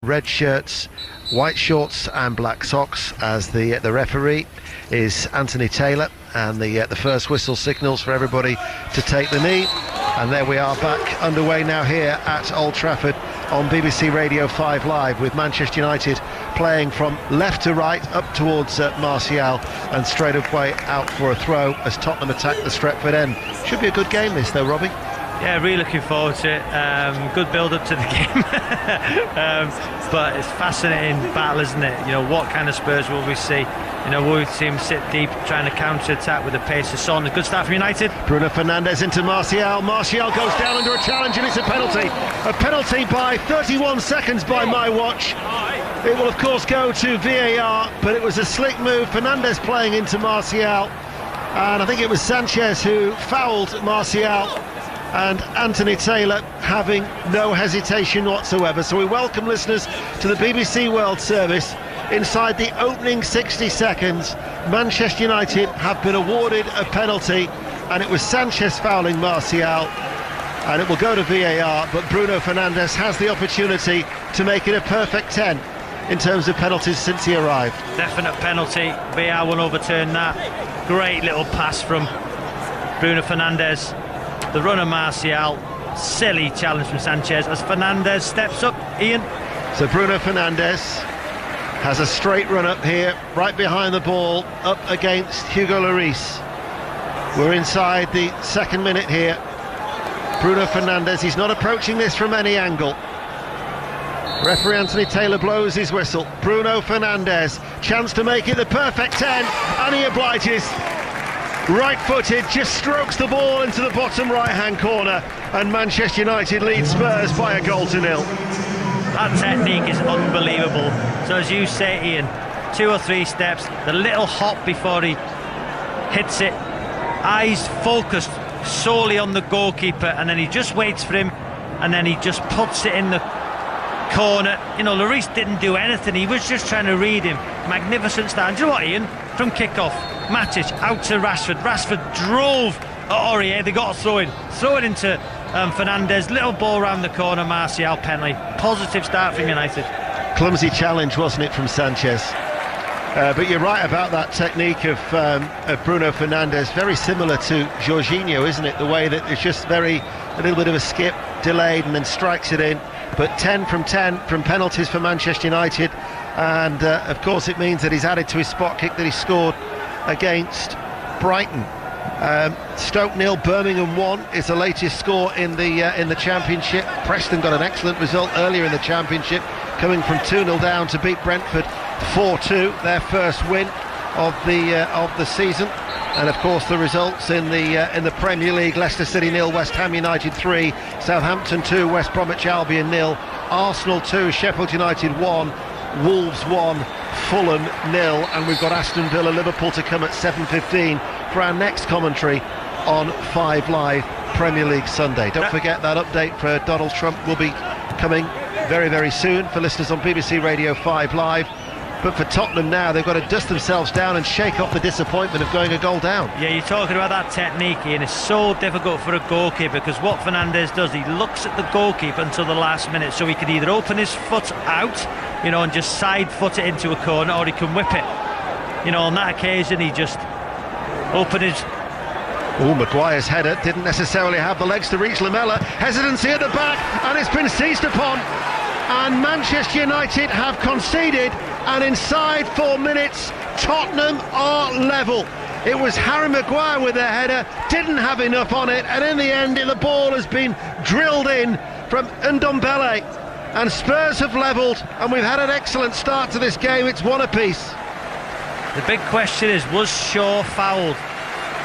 Red shirts, white shorts and black socks, as the referee is Anthony Taylor, and the first whistle signals for everybody to take the knee. And there we are, back underway now here at Old Trafford on BBC Radio 5 Live, with Manchester United playing from left to right up towards Martial, and straight away out for a throw as Tottenham attack the Stretford end. Should be a good game this though, Robbie. Yeah, really looking forward to it. Good build up to the game. But it's fascinating battle, isn't it? You know, what kind of Spurs will we see? You know, will we see him sit deep, trying to counter-attack with the pace of Son? A good start from United. Bruno Fernandes into Martial. Martial goes down under a challenge, and it's a penalty. A penalty by 31 seconds by my watch. It will, of course, go to VAR, but it was a slick move. Fernandes playing into Martial, and I think it was Sanchez who fouled Martial, and Anthony Taylor having no hesitation whatsoever. So we welcome listeners to the BBC World Service. Inside the opening 60 seconds, Manchester United have been awarded a penalty, and it was Sanchez fouling Martial, and it will go to VAR, but Bruno Fernandes has the opportunity to make it a perfect 10 in terms of penalties since he arrived. Definite penalty. VAR will overturn that. Great little pass from Bruno Fernandes. The run of Martial, silly challenge from Sanchez as Fernandes steps up. Ian. So Bruno Fernandes has a straight run up here, right behind the ball, up against Hugo Lloris. We're inside the second minute here. Bruno Fernandes, he's not approaching this from any angle. Referee Anthony Taylor blows his whistle. Bruno Fernandes, chance to make it the perfect 10, and he obliges. Right-footed, just strokes the ball into the bottom right-hand corner, and Manchester United lead Spurs by 1-0. That technique is unbelievable. So as you say, Ian, 2 or 3 steps, the little hop before he hits it, eyes focused solely on the goalkeeper, and then he just waits for him, and then he just puts it in the corner. You know, Lloris didn't do anything, he was just trying to read him. Magnificent stand. Do you know what, Ian? From kick-off, Matic out to Rashford. Rashford drove at Aurier, they got a throw it into Fernandes, little ball round the corner, Martial penalty. Positive start from United. Clumsy challenge, wasn't it, from Sanchez? But you're right about that technique of Bruno Fernandes. Very similar to Jorginho, isn't it? The way that it's just a little bit of a skip, delayed, and then strikes it in. But 10 from 10 from penalties for Manchester United, and of course it means that he's added to his spot kick that he scored against Brighton. Stoke 0, Birmingham 1 is the latest score in the Championship. Preston got an excellent result earlier in the Championship, coming from 2-0 down to beat Brentford 4-2, their first win of the season. And of course the results in the Premier League: Leicester City 0, West Ham United 3, Southampton 2, West Bromwich Albion 0, Arsenal 2, Sheffield United 1, Wolves 1, Fulham 0, and we've got Aston Villa Liverpool to come at 7:15 for our next commentary on 5 Live Premier League Sunday. Don't forget that update for Donald Trump will be coming very, very soon for listeners on BBC Radio 5 Live. But for Tottenham now, they've got to dust themselves down and shake off the disappointment of going a goal down. Yeah, you're talking about that technique, Ian. It's so difficult for a goalkeeper, because what Fernandes does, he looks at the goalkeeper until the last minute, so he can either open his foot out, you know, and just side foot it into a corner, or he can whip it. You know, on that occasion, he just opened his... Oh, Maguire's header didn't necessarily have the legs to reach Lamela. Hesitancy at the back, and it's been seized upon. And Manchester United have conceded, and inside 4 minutes Tottenham are level. It was Harry Maguire with their header, didn't have enough on it, and in the end the ball has been drilled in from Ndombele, and Spurs have levelled, and we've had an excellent start to this game. It's 1 apiece. The big question is, was Shaw fouled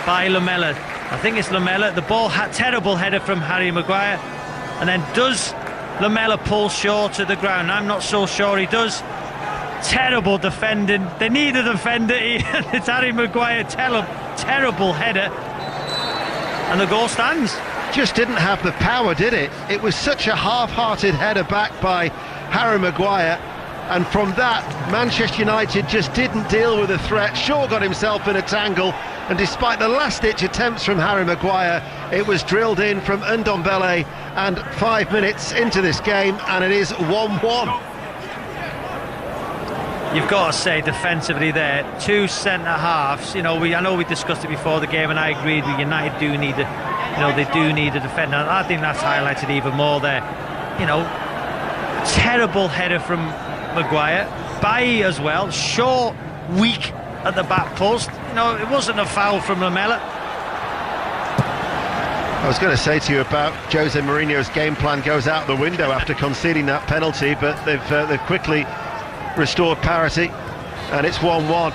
by Lamela? I think it's Lamela. The ball had terrible header from Harry Maguire, and then does Lamela pull Shaw to the ground? I'm not so sure he does. Terrible defending. They need a defender. It's Harry Maguire. Terrible header, and the goal stands. Just didn't have the power, did it? It was such a half-hearted header back by Harry Maguire, and from that Manchester United just didn't deal with the threat. Shaw got himself in a tangle, and despite the last-ditch attempts from Harry Maguire, it was drilled in from Ndombele. And 5 minutes into this game, and it is 1-1. You've got to say defensively there, two centre halves. I know we discussed it before the game, and I agreed with United do need they do need a defender. And I think that's highlighted even more there. Terrible header from Maguire, Bailly as well, short, weak at the back post. It wasn't a foul from Lamela. I was going to say to you about Jose Mourinho's game plan goes out the window after conceding that penalty, but they've quickly restored parity, and it's 1-1.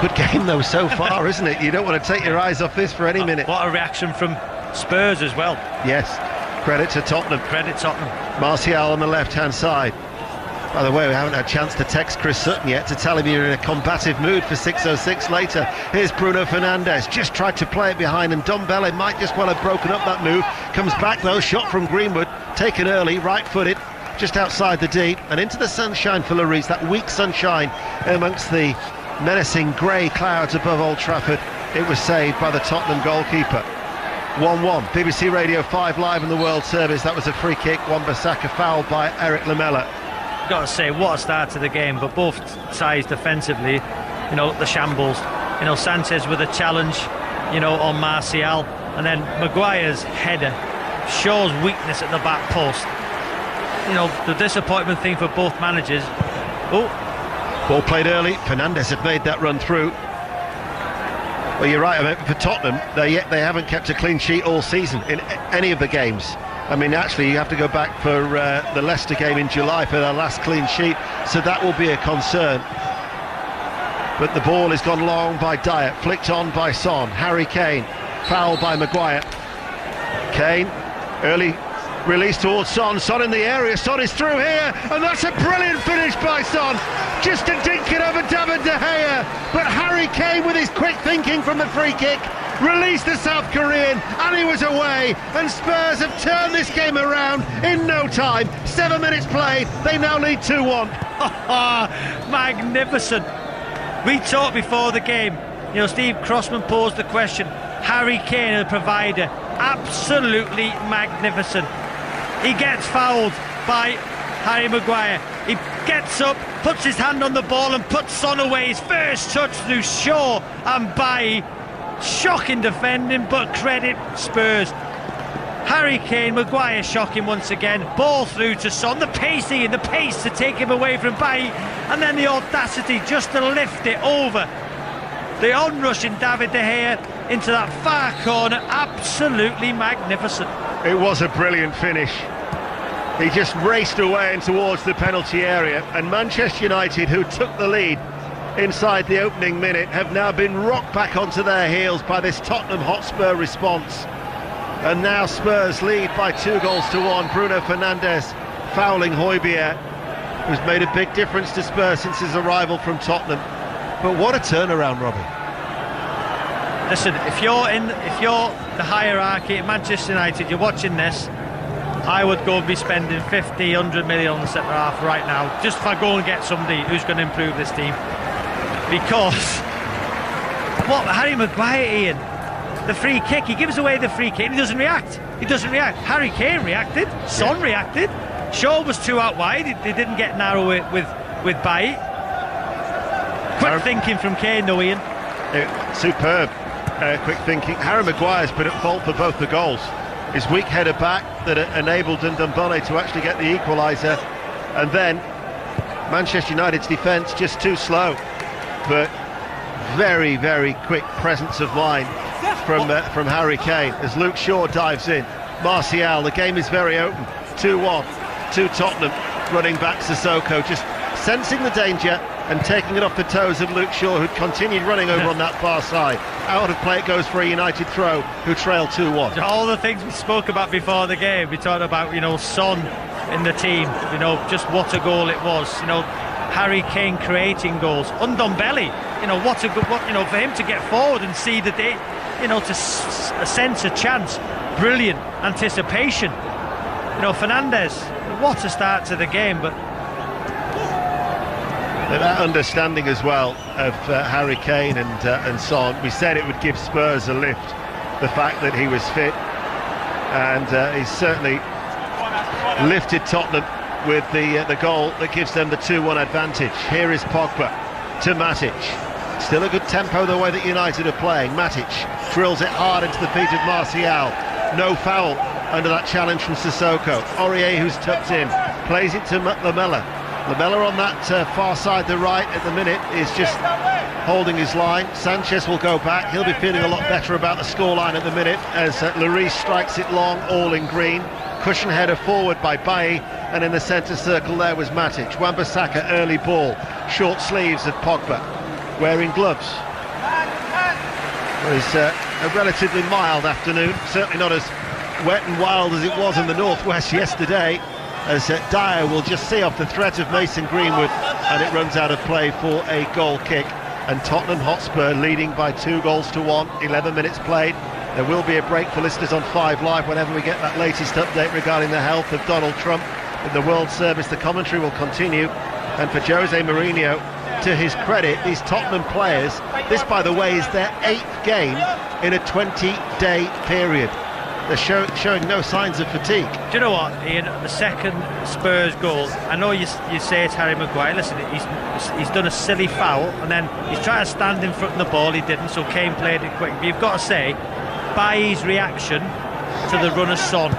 Good game though so far, isn't it? You don't want to take your eyes off this for any minute. What a reaction from Spurs as well. Yes, credit to Tottenham. Credit Tottenham. Martial on the left-hand side. By the way, we haven't had a chance to text Chris Sutton yet to tell him you're in a combative mood for 6:06 later. Here's Bruno Fernandes, just tried to play it behind, and Ndombele might just well have broken up that move. Comes back though, shot from Greenwood, taken early, right-footed, just outside the deep, and into the sunshine for Lloris, that weak sunshine amongst the menacing grey clouds above Old Trafford. It was saved by the Tottenham goalkeeper. 1-1, BBC Radio 5 live in the World Service. That was a free kick, Wan-Bissaka fouled by Eric Lamela. Got to say, what a start to the game, but both sides defensively, the shambles. Sanchez with a challenge, on Martial, and then Maguire's header shows weakness at the back post. The disappointment thing for both managers. Ball played early. Fernandes had made that run through. Well, you're right. I mean, for Tottenham, they haven't kept a clean sheet all season in any of the games. I mean, actually, you have to go back for the Leicester game in July for their last clean sheet, so that will be a concern. But the ball has gone long by Dyer, flicked on by Son. Harry Kane, fouled by Maguire. Kane, early release towards Son. Son in the area. Son is through here, and that's a brilliant finish by Son. Just to dink it over David De Gea, but Harry Kane, with his quick thinking from the free kick, released the South Korean, and he was away. And Spurs have turned this game around in no time. 7 minutes played, they now lead 2-1. Magnificent. We talked before the game, Steve Crossman posed the question, Harry Kane, the provider, absolutely magnificent. He gets fouled by Harry Maguire. He gets up, puts his hand on the ball and puts Son away. His first touch through Shaw and Bailly. Shocking defending, but credit Spurs. Harry Kane, Maguire shocking once again. Ball through to Son, the pace to take him away from Bailly, and then the audacity just to lift it over the onrushing David De Gea into that far corner. Absolutely magnificent. It was a brilliant finish. He just raced away and towards the penalty area, and Manchester United, who took the lead inside the opening minute, have now been rocked back onto their heels by this Tottenham Hotspur response. And now Spurs lead by 2-1. Bruno Fernandes fouling Aurier, who's made a big difference to Spurs since his arrival from Tottenham. But what a turnaround, Robbie. Listen, if you're the hierarchy at Manchester United, you're watching this, I would go and be spending 50, 100 million on the centre half right now, just if I go and get somebody who's going to improve this team. Because what Harry Maguire, Ian, the free kick, he gives away the free kick, he doesn't react. Harry Kane reacted, Son reacted, Shaw was too out wide, they didn't get narrow with Bailly. Quick thinking from Kane though, Ian. Superb quick thinking. Harry Maguire's been at fault for both the goals. His weak header back that enabled Ndombele to actually get the equaliser, and then Manchester United's defence just too slow. But very, very quick presence of mind from Harry Kane as Luke Shaw dives in. Martial, the game is very open. 2-1 to Tottenham. Running back Sissoko, just sensing the danger and taking it off the toes of Luke Shaw, who continued running over on that far side. Out of play it goes for a United throw, who trail 2-1. All the things we spoke about before the game, we talked about, Son in the team, just what a goal it was. Harry Kane creating goals. Ndombele, for him to get forward and see that they, to sense a chance. Brilliant anticipation. Fernandes, what a start to the game, but that understanding as well of Harry Kane and Son. We said it would give Spurs a lift, the fact that he was fit, and he's certainly lifted Tottenham with the goal that gives them the 2-1 advantage. Here is Pogba to Matic. Still a good tempo the way that United are playing. Matic drills it hard into the feet of Martial. No foul under that challenge from Sissoko. Aurier, who's tucked in, plays it to Lamela. Lamela on that far side, the right, at the minute, is just holding his line. Sanchez will go back. He'll be feeling a lot better about the scoreline at the minute as Lloris strikes it long, all in green. Cushion header forward by Bailly, and in the centre circle there was Matic. Wan-Bissaka, early ball, short sleeves of Pogba, wearing gloves. It was a relatively mild afternoon, certainly not as wet and wild as it was in the northwest yesterday, as Dyer will just see off the threat of Mason Greenwood, and it runs out of play for a goal kick. And Tottenham Hotspur leading by 2-1, 11 minutes played. There will be a break for listeners on 5 Live whenever we get that latest update regarding the health of Donald Trump. In the World Service, the commentary will continue. And for Jose Mourinho, to his credit, these Tottenham players, this, by the way, is their 8th game in a 20-day period. They're showing no signs of fatigue. Do you know what, Ian? The second Spurs goal, I know you say it's Harry Maguire. Listen, he's done a silly foul, and then he's trying to stand in front of the ball. He didn't, so Kane played it quick. But you've got to say, Bailly's reaction to the run of Son.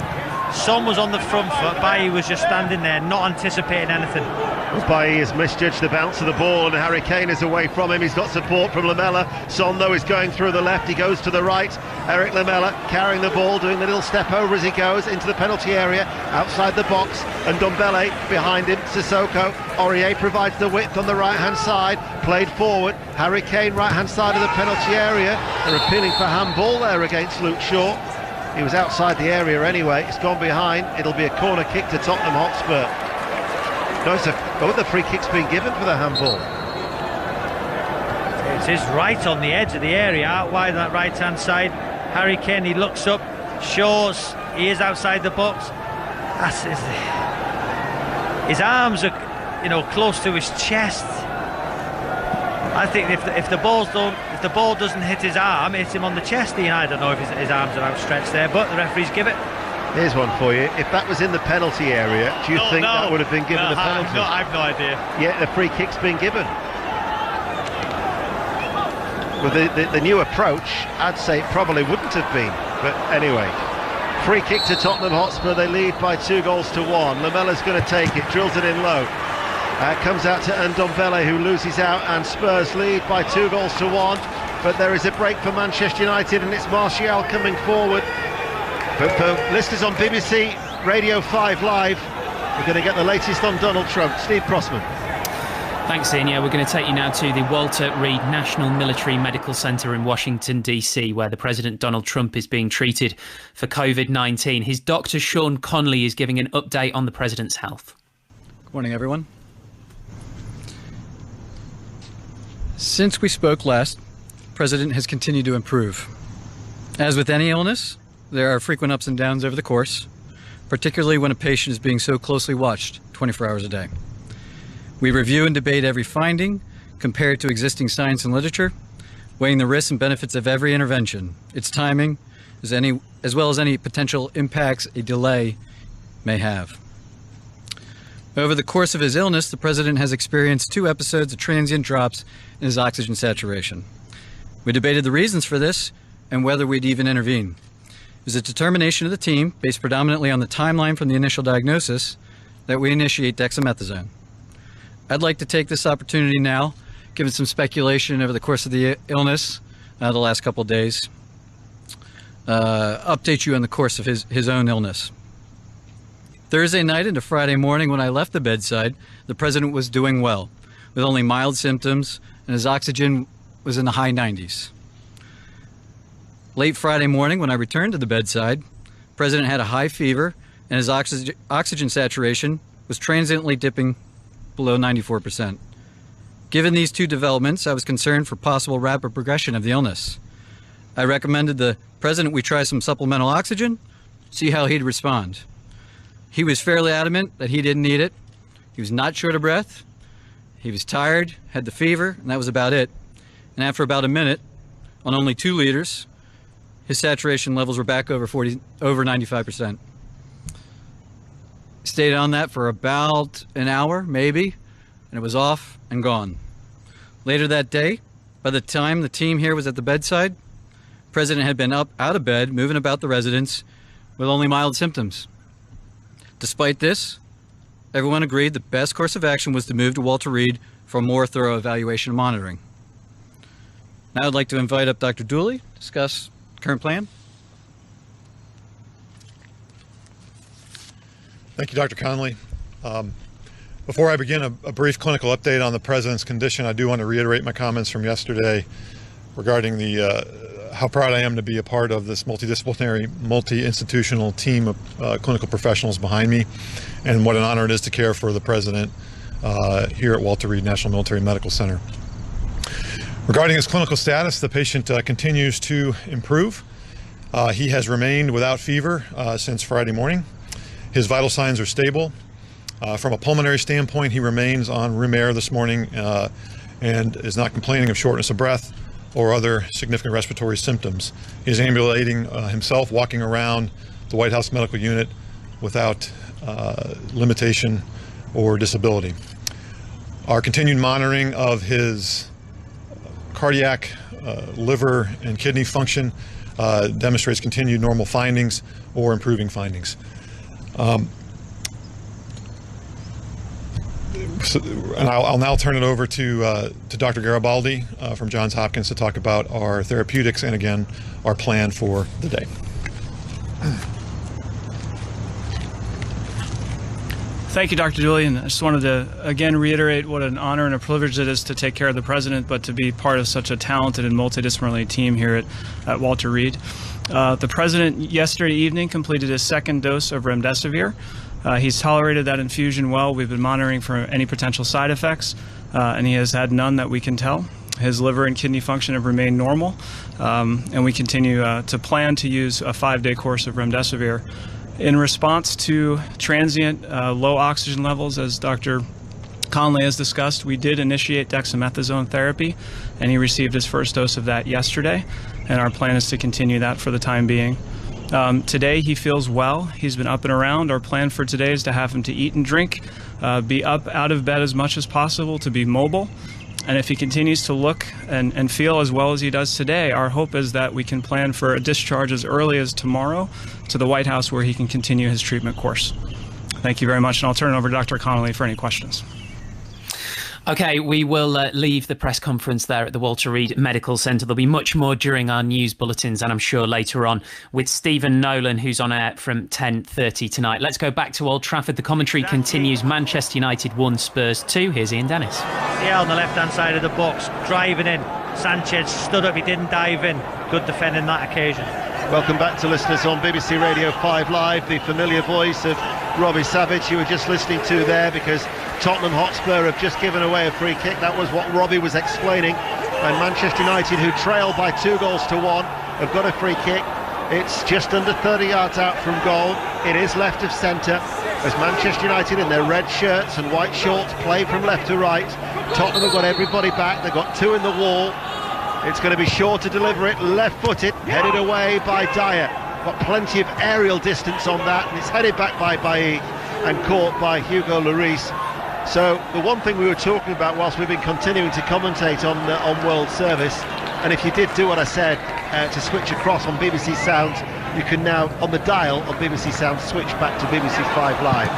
Son was on the front foot, Bailly was just standing there, not anticipating anything. Well, Bailly has misjudged the bounce of the ball, and Harry Kane is away from him. He's got support from Lamela. Son, though, is going through the left. He goes to the right. Eric Lamela carrying the ball, doing the little step over as he goes into the penalty area, outside the box, and Ndombele behind him. Sissoko. Aurier provides the width on the right-hand side, played forward. Harry Kane, right-hand side of the penalty area. They're appealing for handball there against Luke Shaw. He was outside the area anyway. It's gone behind. It'll be a corner kick to Tottenham Hotspur. No, the free kick's been given for the handball. It is right on the edge of the area, out wide on that right-hand side. Harry Kane, he looks up, shows he is outside the box. That's his arms are, close to his chest. I think if the ball doesn't hit his arm, it hits him on the chest. I don't know if his arms are outstretched there, but the referees give it. Here's one for you. If that was in the penalty area, do you think that would have been given a penalty? I've no idea. Yeah, the free kick's been given. With the new approach, I'd say it probably wouldn't have been. But anyway, free kick to Tottenham Hotspur. They lead by 2-1. Lamela's going to take it, drills it in low. Comes out to Ndombele, who loses out, and Spurs lead by 2-1. But there is a break for Manchester United, and it's Martial coming forward. But for listeners on BBC Radio 5 Live, we're going to get the latest on Donald Trump. Steve Crossman. Thanks, Ian. Yeah, we're going to take you now to the Walter Reed National Military Medical Center in Washington, D.C., where the President Donald Trump is being treated for COVID-19. His doctor, Sean Conley, is giving an update on the President's health. Good morning, everyone. Since we spoke last, the President has continued to improve. As with any illness, there are frequent ups and downs over the course, particularly when a patient is being so closely watched 24 hours a day. We review and debate every finding, compare it to existing science and literature, weighing the risks and benefits of every intervention, its timing, as well as any potential impacts a delay may have. Over the course of his illness, the President has experienced 2 episodes of transient drops in his oxygen saturation. We debated the reasons for this and whether we'd even intervene. It was a determination of the team, based predominantly on the timeline from the initial diagnosis, that we initiate dexamethasone. I'd like to take this opportunity now, given some speculation over the course of the illness, the last couple of days, update you on the course of his own illness. Thursday night into Friday morning when I left the bedside, the President was doing well, with only mild symptoms, and his oxygen was in the high 90s. Late Friday morning when I returned to the bedside, the President had a high fever, and his oxygen saturation was transiently dipping below 94%. Given these 2 developments, I was concerned for possible rapid progression of the illness. I recommended the President we try some supplemental oxygen, see how he'd respond. He was fairly adamant that he didn't need it. He was not short of breath. He was tired, had the fever, and that was about it. And after about a minute, on only 2 liters, his saturation levels were back over 95%. Stayed on that for about an hour, maybe, and it was off and gone. Later that day, by the time the team here was at the bedside, the President had been up out of bed, moving about the residence with only mild symptoms. Despite this, everyone agreed the best course of action was to move to Walter Reed for more thorough evaluation and monitoring. Now I'd like to invite up Dr. Dooley to discuss current plan. Thank you, Dr. Connolly. Before I begin a brief clinical update on the President's condition, I do want to reiterate my comments from yesterday regarding how proud I am to be a part of this multidisciplinary, multi-institutional team of clinical professionals behind me, and what an honor it is to care for the President here at Walter Reed National Military Medical Center. Regarding his clinical status, the patient continues to improve. He has remained without fever since Friday morning. His vital signs are stable. From a pulmonary standpoint, he remains on room air this morning and is not complaining of shortness of breath or other significant respiratory symptoms. He is ambulating himself, walking around the White House Medical Unit without limitation or disability. Our continued monitoring of his cardiac, liver, and kidney function demonstrates continued normal findings or improving findings. And I'll now turn it over to Dr. Garibaldi from Johns Hopkins to talk about our therapeutics and, again, our plan for the day. Thank you, Dr. Dooley, and I just wanted to again reiterate what an honor and a privilege it is to take care of the President, but to be part of such a talented and multidisciplinary team here at Walter Reed. The President yesterday evening completed his second dose of remdesivir. He's tolerated that infusion well. We've been monitoring for any potential side effects, and he has had none that we can tell. His liver and kidney function have remained normal, and we continue to plan to use a 5-day course of remdesivir. In response to transient low oxygen levels, as Dr. Conley has discussed, we did initiate dexamethasone therapy, and he received his first dose of that yesterday, and our plan is to continue that for the time being. Today he feels well. He's been up and around. Our plan for today is to have him to eat and drink, be up out of bed as much as possible, to be mobile. And if he continues to look and feel as well as he does today, our hope is that we can plan for a discharge as early as tomorrow to the White House, where he can continue his treatment course. Thank you very much, and I'll turn it over to Dr. Connolly for any questions. Okay, we will leave the press conference there at the Walter Reed Medical Centre. There'll be much more during our news bulletins, and I'm sure later on with Stephen Nolan, who's on air from 10:30 tonight. Let's go back to Old Trafford. The commentary continues. Manchester United 1, Spurs 2. Here's Ian Dennis. Yeah, on the left-hand side of the box, driving in. Sanchez stood up, he didn't dive in. Good defending that occasion. Welcome back to listeners on BBC Radio 5 Live, the familiar voice of Robbie Savage, you were just listening to there, because Tottenham Hotspur have just given away a free kick. That was what Robbie was explaining. And Manchester United, who trail by 2-1, have got a free kick. It's just under 30 yards out from goal. It is left of centre, as Manchester United in their red shirts and white shorts play from left to right. Tottenham have got everybody back. They've got two in the wall. It's going to be Shaw to deliver it, left-footed, headed away by Dyer. Got plenty of aerial distance on that, and it's headed back by Bailly and caught by Hugo Lloris. So the one thing we were talking about whilst we've been continuing to commentate on World Service, and if you did do what I said to switch across on BBC Sound, you can now, on the dial on BBC Sound, switch back to BBC 5 Live,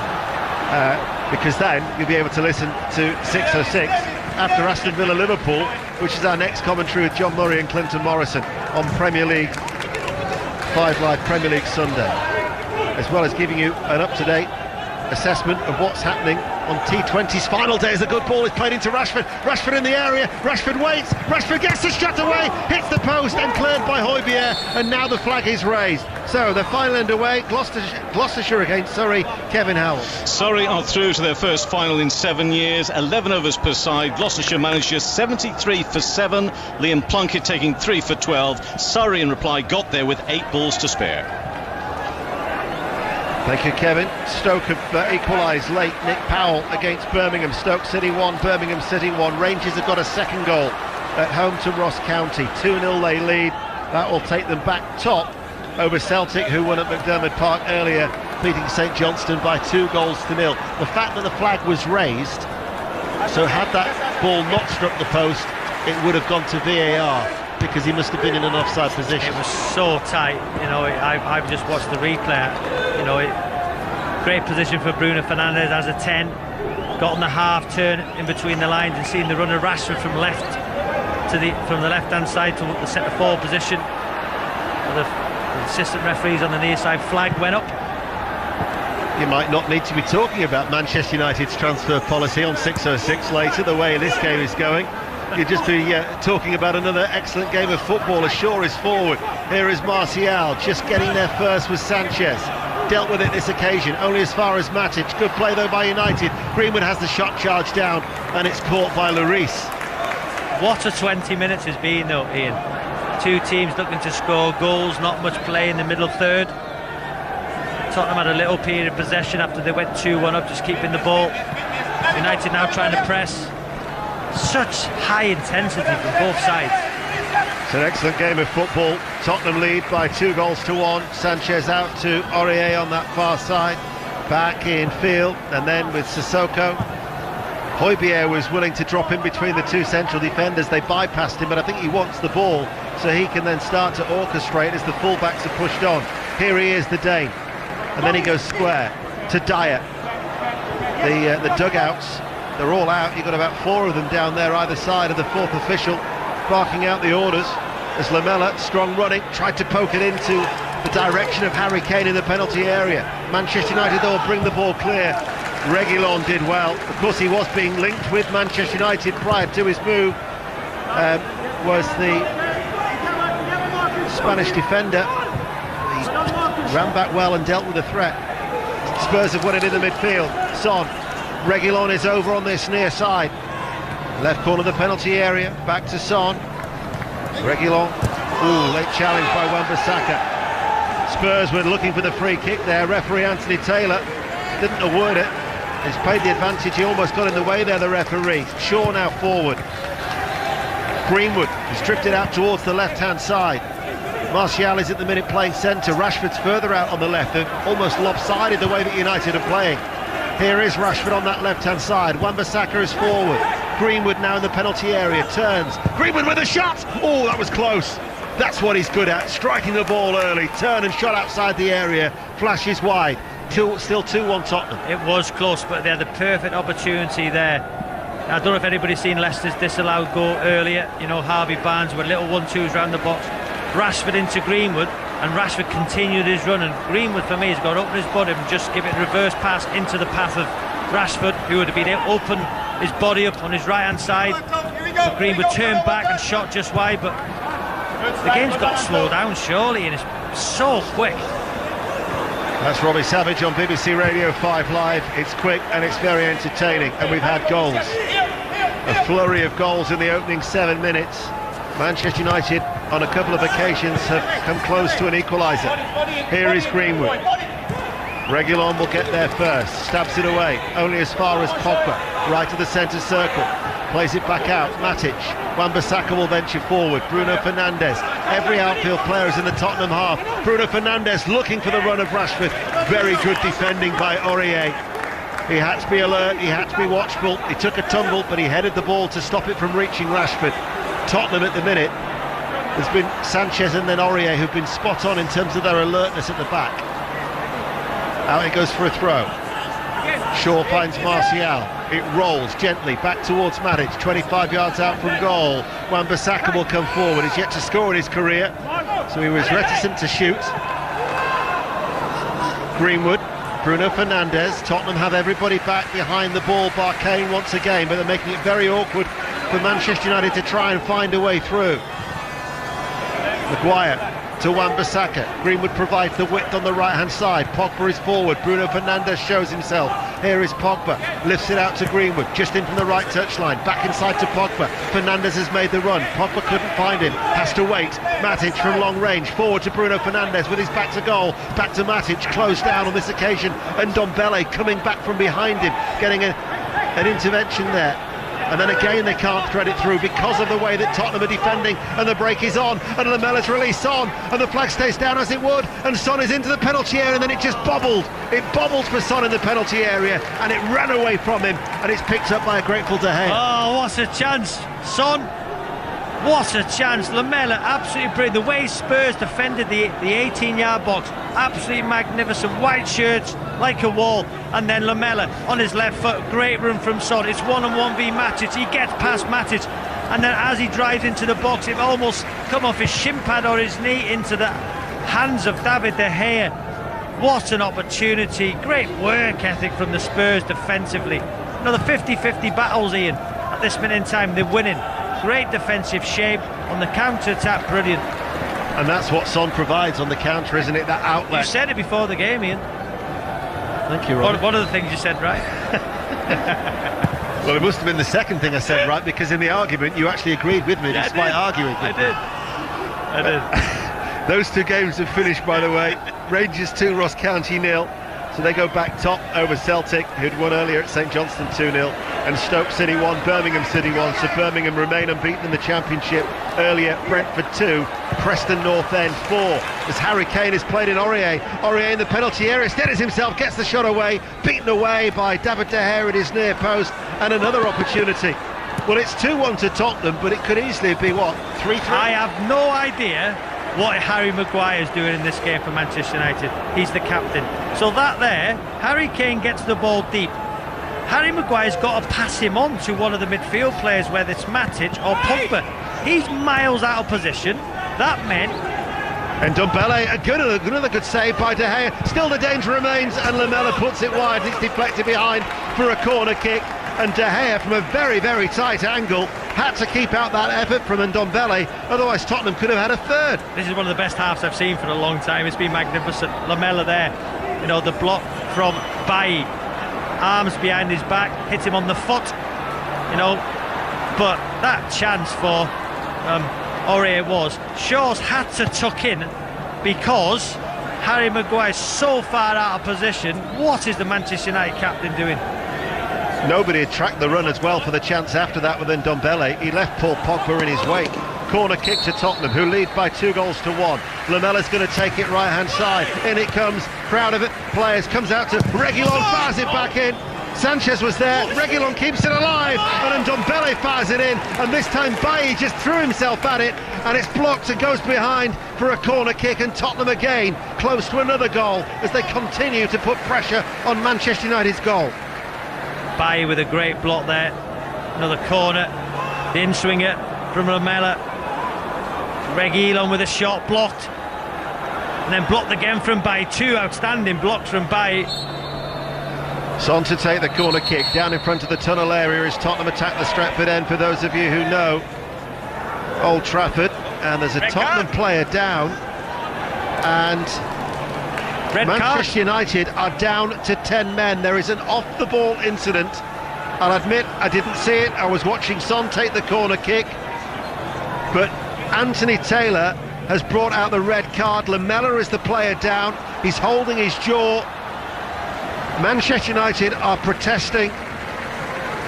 because then you'll be able to listen to 606 after Aston Villa Liverpool, which is our next commentary with John Murray and Clinton Morrison on Premier League 5 Live Premier League Sunday, as well as giving you an up-to-date assessment of what's happening on T20's final day as the good ball is played into Rashford. Rashford in the area, Rashford waits, Rashford gets the shot away, hits the post and cleared by Højbjerg, and now the flag is raised. So the final underway, Gloucestershire against Surrey. Kevin Howell. Surrey are through to their first final in 7 years, 11 overs per side. Gloucestershire managed just 73 for 7, Liam Plunkett taking 3 for 12. Surrey in reply got there with 8 balls to spare. Thank you, Kevin. Stoke have equalised late. Nick Powell against Birmingham. Stoke City 1, Birmingham City 1. Rangers have got a second goal at home to Ross County. 2-0 they lead. That will take them back top over Celtic, who won at McDermott Park earlier beating St Johnstone by 2-0. The fact that the flag was raised, so had that ball not struck the post, it would have gone to VAR, because he must have been in an offside position. It was so tight, I've just watched the replay. Great position for Bruno Fernandes as a 10. Got on the half turn in between the lines and seen the run of Rashford from the left-hand side to the centre forward position. The assistant referees on the near side flag went up. You might not need to be talking about Manchester United's transfer policy on 606 later, the way this game is going. You'd just be talking about another excellent game of football. Shaw is forward. Here is Martial, just getting there first with Sanchez. Dealt with it this occasion, only as far as Matic. Good play though by United. Greenwood has the shot charged down, and it's caught by Lloris. What a 20 minutes it's been though, Ian. Two teams looking to score goals, not much play in the middle third. Tottenham had a little period of possession after they went 2-1 up, just keeping the ball. United now trying to press. Such high intensity from both sides. It's an excellent game of football. Tottenham lead by 2-1. Sanchez out to Aurier on that far side. Back in field, and then with Sissoko. Højbjerg was willing to drop in between the two central defenders. They bypassed him, but I think he wants the ball so he can then start to orchestrate as the fullbacks are pushed on. Here he is, the Dane, and then he goes square to Dyer. The dugouts, they're all out. You've got about 4 of them down there either side of the fourth official barking out the orders as Lamela, strong running, tried to poke it into the direction of Harry Kane in the penalty area. Manchester United though bring the ball clear. Reguilón did well. Of course he was being linked with Manchester United prior to his move. Was the Spanish defender. He ran back well and dealt with the threat. Spurs have won it in the midfield. Son. Reguilón is over on this near side. Left corner of the penalty area. Back to Son. Reguilón. Ooh, late challenge by Wan-Bissaka. Spurs were looking for the free kick there. Referee Anthony Taylor didn't award it. He's played the advantage. He almost got in the way there, the referee. Shaw now forward. Greenwood has drifted out towards the left-hand side. Martial is at the minute playing centre. Rashford's further out on the left. They're almost lopsided the way that United are playing. Here is Rashford on that left-hand side. Wan-Bissaka is forward. Greenwood now in the penalty area. Turns. Greenwood with a shot! Oh, that was close. That's what he's good at. Striking the ball early. Turn and shot outside the area. Flashes wide. Still 2-1 Tottenham. It was close, but they had the perfect opportunity there. I don't know if anybody's seen Leicester's disallowed goal earlier. Harvey Barnes with little 1-2s round the box. Rashford into Greenwood, and Rashford continued his run, and Greenwood for me has got to open his body and just give it a reverse pass into the path of Rashford, who would have been able to open his body up on his right hand side. But Greenwood turned back and shot just wide, but the game's got to slow down surely, and it's so quick. That's Robbie Savage on BBC Radio 5 Live. It's quick and it's very entertaining, and we've had goals. A flurry of goals in the opening 7 minutes. Manchester United on a couple of occasions have come close to an equaliser. Here is Greenwood. Reguilón will get there first, stabs it away, only as far as Pogba, right to the centre circle, plays it back out, Matic, Wan-Bissaka will venture forward, Bruno Fernandes, every outfield player is in the Tottenham half, Bruno Fernandes looking for the run of Rashford, very good defending by Aurier. He had to be alert, he had to be watchful, he took a tumble but he headed the ball to stop it from reaching Rashford. Tottenham at the minute, there's been Sanchez and then Aurier who've been spot on in terms of their alertness at the back. Out it goes for a throw. Shaw finds Martial. It rolls gently back towards Matic, 25 yards out from goal. Wan-Bissaka will come forward. He's yet to score in his career, so he was reticent to shoot. Greenwood, Bruno Fernandes. Tottenham have everybody back behind the ball bar Kane once again, but they're making it very awkward for Manchester United to try and find a way through. Maguire to Wan-Bissaka. Greenwood provides the width on the right-hand side. Pogba is forward. Bruno Fernandes shows himself. Here is Pogba. Lifts it out to Greenwood. Just in from the right touchline. Back inside to Pogba. Fernandes has made the run. Pogba couldn't find him. Has to wait. Matic from long range. Forward to Bruno Fernandes with his back to goal. Back to Matic. Closed down on this occasion. And Ndombele coming back from behind him. Getting an intervention there. and then again they can't thread it through because of the way that Tottenham are defending, and the break is on, and Lamela's released Son, and the flag stays down as it would, and Son is into the penalty area, and then it just bobbled. It bobbled for Son in the penalty area, and it ran away from him, and it's picked up by a grateful De Gea. Oh, what a chance, Son. What a chance. Lamela, absolutely brilliant. The way Spurs defended the 18-yard box, absolutely magnificent. White shirts like a wall, and then Lamela on his left foot, great run from Son. It's 1-on-1 v Matic. He gets past Matic, and then as he drives into the box, it almost come off his shin pad or his knee into the hands of David De Gea. What an opportunity. Great work ethic from the Spurs defensively. Another 50-50 battles, Ian. At this minute in time, they're winning. Great defensive shape on the counter-attack, brilliant. And that's what Son provides on the counter, isn't it? That outlet. You said it before the game, Ian. Thank you, Rob. One of the things you said right. Well, it must have been the second thing I said right, because in the argument you actually agreed with me despite arguing with me. I did. Those two games have finished, by the way. Rangers 2, Ross County 0. So they go back top over Celtic, who'd won earlier at St Johnstone 2-0, and Stoke City 1, Birmingham City 1. So Birmingham remain unbeaten in the Championship. Earlier, Brentford 2, Preston North End 4. As Harry Kane is played in Aurier. Aurier in the penalty area, steadies himself, gets the shot away, beaten away by David De Gea at his near post, and another opportunity. Well, it's 2-1 to Tottenham, but it could easily be, what, 3-3? I have no idea what Harry Maguire's doing in this game for Manchester United. He's the captain. So that there, Harry Kane gets the ball deep. Harry Maguire's got to pass him on to one of the midfield players, whether it's Matic or Pogba. He's miles out of position. That meant... And Ndombele, another good save by De Gea. Still the danger remains, and Lamela puts it wide. It's deflected behind for a corner kick. And De Gea, from a very, very tight angle, had to keep out that effort from Ndombele, otherwise Tottenham could have had a third. This is one of the best halves I've seen for a long time. It's been magnificent. Lamela there, you know, the block from Bailly, arms behind his back, hit him on the foot, you know, but that chance for Aurier Shaw's had to tuck in because Harry Maguire's so far out of position. What is the Manchester United captain doing? Nobody had tracked the run as well for the chance after that with Ndombele. He left Paul Pogba in his wake. Corner kick to Tottenham, who lead by 2-1. Lamela's going to take it right-hand side. In it comes, crowd of it, players, comes out to Reguilon, fires it back in. Sanchez was there, Reguilon keeps it alive, and Ndombele fires it in, and this time Bailly just threw himself at it, and it's blocked and goes behind for a corner kick, and Tottenham again close to another goal as they continue to put pressure on Manchester United's goal. Bailly with a great block there, another corner, the in-swinger from Lamela. Reguilon with a shot blocked, and then blocked again from Bailly. Two outstanding blocks from Bailly. Son to take the corner kick down in front of the tunnel area as Tottenham attack the Stratford end, for those of you who know Old Trafford, and there's a Tottenham player down, and Manchester United are down to 10 men. There is an off-the-ball incident. I'll admit I didn't see it. I was watching Son take the corner kick, but Anthony Taylor has brought out the red card. Lamela is the player down. He's holding his jaw. Manchester United are protesting,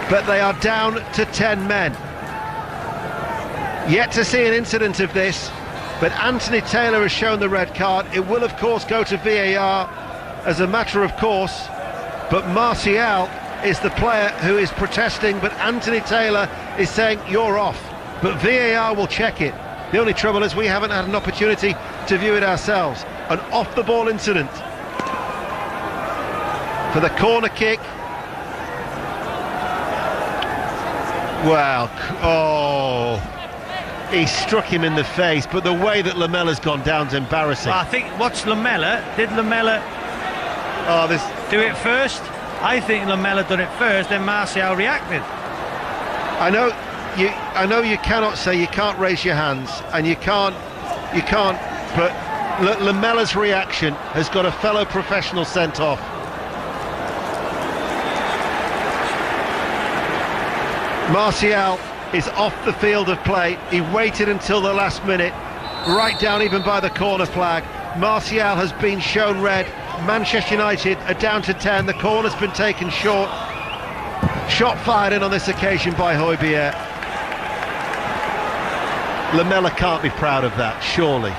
but they are down to 10 men. Yet to see an incident of this, but Anthony Taylor has shown the red card. It will of course go to VAR as a matter of course, but Martial is the player who is protesting, but Anthony Taylor is saying you're off, but VAR will check it. The only trouble is we haven't had an opportunity to view it ourselves. An off-the-ball incident for the corner kick. Wow, oh, he struck him in the face, but the way that Lamela's gone down is embarrassing. Well, I think, what's Lamela? Did Lamela do it first? I think Lamela done it first, then Martial reacted. I know you cannot say you can't raise your hands, and you can't, but Lamela's reaction has got a fellow professional sent off. Martial is off the field of play. He waited until the last minute, right down even by the corner flag. Martial has been shown red. Manchester United are down to 10. The corner's been taken short Shot fired in on this occasion by Aurier. Lamela can't be proud of that, surely.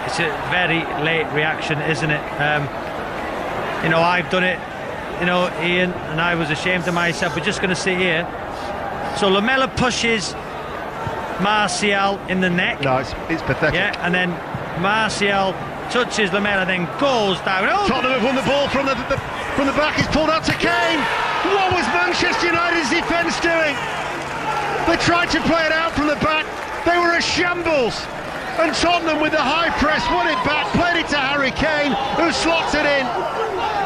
It's a very late reaction, isn't it? You know, I've done it, you know, Ian, and I was ashamed of myself. We're just going to sit here. So Lamela pushes Martial in the neck. No, it's pathetic. Yeah, and then Martial touches Lamela, then goes down. Oh! Tottenham have won the ball from the back. It's pulled out to Kane. What was Manchester United's defence doing? They tried to play it out from the back. They were a shambles. And Tottenham, with the high press, won it back, played it to Harry Kane, who slots it in.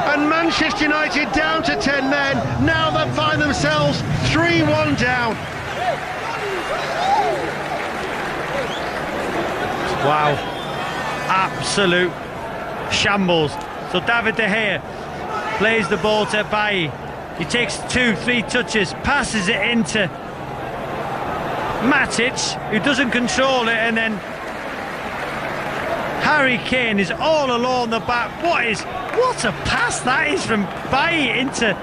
And Manchester United down to 10 men. Now they find themselves 3-1 down. Wow, absolute shambles. So David De Gea plays the ball to Bailly. He takes 2-3 touches, passes it into Matic, who doesn't control it, and then Harry Kane is all alone the back. What a pass that is from Bailly into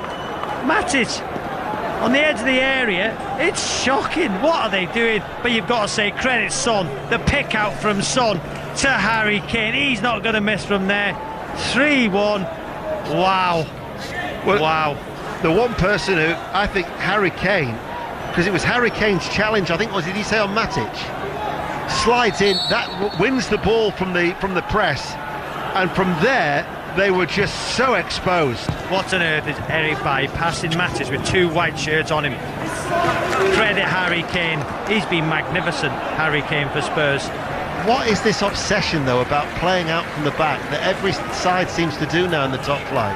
Matic on the edge of the area. It's shocking. What are they doing? But you've got to say credit Son. The pick out from Son to Harry Kane. He's not going to miss from there. 3-1. Wow. Well, wow. The one person who I think Harry Kane, because it was Harry Kane's challenge, I think, did he say on Matic? Slides in, that wins the ball from the press, and from there they were just so exposed. What on earth is Eric Bailly passing Matic with 2 white shirts on him? Credit Harry Kane. He's been magnificent, Harry Kane, for Spurs. What is this obsession though about playing out from the back that every side seems to do now in the top flight?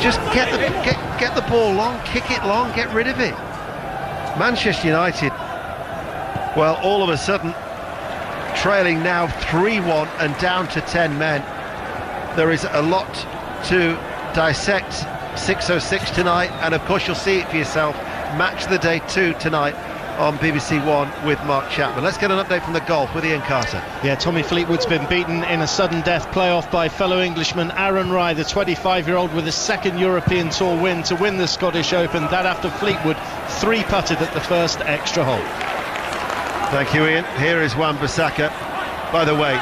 Just get the ball long, kick it long, get rid of it. Manchester United, well, all of a sudden trailing now 3-1 and down to 10 men. There is a lot to dissect. 6:06 tonight, and of course you'll see it for yourself. Match of the Day 2 tonight on BBC One with Mark Chapman. Let's get an update from the golf with Ian Carter. Yeah, Tommy Fleetwood's been beaten in a sudden death playoff by fellow Englishman Aaron Rai, the 25-year-old with his second European Tour win to win the Scottish Open. That after Fleetwood 3-putted at the first extra hole. Thank you, Ian. Here is Wan-Bissaka. By the way,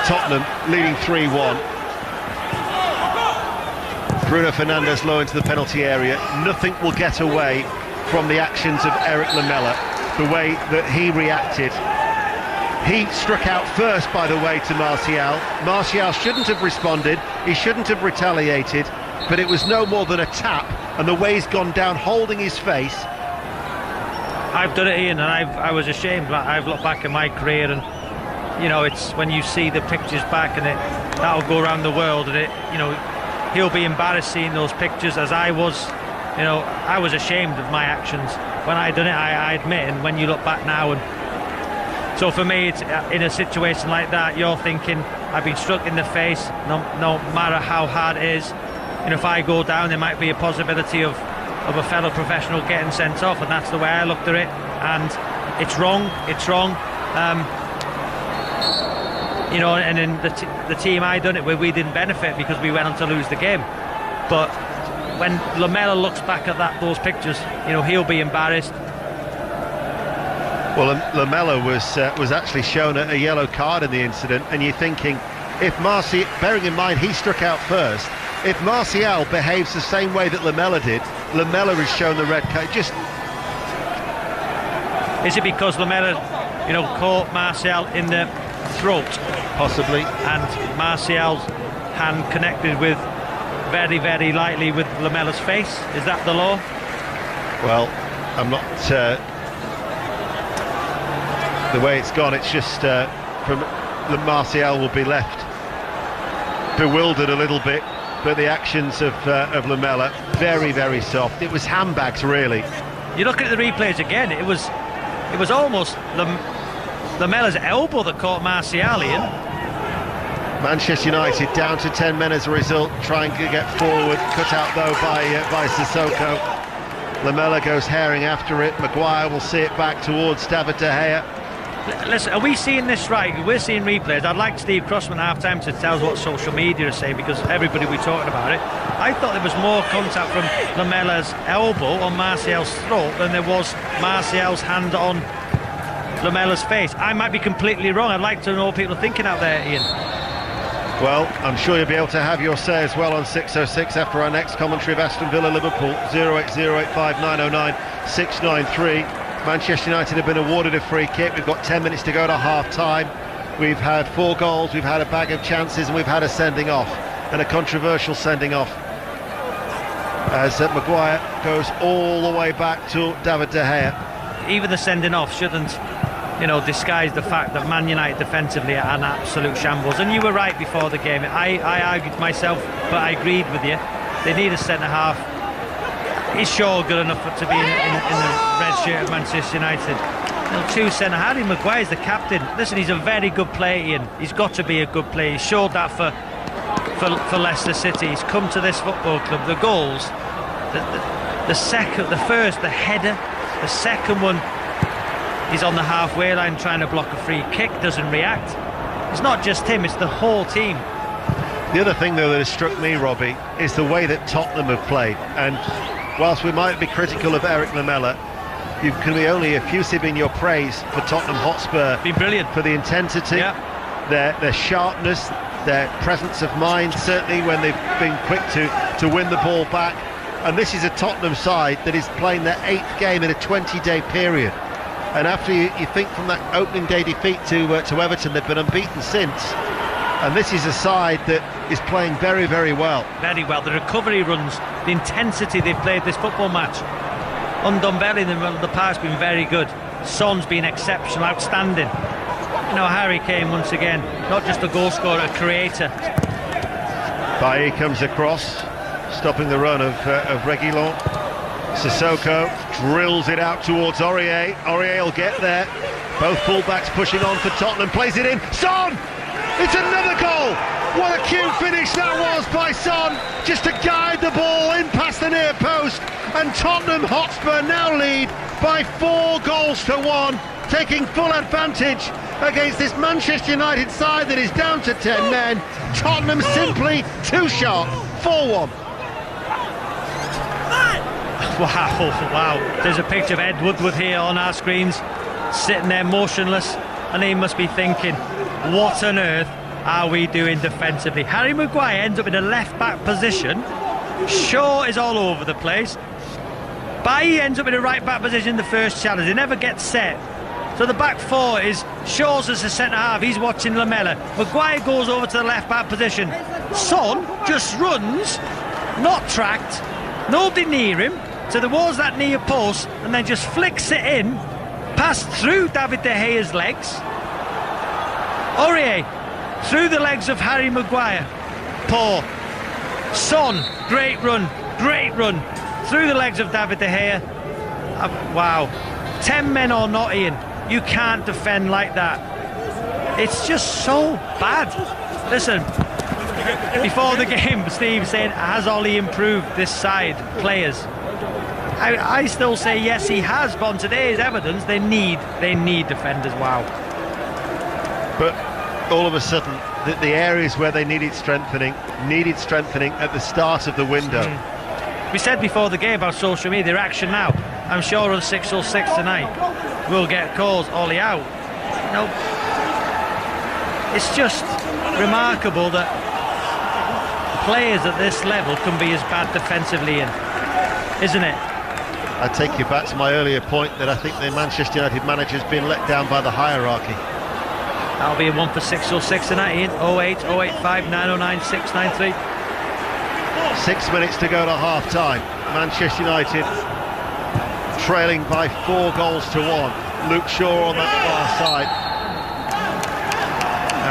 Tottenham leading 3-1. Bruno Fernandes low into the penalty area. Nothing will get away from the actions of Eric Lamela, the way that he reacted. He struck out first, by the way, to Martial. Martial shouldn't have responded, he shouldn't have retaliated, but it was no more than a tap, and the way he's gone down holding his face. I've done it, Ian, and I was ashamed. I've looked back at my career, and you know, it's when you see the pictures back, and that'll go around the world, and you know, he'll be embarrassed seeing those pictures, as I was. You know, I was ashamed of my actions when I done it. I admit, and when you look back now, and so for me, it's in a situation like that, you're thinking, I've been struck in the face, no matter how hard it is. And if I go down, there might be a possibility of a fellow professional getting sent off, and that's the way I looked at it. And it's wrong. It's wrong. You know, and in the team I done it with, we didn't benefit because we went on to lose the game. But when Lamela looks back at those pictures, you know, he'll be embarrassed. Well, Lamela was actually shown a yellow card in the incident, and you're thinking, if Martial, bearing in mind he struck out first, if Martial behaves the same way that Lamela did, Lamela is shown the red card. Just is it because Lamela, you know, caught Martial in the throat, possibly, and Martial's hand connected with very, very lightly with Lamela's face? Is that the law? Well, I'm not. The way it's gone, it's just from Martial will be left bewildered a little bit, but the actions of Lamela very, very soft. It was handbags, really. You look at the replays again. It was almost Lamela's elbow that caught Martial in. Manchester United down to 10 men as a result, trying to get forward, cut out though by Sissoko. Lamela goes herring after it. Maguire will see it back towards David De Gea. Listen, are we seeing this right? We're seeing replays. I'd like Steve Crossman at half-time to tell us what social media is saying, because everybody will be talking about it. I thought there was more contact from Lamela's elbow on Martial's throat than there was Martial's hand on Lamela's face. I might be completely wrong. I'd like to know what people are thinking out there, Ian. Well, I'm sure you'll be able to have your say as well on 606 after our next commentary of Aston Villa Liverpool. 08085909693. Manchester United have been awarded a free kick. We've got 10 minutes to go to half time. We've had 4 goals, we've had a bag of chances, and we've had a sending off, and a controversial sending off, as Maguire goes all the way back to David De Gea. Even the sending off shouldn't, disguise the fact that Man United defensively are an absolute shambles. And you were right before the game. I argued myself, but I agreed with you. They need a centre half. Is Shaw good enough to be in the red shirt of Manchester United? 2 centre. Harry Maguire's the captain. Listen, he's a very good player, Ian. He's got to be a good player. He showed that for Leicester City. He's come to this football club. The goals, the second, the first, the header, the second one, he's on the halfway line trying to block a free kick, doesn't react. It's not just him, it's the whole team. The other thing, though, that has struck me, Robbie, is the way that Tottenham have played. And whilst we might be critical of Eric Lamela, you can be only effusive in your praise for Tottenham Hotspur. Been brilliant. For the intensity, their sharpness, their presence of mind, certainly when they've been quick to win the ball back. And this is a Tottenham side that is playing their 8th game in a 20-day period. And after you think from that opening day defeat to Everton, they've been unbeaten since. And this is a side that is playing very, very well. Very well. The recovery runs, the intensity they've played this football match. Ndombele in the past been very good. Son's been exceptional, outstanding. Harry Kane once again, not just a goal scorer, a creator. Bailly comes across, stopping the run of Reguilon. Sissoko drills it out towards Aurier. Aurier will get there. Both fullbacks pushing on for Tottenham. Plays it in. Son! It's another goal! What a cute finish that was by Son, just to guide the ball in past the near post. And Tottenham Hotspur now lead by 4 goals to 1, taking full advantage against this Manchester United side that is down to 10 men. Tottenham simply too sharp. 4-1. Wow. There's a picture of Ed Woodward here on our screens, sitting there motionless, and he must be thinking, what on earth are we doing defensively? Harry Maguire ends up in a left-back position. Shaw is all over the place. Bailly ends up in a right-back position in the first challenge. They never get set. So the back 4 is Shaw's as a centre-half. He's watching Lamela. Maguire goes over to the left-back position. Son just runs, not tracked, nobody near him, towards that near post, and then just flicks it in, passed through David De Gea's legs. Aurier through the legs of Harry Maguire. Poor. Son, great run, through the legs of David De Gea. Wow. 10 men or not, Ian, you can't defend like that. It's just so bad. Listen, before the game, Steve said, has Ollie improved this side, players? I still say yes, he has, but on today's evidence, they need defenders. Wow. But all of a sudden, the areas where they needed strengthening at the start of the window. We said before the game about social media, the reaction now, I'm sure on 606 tonight, we'll get calls, Ollie out. It's just remarkable that players at this level can be as bad defensively, isn't it? I take you back to my earlier point that I think the Manchester United manager's been let down by the hierarchy. That'll be a 1 for 606 tonight, Ian. 08 085 909 693. 6 minutes to go to half time. Manchester United trailing by 4 goals to 1. Luke Shaw on that far side,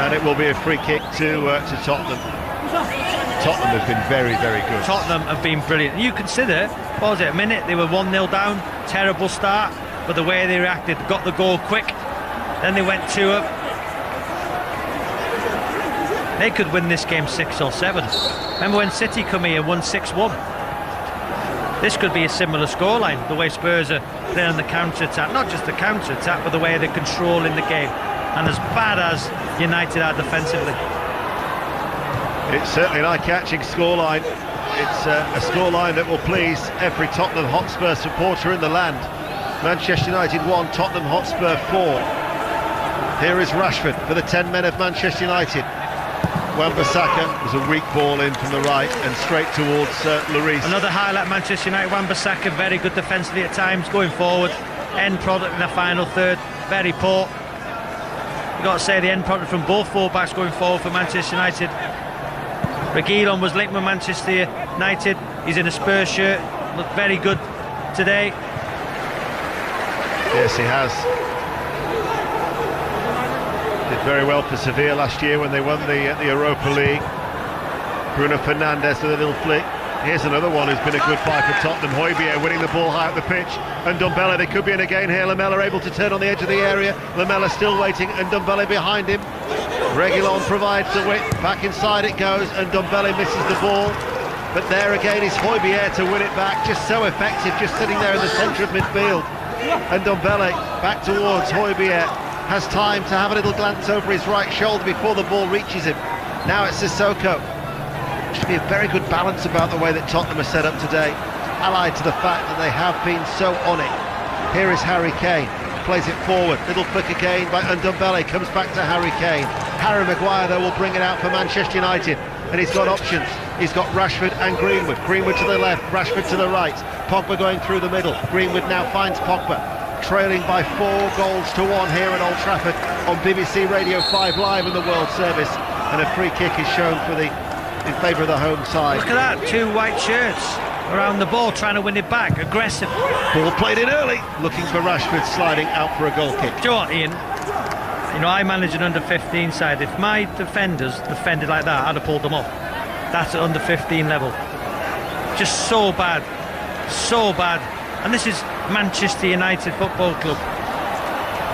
and it will be a free kick to Tottenham. Tottenham have been very, very good. Tottenham have been brilliant. You consider, what was it, a minute? They were 1-0 down, terrible start, but the way they reacted, got the goal quick, then they went 2-up. They could win this game 6 or 7. Remember when City come here and won 6-1? This could be a similar scoreline, the way Spurs are playing on the counter-attack. Not just the counter-attack, but the way they're controlling the game. And as bad as United are defensively. It's certainly an eye-catching scoreline. it's a scoreline that will please every Tottenham Hotspur supporter in the land. Manchester United 1, Tottenham Hotspur 4. Here is Rashford for the 10 men of Manchester United. Wan-Bissaka was a weak ball in from the right and straight towards Lloris. Another highlight, Manchester United. Wan-Bissaka very good defensively at times, going forward. End product in the final third, very poor. You've got to say the end product from both full-backs going forward for Manchester United. Reguilon was linked with Manchester United. He's in a Spurs shirt, looked very good today. Yes, he has. Did very well for Sevilla last year when they won the Europa League. Bruno Fernandes with a little flick. Here's another one who's been a good buy for Tottenham. Aurier winning the ball high up the pitch. And Ndombele, they could be in again here. Lamela able to turn on the edge of the area. Lamela still waiting, and Ndombele behind him. Reguilon provides the width. Back inside it goes, and Ndombele misses the ball. But there again is Aurier to win it back. Just so effective, just sitting there in the centre of midfield. And Ndombele back towards Aurier. Has time to have a little glance over his right shoulder before the ball reaches him. Now it's Sissoko. Should be a very good balance about the way that Tottenham are set up today, allied to the fact that they have been so on it. Here is Harry Kane, plays it forward, little flick again by Ndombele, comes back to Harry Kane. Harry Maguire though will bring it out for Manchester United, and he's got options. He's got Rashford and Greenwood. Greenwood to the left, Rashford to the right. Pogba going through the middle. Greenwood now finds Pogba, trailing by 4 goals to 1 here at Old Trafford on BBC Radio 5 Live in the World Service, and a free kick is shown for in favour of the home side. Look at that, 2 white shirts around the ball, trying to win it back, aggressive. Ball played in early, looking for Rashford, sliding out for a goal kick. Do you know what, Ian? You know, I manage an under-15 side. If my defenders defended like that, I'd have pulled them off. That's at under-15 level. Just so bad, so bad. And this is Manchester United Football Club.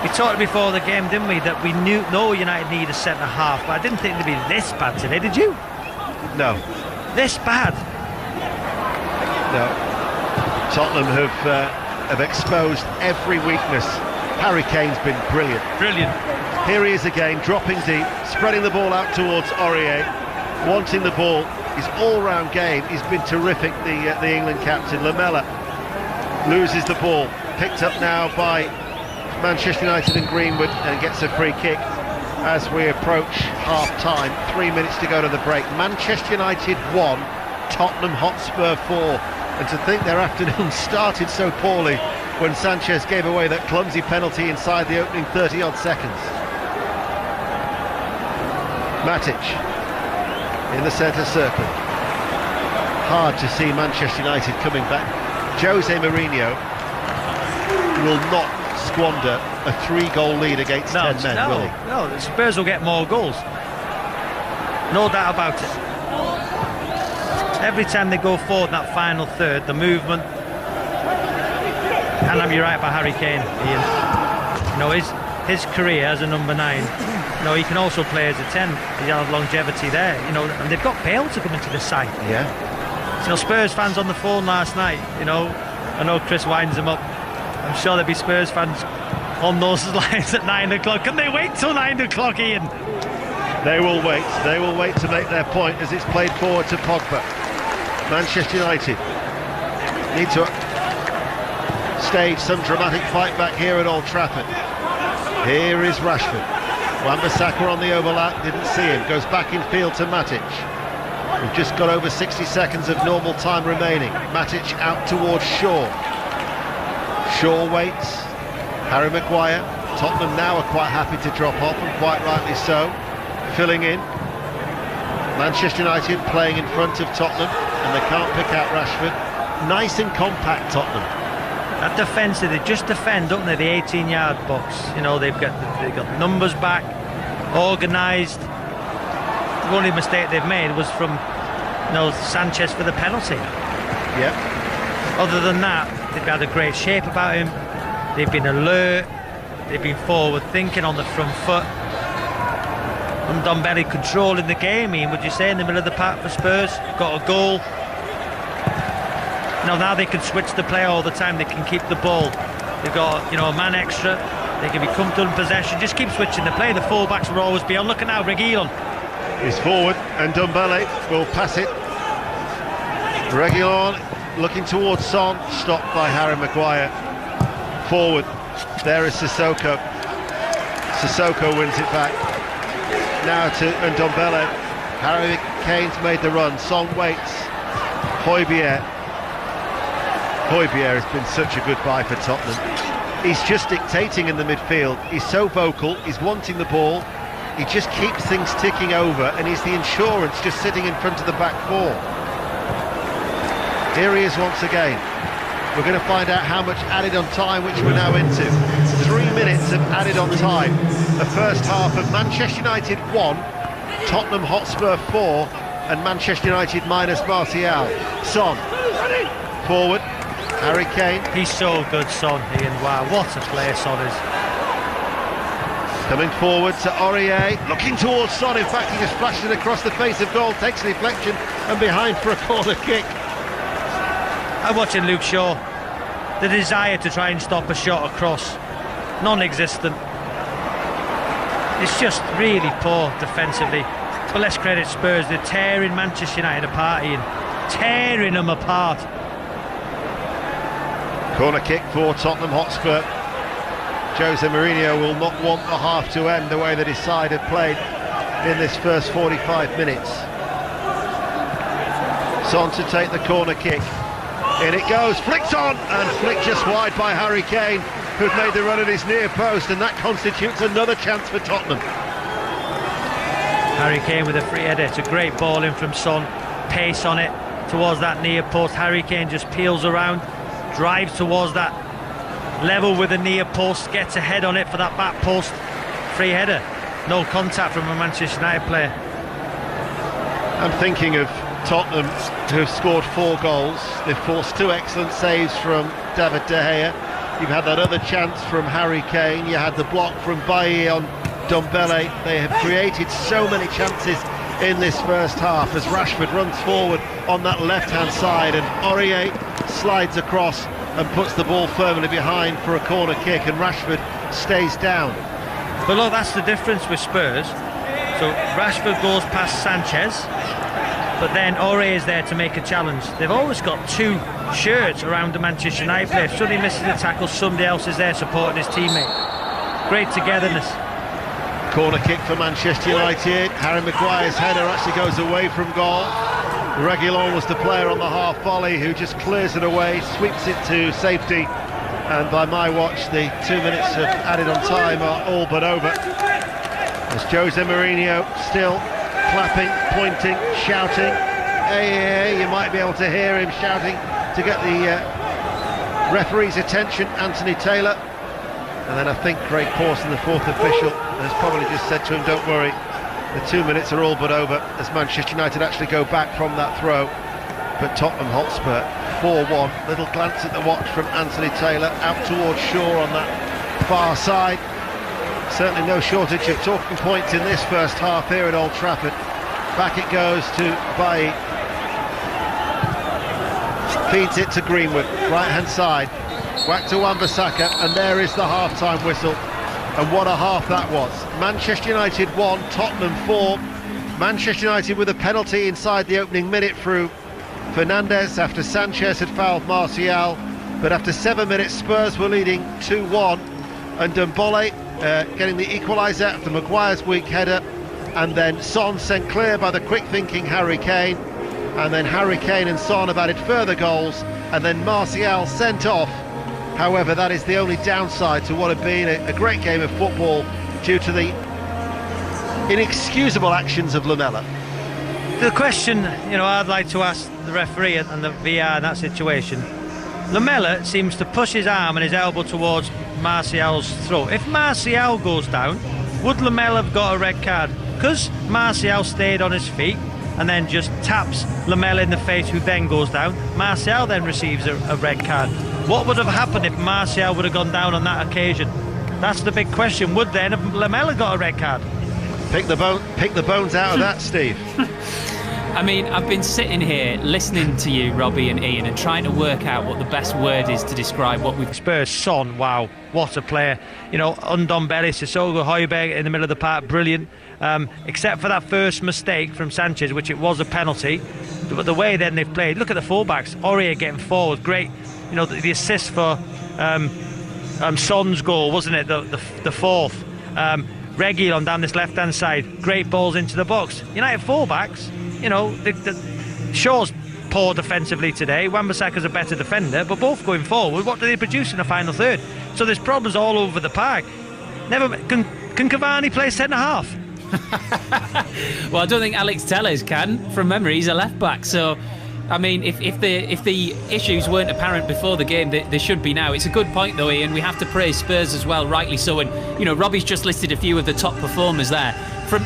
We talked before the game, didn't we, that we know United need a centre-half, but I didn't think they'd be this bad today, did you? No. This bad? No. Tottenham have exposed every weekness. Harry Kane's been brilliant. Brilliant. Here he is again, dropping deep, spreading the ball out towards Aurier, wanting the ball. His all-round game, he's been terrific, the England captain. Lamela loses the ball, picked up now by Manchester United and Greenwood, and gets a free kick as we approach half-time. 3 minutes to go to the break. Manchester United 1, Tottenham Hotspur 4. And to think their afternoon started so poorly when Sanchez gave away that clumsy penalty inside the opening 30-odd seconds. Matic in the centre circle. Hard to see Manchester United coming back. Jose Mourinho will not squander a 3-goal lead against 10 men, will he? No, the Spurs will get more goals. No doubt about it. Every time they go forward in that final third, the movement. And I'm right about Harry Kane, Ian. You know, his career as a number 9, you know, he can also play as a 10. He has longevity there, you know, and they've got Bale to come into the side. Yeah. So, you know, Spurs fans on the phone last night, you know, I know Chris winds them up. I'm sure there'll be Spurs fans on those lines at 9 o'clock. Can they wait till 9 o'clock, Ian? They will wait. They will wait to make their point as it's played forward to Pogba. Manchester United need to stage some dramatic fight back here at Old Trafford. Here is Rashford. Wan-Bissaka on the overlap, didn't see him. Goes back in field to Matic. We've just got over 60 seconds of normal time remaining. Matic out towards Shaw. Shaw waits. Harry Maguire. Tottenham now are quite happy to drop off, and quite rightly so. Filling in. Manchester United playing in front of Tottenham, and they can't pick out Rashford. Nice and compact, Tottenham. That defensive, they just defend, don't they? The 18-yard box. You know, they've got numbers back, organised. The only mistake they've made was from, you know, Sanchez for the penalty. Yep. Other than that, they've had a great shape about him. They've been alert. They've been forward thinking on the front foot. Ndombele controlling the game, Ian, would you say, in the middle of the pack for Spurs? Got a goal. You know, now they can switch the play all the time. They can keep the ball. They've got, you know, a man extra. They can be comfortable in possession. Just keep switching the play. The full-backs will always be on. Look at now, Reguilon. He's forward, and Ndombele will pass it Reguilon looking towards Son, stopped by Harry Maguire. Forward, there is Sissoko. Sissoko wins it back. Now to Ndombele. Harry Kane's made the run. Son waits. Højbjerg has been such a good buy for Tottenham. He's just dictating in the midfield. He's so vocal. He's wanting the ball. He just keeps things ticking over, and he's the insurance just sitting in front of the back four. Here he is once again. We're going to find out how much added on time, which we're now into. 3 minutes of added on time. The first half of Manchester United 1, Tottenham Hotspur 4, and Manchester United minus Martial. Son, forward, Harry Kane. He's so good, Son, Ian. Wow, what a player Son is. Coming forward to Aurier, looking towards Son. In fact, he just flashed it across the face of goal, takes a deflection, and behind for a corner kick. I'm watching Luke Shaw. The desire to try and stop a shot across, non-existent. It's just really poor defensively. But let's credit Spurs. They're tearing Manchester United apart, Ian. Tearing them apart. Corner kick for Tottenham Hotspur. Jose Mourinho will not want the half to end the way that his side had played in this first 45 minutes. Son to take the corner kick. In it goes, flicked on, and flicked just wide by Harry Kane, who'd made the run at his near post, and that constitutes another chance for Tottenham. Harry Kane with a free header. It's a great ball in from Son. Pace on it towards that near post. Harry Kane just peels around, drives towards that level with the near post, gets a head on it for that back post. Free header. No contact from a Manchester United player. I'm thinking of Tottenham, who have scored 4 goals. They've forced 2 excellent saves from David De Gea. You've had that other chance from Harry Kane. You had the block from Bailly on Ndombele. They have created so many chances in this first half as Rashford runs forward on that left-hand side, and Aurier slides across and puts the ball firmly behind for a corner kick, and Rashford stays down. But look, that's the difference with Spurs. So Rashford goes past Sanchez, but then Aurier is there to make a challenge. They've always got 2 shirts around the Manchester United player. If somebody misses a tackle, somebody else is there supporting his teammate. Great togetherness. Corner kick for Manchester United. Harry Maguire's header actually goes away from goal. Reguilon was the player on the half volley who just clears it away, sweeps it to safety, and by my watch the 2 minutes of added on time are all but over. As Jose Mourinho still clapping, pointing, shouting. Hey, you might be able to hear him shouting to get the referee's attention, Anthony Taylor. And then I think Craig Pawson, the 4th official, has probably just said to him, don't worry, the 2 minutes are all but over, as Manchester United actually go back from that throw. But Tottenham Hotspur 4-1. Little glance at the watch from Anthony Taylor, out towards Shaw on that far side. Certainly no shortage of talking points in this first half here at Old Trafford. Back it goes to Bailly. Feeds it to Greenwood, right-hand side. Whack to Wan-Bissaka, and there is the half-time whistle. And what a half that was. Manchester United 1, Tottenham 4. Manchester United with a penalty inside the opening minute through Fernandes after Sanchez had fouled Martial. But after 7 minutes, Spurs were leading 2-1. And Ndombele getting the equaliser after Maguire's weak header. And then Son sent clear by the quick-thinking Harry Kane. And then Harry Kane and Son have added further goals. And then Martial sent off. However, that is the only downside to what had been a great game of football due to the inexcusable actions of Lamela. The question, I'd like to ask the referee and the VR in that situation. Lamela seems to push his arm and his elbow towards Martial's throat. If Martial goes down, would Lamela have got a red card? Because Martial stayed on his feet and then just taps Lamela in the face, who then goes down. Martial then receives a red card. What would have happened if Martial would have gone down on that occasion? That's the big question. Would then have Lamela got a red card? Pick the bones out of that, Steve. I mean, I've been sitting here listening to you, Robbie and Ian, and trying to work out what the best word is to describe what we've... Spurs, Son, wow, what a player. You know, Ndombele, Sissoko, Højbjerg in the middle of the park, brilliant. Except for that first mistake from Sanchez, which it was a penalty. But the way then they've played, look at the fullbacks. Aurier getting forward, great. You know, the assist for Son's goal, wasn't it? The fourth. Reguilon down this left-hand side, great balls into the box. United fullbacks, you know, Shaw's poor defensively today, Wan-Bissaka's a better defender, but both going forward, what do they produce in the final third? So there's problems all over the park. Can Cavani play centre-half? Well, I don't think Alex Telles can. From memory, he's a left-back, so... I mean, if the issues weren't apparent before the game, they should be now. It's a good point, though, Ian. We have to praise Spurs as well, rightly so. And, you know, Robbie's just listed a few of the top performers there.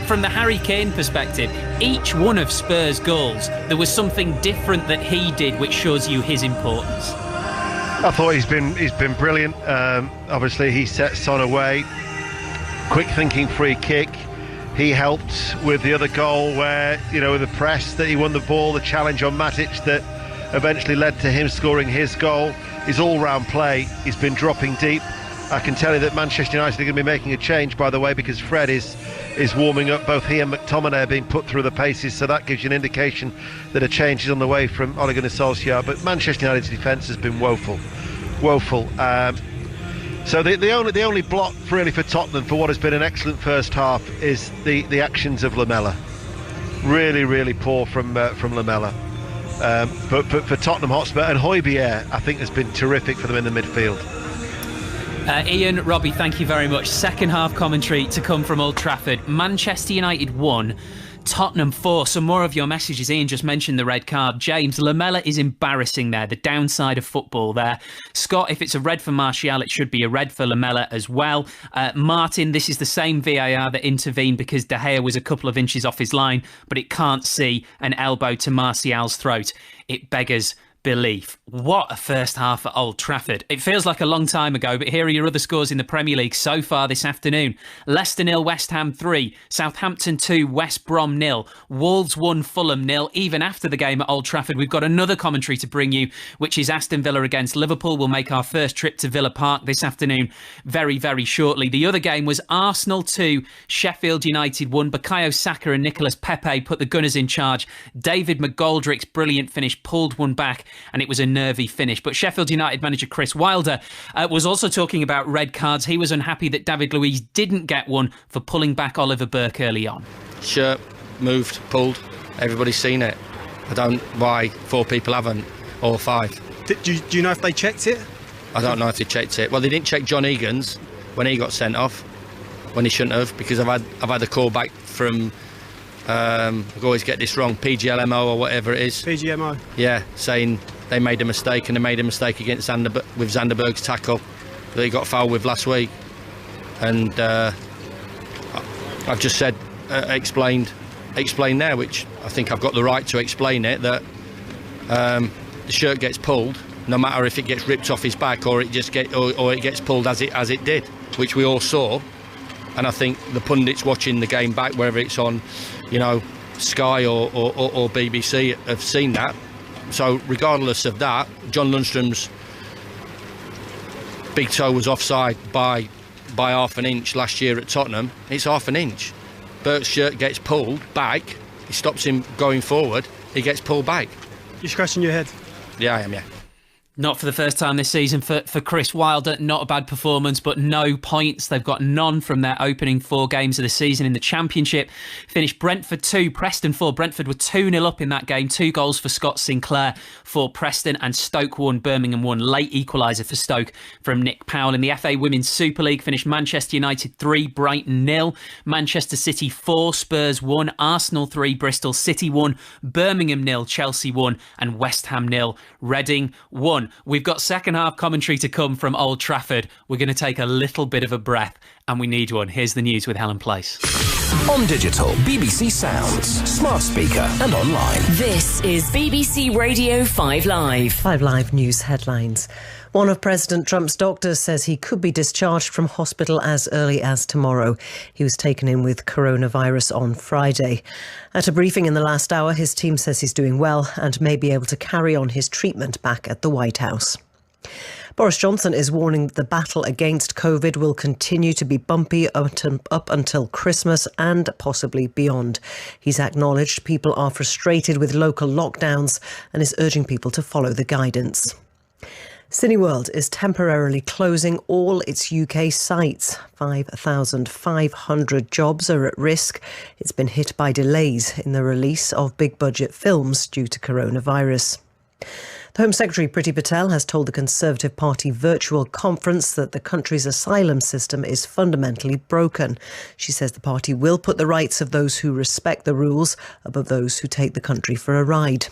From the Harry Kane perspective, each one of Spurs' goals, there was something different that he did, which shows you his importance. I thought he's been brilliant. Obviously, he set Son away. Quick thinking free kick. He helped with the other goal where, you know, with the press that he won the ball, the challenge on Matic that eventually led to him scoring his goal. His all-round play, he's been dropping deep. I can tell you that Manchester United are going to be making a change, by the way, because Fred is warming up. Both he and McTominay are being put through the paces, so that gives you an indication that a change is on the way from Ole Gunnar Solskjaer. But Manchester United's defence has been woeful. So the only block really for Tottenham for what has been an excellent first half is the actions of Lamela. Really poor from Lamela. But for Tottenham Hotspur and Højbjerg, I think has been terrific for them in the midfield. Ian, Robbie, thank you very much. Second half commentary to come from Old Trafford. Manchester United 1, Tottenham 4. Some more of your messages. Ian just mentioned the red card. James, Lamela is embarrassing there. The downside of football there. Scott, if it's a red for Martial, it should be a red for Lamela as well. Martin, this is the same VAR that intervened because De Gea was a couple of inches off his line, but it can't see an elbow to Martial's throat. It beggars belief. What a first half at Old Trafford. It feels like a long time ago, but here are your other scores in the Premier League so far this afternoon. Leicester 0, West Ham 3, Southampton 2, West Brom 0, Wolves 1, Fulham 0. Even after the game at Old Trafford, we've got another commentary to bring you, which is Aston Villa against Liverpool. We'll make our first trip to Villa Park this afternoon very, very shortly. The other game was Arsenal 2, Sheffield United 1. Bukayo Saka and Nicolas Pepe put the Gunners in charge. David McGoldrick's brilliant finish pulled one back, and it was a nervy finish. But Sheffield United manager Chris Wilder was also talking about red cards. He was unhappy that David Luiz didn't get one for pulling back Oliver Burke early on. Shirt moved, pulled. Everybody's seen it. I don't why 4 people haven't, or 5. Do you know if they checked it? I don't know if they checked it. Well, they didn't check John Egan's when he got sent off, when he shouldn't have, because I've had a call back from I always get this wrong, PGLMO or whatever it is. PGMO. Yeah, saying they made a mistake, and they made a mistake against with Zanderberg's tackle that he got fouled with last week. And I've just said, explained there, which I think I've got the right to explain it, that the shirt gets pulled, no matter if it gets ripped off his back or it gets pulled as it did, which we all saw. And I think the pundits watching the game back, whether it's on, you know, Sky or BBC, have seen that. So regardless of that, John Lundstrom's big toe was offside by half an inch last year at Tottenham. It's half an inch. Burke's shirt gets pulled back. He stops him going forward. He gets pulled back. You're scratching your head? Yeah, I am, yeah. Not for the first time this season for Chris Wilder. Not a bad performance, but no points. They've got none from their opening 4 games of the season in the Championship. Finished Brentford 2, Preston 4. Brentford were 2-0 up in that game. 2 goals for Scott Sinclair for Preston, and Stoke 1, Birmingham 1. Late equaliser for Stoke from Nick Powell. In the FA Women's Super League, finished Manchester United 3, Brighton 0. Manchester City 4, Spurs 1. Arsenal 3, Bristol City 1. Birmingham 0, Chelsea 1. And West Ham 0, Reading 1. We've got second half commentary to come from Old Trafford. We're going to take a little bit of a breath, and we need one. Here's the news with Helen Place. On digital, BBC Sounds, smart speaker and online. This is BBC Radio 5 Live. 5 Live news headlines. One of President Trump's doctors says he could be discharged from hospital as early as tomorrow. He was taken in with coronavirus on Friday. At a briefing in the last hour, his team says he's doing well and may be able to carry on his treatment back at the White House. Boris Johnson is warning that the battle against COVID will continue to be bumpy up until Christmas and possibly beyond. He's acknowledged people are frustrated with local lockdowns and is urging people to follow the guidance. Cineworld is temporarily closing all its UK sites. 5,500 jobs are at risk. It's been hit by delays in the release of big budget films due to coronavirus. The Home Secretary Priti Patel has told the Conservative Party virtual conference that the country's asylum system is fundamentally broken. She says the party will put the rights of those who respect the rules above those who take the country for a ride.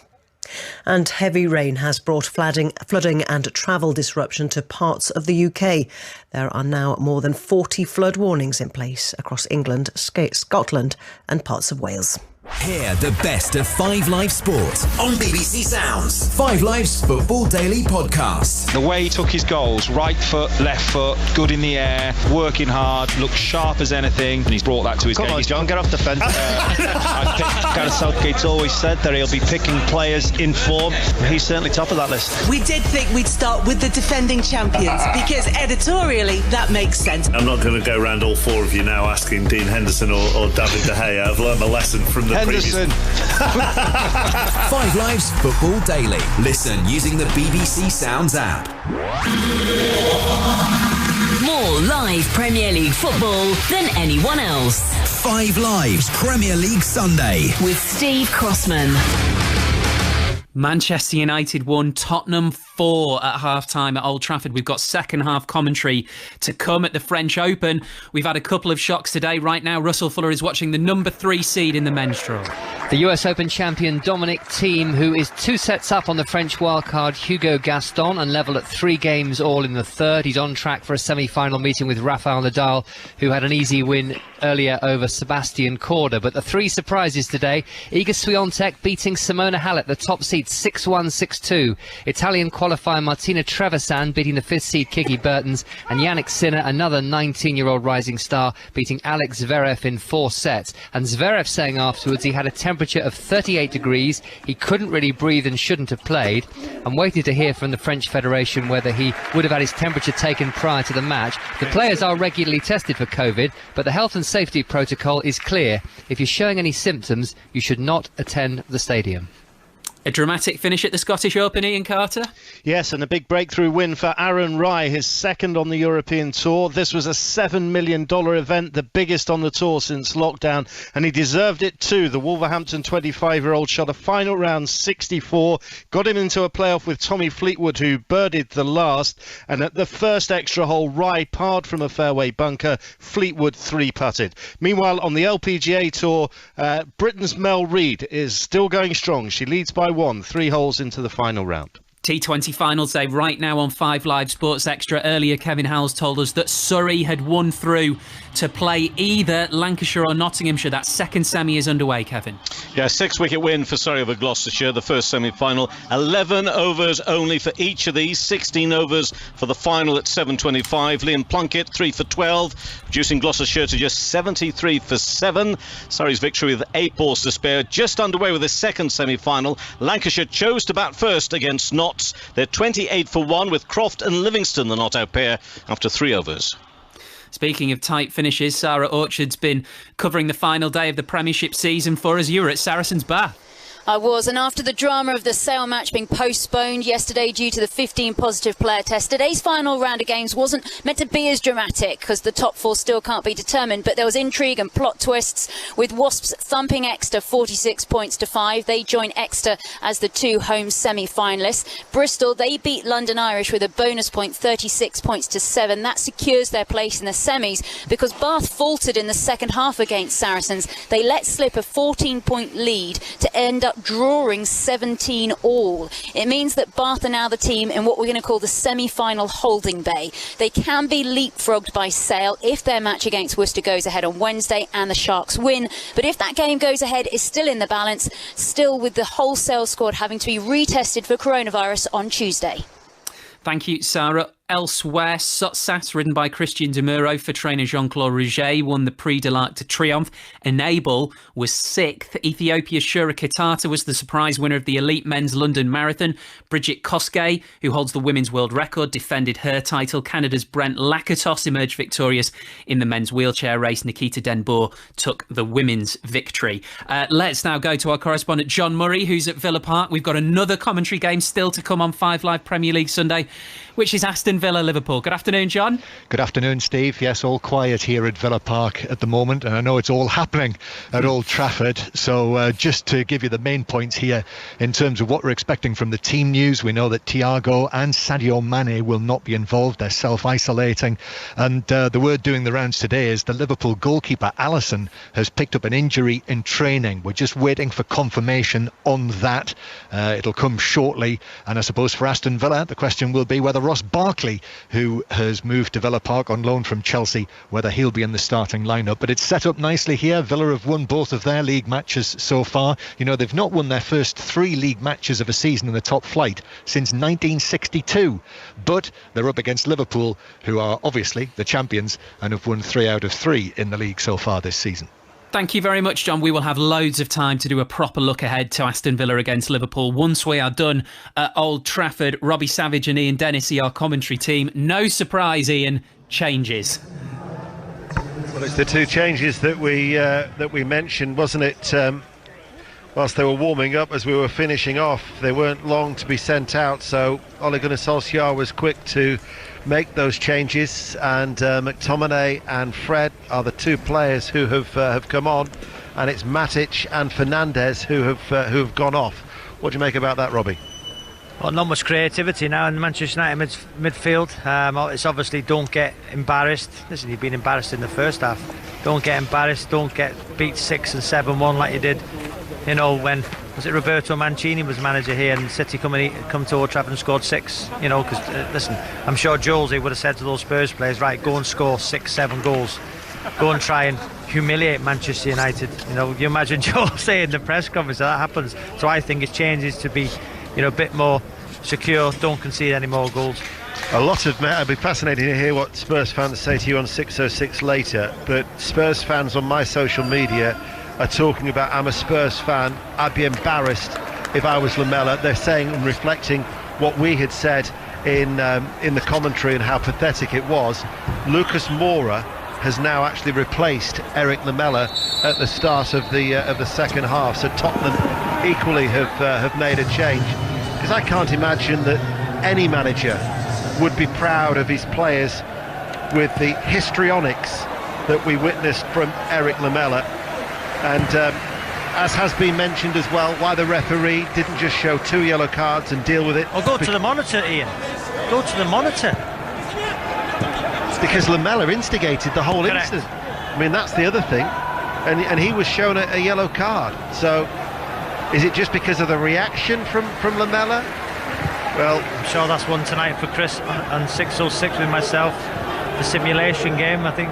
And heavy rain has brought flooding and travel disruption to parts of the UK. There are now more than 40 flood warnings in place across England, Scotland and parts of Wales. Hear the best of 5 Live Sport on BBC Sounds. 5 Live's Football Daily Podcast. The way he took his goals, right foot, left foot, good in the air, working hard, looked sharp as anything, and he's brought that to his game. Come on, John, get off the fence. I think Gareth Southgate's always said that he'll be picking players in form. He's certainly top of that list. We did think we'd start with the defending champions because editorially that makes sense. I'm not going to go around all 4 of you now asking Dean Henderson or David De Gea. I've learned my lesson from the Henderson. 5 Live's Football Daily. Listen using the BBC Sounds app. More live Premier League football than anyone else. 5 Live's Premier League Sunday with Steve Crossman. Manchester United won, Tottenham 4 at half-time at Old Trafford. We've got second-half commentary to come at the French Open. We've had a couple of shocks today. Right now, Russell Fuller is watching the number 3 seed in the men's draw. The US Open champion Dominic Thiem, who is 2 sets up on the French wildcard Hugo Gaston and level at 3 games all in the third. He's on track for a semi-final meeting with Rafael Nadal, who had an easy win earlier over Sebastian Korda. But the 3 surprises today: Iga Swiatek beating Simona Halep, the top seed, 6-1, 6-2. Italian qualifier Martina Trevisan beating the 5th seed Kiki Bertens, and Yannick Sinner, another 19-year-old rising star, beating Alex Zverev in 4 sets. And Zverev saying afterwards he had a temperature of 38 degrees, he couldn't really breathe and shouldn't have played. I'm waiting to hear from the French Federation whether he would have had his temperature taken prior to the match. The players are regularly tested for COVID, but the health and safety protocol is clear. If you're showing any symptoms, you should not attend the stadium. A dramatic finish at the Scottish Open, Ian Carter? Yes, and a big breakthrough win for Aaron Rai, his second on the European Tour. This was a $7 million event, the biggest on the tour since lockdown, and he deserved it too. The Wolverhampton 25-year-old shot a final round 64, got him into a playoff with Tommy Fleetwood, who birdied the last, and at the first extra hole, Rai parred from a fairway bunker, Fleetwood 3-putted. Meanwhile, on the LPGA Tour, Britain's Mel Reid is still going strong. She leads by 3 holes into the final round. T20 Finals Day right now on 5 Live Sports Extra. Earlier, Kevin Howells told us that Surrey had won through to play either Lancashire or Nottinghamshire. That second semi is underway, Kevin. Yeah, 6-wicket win for Surrey over Gloucestershire, the first semi-final. 11 overs only for each of these, 16 overs for the final at 7:25. Liam Plunkett 3 for 12, reducing Gloucestershire to just 73 for 7. Surrey's victory with 8 balls to spare, just underway with the second semi-final. Lancashire chose to bat first against Notts. They're 28 for 1 with Croft and Livingston, the not-out pair, after 3 overs. Speaking of tight finishes, Sarah Orchard's been covering the final day of the Premiership season for us. You were at Saracens Bath. I was, and after the drama of the Sale match being postponed yesterday due to the 15 positive player test, today's final round of games wasn't meant to be as dramatic because the top 4 still can't be determined, but there was intrigue and plot twists, with Wasps thumping Exeter 46 points to 5. They join Exeter as the 2 home semi-finalists. Bristol, they beat London Irish with a bonus point, 36 points to 7. That secures their place in the semis because Bath faltered in the second half against Saracens. They let slip a 14-point lead to end up drawing 17 all. It means that Bath are now the team in what we're going to call the semi-final holding bay. They can be leapfrogged by Sale if their match against Worcester goes ahead on Wednesday and the Sharks win. But if that game goes ahead, is still in the balance, still with the whole Sale squad having to be retested for coronavirus on Tuesday. Thank you, Sarah. Elsewhere, Sotsat, ridden by Christian Demuro for trainer Jean-Claude Rouget, won the Prix de l'Arc de Triomphe. Enable was 6th. Ethiopia's Shura Kitata was the surprise winner of the elite men's London Marathon. Bridget Koskei, who holds the women's world record, defended her title. Canada's Brent Lakatos emerged victorious in the men's wheelchair race. Nikita Denbour took the women's victory. Let's now go to our correspondent John Murray, who's at Villa Park. We've got another commentary game still to come on 5 Live Premier League Sunday, which is Aston Villa Liverpool. Good afternoon, John. Good afternoon, Steve. Yes, all quiet here at Villa Park at the moment, and I know it's all happening at Old Trafford. So just to give you the main points here in terms of what we're expecting from the team news, we know that Thiago and Sadio Mane will not be involved. They're self-isolating, and the word doing the rounds today is the Liverpool goalkeeper Alisson has picked up an injury in training. We're just waiting for confirmation on that. It'll come shortly, and I suppose for Aston Villa the question will be whether Ross Barkley, who has moved to Villa Park on loan from Chelsea, whether he'll be in the starting lineup. But it's set up nicely here. Villa have won both of their league matches so far. You know, they've not won their first 3 league matches of a season in the top flight since 1962. But they're up against Liverpool, who are obviously the champions and have won 3 out of 3 in the league so far this season. Thank you very much, John. We will have loads of time to do a proper look ahead to Aston Villa against Liverpool once we are done at Old Trafford. Robbie Savage and Ian Dennis are our commentary team. No surprise, Ian, changes. Well, it's the 2 changes that we mentioned, wasn't it? Whilst they were warming up, as we were finishing off, they weren't long to be sent out. So Ole Gunnar Solskjaer was quick to make those changes, and McTominay and Fred are the 2 players who have come on, and it's Matic and Fernandes who have gone off. What do you make about that, Robbie? Well, not much creativity now in the Manchester United midfield. It's obviously don't get embarrassed. Listen, you've been embarrassed in the first half. Don't get embarrassed. Don't get beat 6 and 7-1 like you did. You know, when was it Roberto Mancini was manager here, and City come to Old Trafford and scored 6. You know, because listen, I'm sure Jose would have said to those Spurs players, right, go and score 6-7 goals. Go and try and humiliate Manchester United. You know, you imagine Jose in the press conference that happens. So I think it changes to be, you know, a bit more secure. Don't concede any more goals. It'll be fascinating to hear what Spurs fans say to you on 606 later. But Spurs fans on my social media are talking about, I'm a Spurs fan, I'd be embarrassed if I was Lamela. They're saying and reflecting what we had said in the commentary and how pathetic it was. Lucas Moura has now actually replaced Eric Lamela at the start of the second half. So Tottenham equally have made a change, because I can't imagine that any manager would be proud of his players with the histrionics that we witnessed from Eric Lamela. And as has been mentioned as well, why the referee didn't just show 2 yellow cards and deal with it. Or go to the monitor, Ian. Go to the monitor. It's because Lamela instigated the whole incident. I mean, that's the other thing. And he was shown a yellow card. So is it just because of the reaction from Lamela? Well, I'm sure that's one tonight for Chris on 606 with myself. The simulation game, I think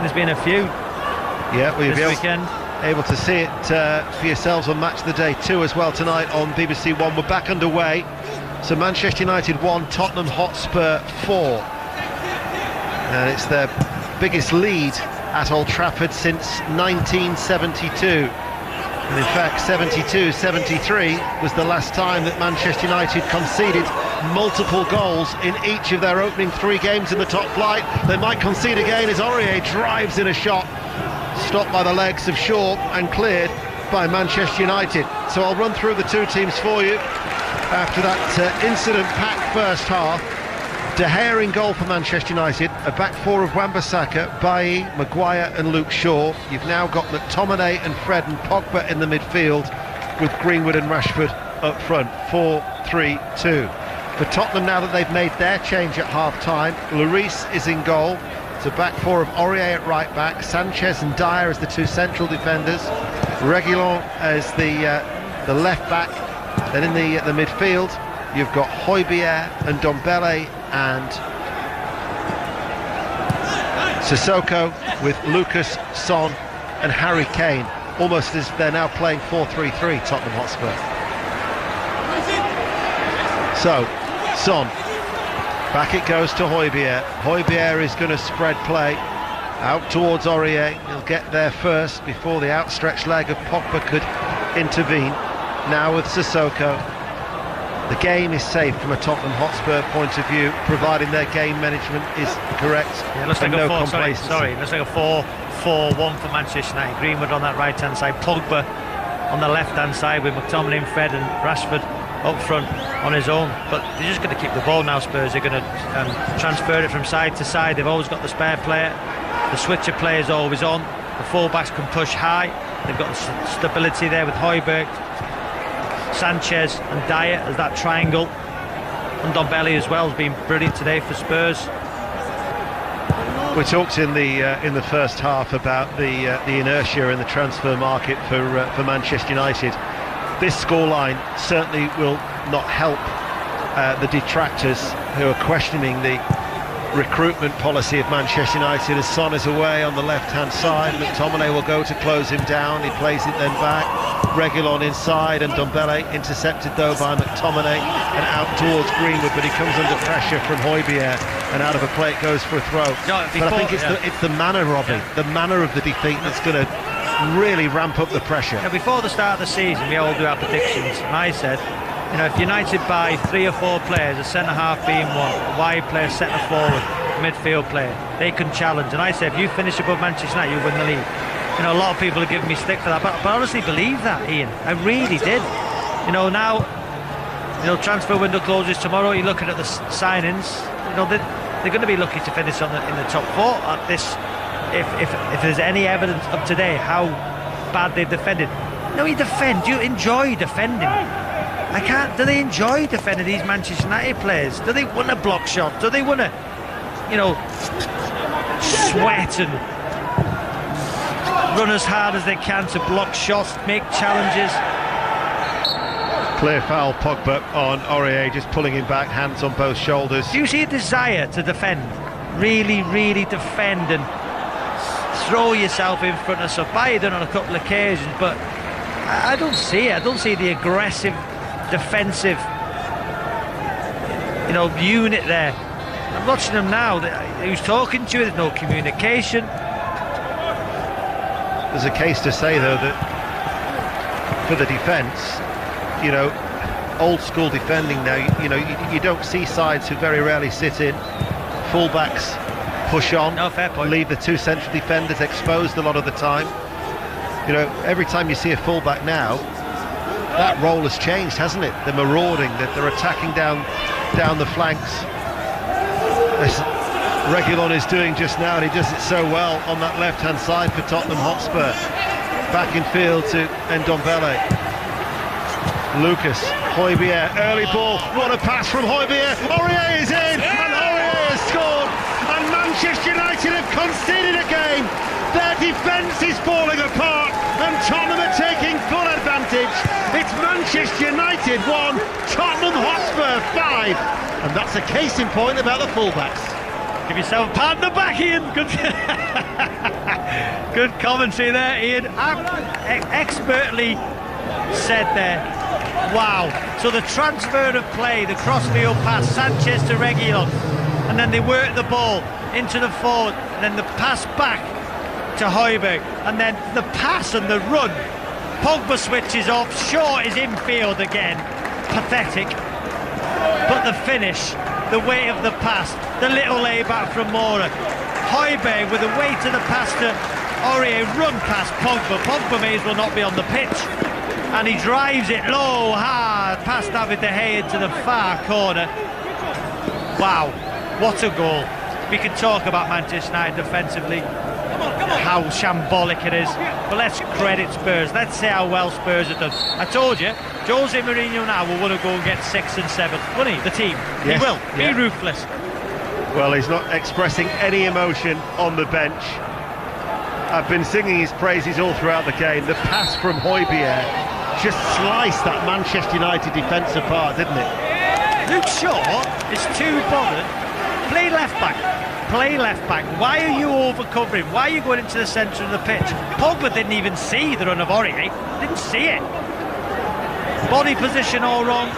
there's been a few. Yeah, we'll be weekend. Able to see it for yourselves on Match of the Day 2 as well tonight on BBC One. We're back underway. So Manchester United 1, Tottenham Hotspur 4. And it's their biggest lead at Old Trafford since 1972. And in fact, 72-73 was the last time that Manchester United conceded multiple goals in each of their opening 3 games in the top flight. They might concede again as Aurier drives in a shot, stopped by the legs of Shaw and cleared by Manchester United. So I'll run through the 2 teams for you after that incident-packed first half. De Gea in goal for Manchester United, a back 4 of Wan-Bissaka, Bailly, Maguire and Luke Shaw. You've now got McTominay and Fred and Pogba in the midfield, with Greenwood and Rashford up front. 4-3-2. For Tottenham, now that they've made their change at half-time, Lloris is in goal. It's a back 4 of Aurier at right back, Sanchez and Dyer as the 2 central defenders, Reguilon as the left back. Then in the midfield, you've got Højbjerg and Ndombele and Sissoko, with Lucas, Son and Harry Kane, almost as they're now playing 4-3-3, Tottenham Hotspur. So, Son, Back it goes to Højbjerg. Højbjerg is going to spread play out towards Aurier. He'll get there first before the outstretched leg of Pogba could intervene. Now with Sissoko. The game is safe from a Tottenham Hotspur point of view, providing their game management is correct. Yeah, looks like a 4-4-1 for Manchester United. Greenwood on that right-hand side, Pogba on the left-hand side with McTominay and Fred and Rashford up front on his own. But they're just going to keep the ball now, Spurs. They're going to transfer it from side to side. They've always got the spare player. The switcher player is always on. The full-backs can push high. They've got the stability there with Højbjerg, Sanchez and Dyer as that triangle. And Ndombele as well has been brilliant today for Spurs. We talked in the first half about the inertia in the transfer market for Manchester United. This scoreline certainly will not help the detractors who are questioning the recruitment policy of Manchester United. As Son is away on the left-hand side, McTominay will go to close him down. He plays it then back. Reguilon inside, and Ndombele intercepted though by McTominay and out towards Greenwood, but he comes under pressure from Højbjerg, and out of a play it goes for a throw. No, before, but I think it's the manner, Robbie, the manner of the defeat that's going to really ramp up the pressure. Now, before the start of the season, we all do our predictions, and I said, you know, if United buy 3 or 4 players, a centre-half being one, a wide player, centre-forward, midfield player, they can challenge. And I said, if you finish above Manchester United, you win the league. You know, a lot of people are giving me stick for that, but I honestly believe that, Ian. I really did. You know, now, you know, transfer window closes tomorrow. You're looking at the signings. You know, they're going to be lucky to finish in the top 4 at this. If there's any evidence of today how bad they've defended. No, you defend. You enjoy defending. I can't. Do they enjoy defending these Manchester United players? Do they want to block shots? Do they want to, you know, sweat and run as hard as they can to block shots, make challenges? Clear foul, Pogba on Aurier, just pulling him back, hands on both shoulders. Do you see a desire to defend? Really, really defend and throw yourself in front of stuff. Bayer done on a couple of occasions, but I don't see it. I don't see the aggressive, defensive, you know, unit there. I'm watching them now. Who's talking to you? There's no communication. There's a case to say, though, that for the defence, you know, old school defending now, you know, you don't see sides who very rarely sit in. Fullbacks push on, no, fair point. Leave the 2 central defenders exposed a lot of the time. You know, every time you see a fullback now, that role has changed, hasn't it? They're marauding, they're attacking down the flanks. As Reguilon is doing just now, and he does it so well on that left-hand side for Tottenham Hotspur. Back in field to Ndombele. Lucas, Højbjerg, early ball, what a pass from Højbjerg. Aurier is in, and Aurier has scored, and Manchester United have conceded a game. Their defence is falling apart, and Tottenham are taking full advantage. It's Manchester United 1, Tottenham Hotspur 5, and that's a case in point about the fullbacks. Give yourself a pat on the back, Ian. Good commentary there, Ian. Expertly said there. Wow. So the transfer of play, the crossfield pass, Sanchez to Reguilon, and then they work the ball into the forward, and then the pass back to Højbjerg, and then the pass and the run. Pogba switches off, Shaw is infield again. Pathetic. But the finish, the weight of the pass, the little layback from Moura. Højbjerg with the weight of the pass to Aurier, run past Pogba. Pogba may as well not be on the pitch. And he drives it low, hard, past David De Gea to the far corner. Wow, what a goal. We can talk about Manchester United defensively, how shambolic it is, but let's credit Spurs. Let's see how well Spurs have done. I told you, Jose Mourinho now will want to go and get 6 and 7, won't he? The team, yes, he will, be ruthless. Well, he's not expressing any emotion on the bench. I've been singing his praises all throughout the game. The pass from Højbjerg just sliced that Manchester United defence apart, didn't it? Luke Shaw is too bothered. Play left back. Play left back. Why are you over-covering? Why are you going into the centre of the pitch? Pogba didn't even see the run of Aurier. Didn't see it. Body position all wrong.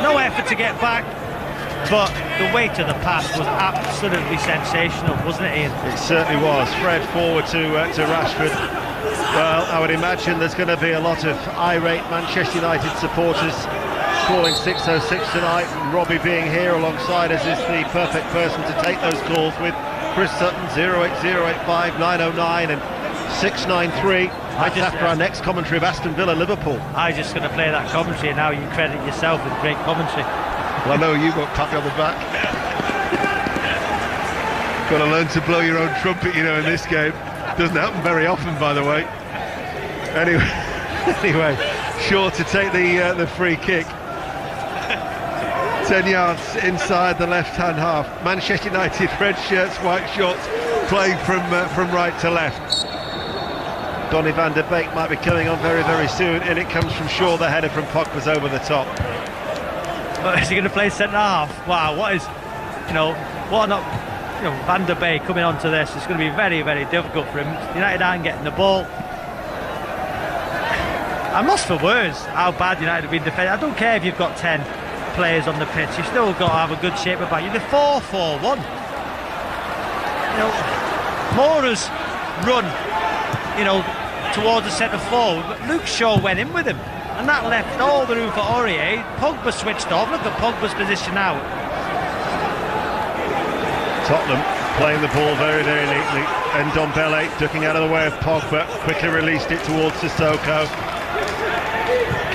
No effort to get back. but the weight of the pass was absolutely sensational, wasn't it, Ian? It certainly was. Fred forward to Rashford. Well, I would imagine there's going to be a lot of irate Manchester United supporters calling 606 tonight. Robbie being here alongside us is the perfect person to take those calls with. Chris Sutton, 08085 909 and 693. That's after our next commentary of Aston Villa Liverpool. I'm just going to play that commentary, and now you credit yourself with great commentary. Well, I know you got pat on the back. Got to learn to blow your own trumpet, you know, in this game. Doesn't happen very often, by the way. Anyway, Shaw to take the free kick. 10 yards inside the left-hand half. Manchester United, red shirts, white shorts, playing from right to left. Donny van der Beek might be coming on very, very soon. In it comes from Shaw, the header from Pogba's over the top. Is he going to play centre half? Wow, Van der Beek coming onto this. It's going to be very, very difficult for him. United aren't getting the ball. I'm lost for words how bad United have been defending. I don't care if you've got 10 players on the pitch, you've still got to have a good shape about you. The 4-4-1. Mora's run, towards the centre forward, but Luke Shaw went in with him, and that left all the room for Aurier. Pogba switched off. Look at Pogba's position now. Tottenham playing the ball very, very neatly. Ndombele ducking out of the way of Pogba, quickly released it towards Sissoko.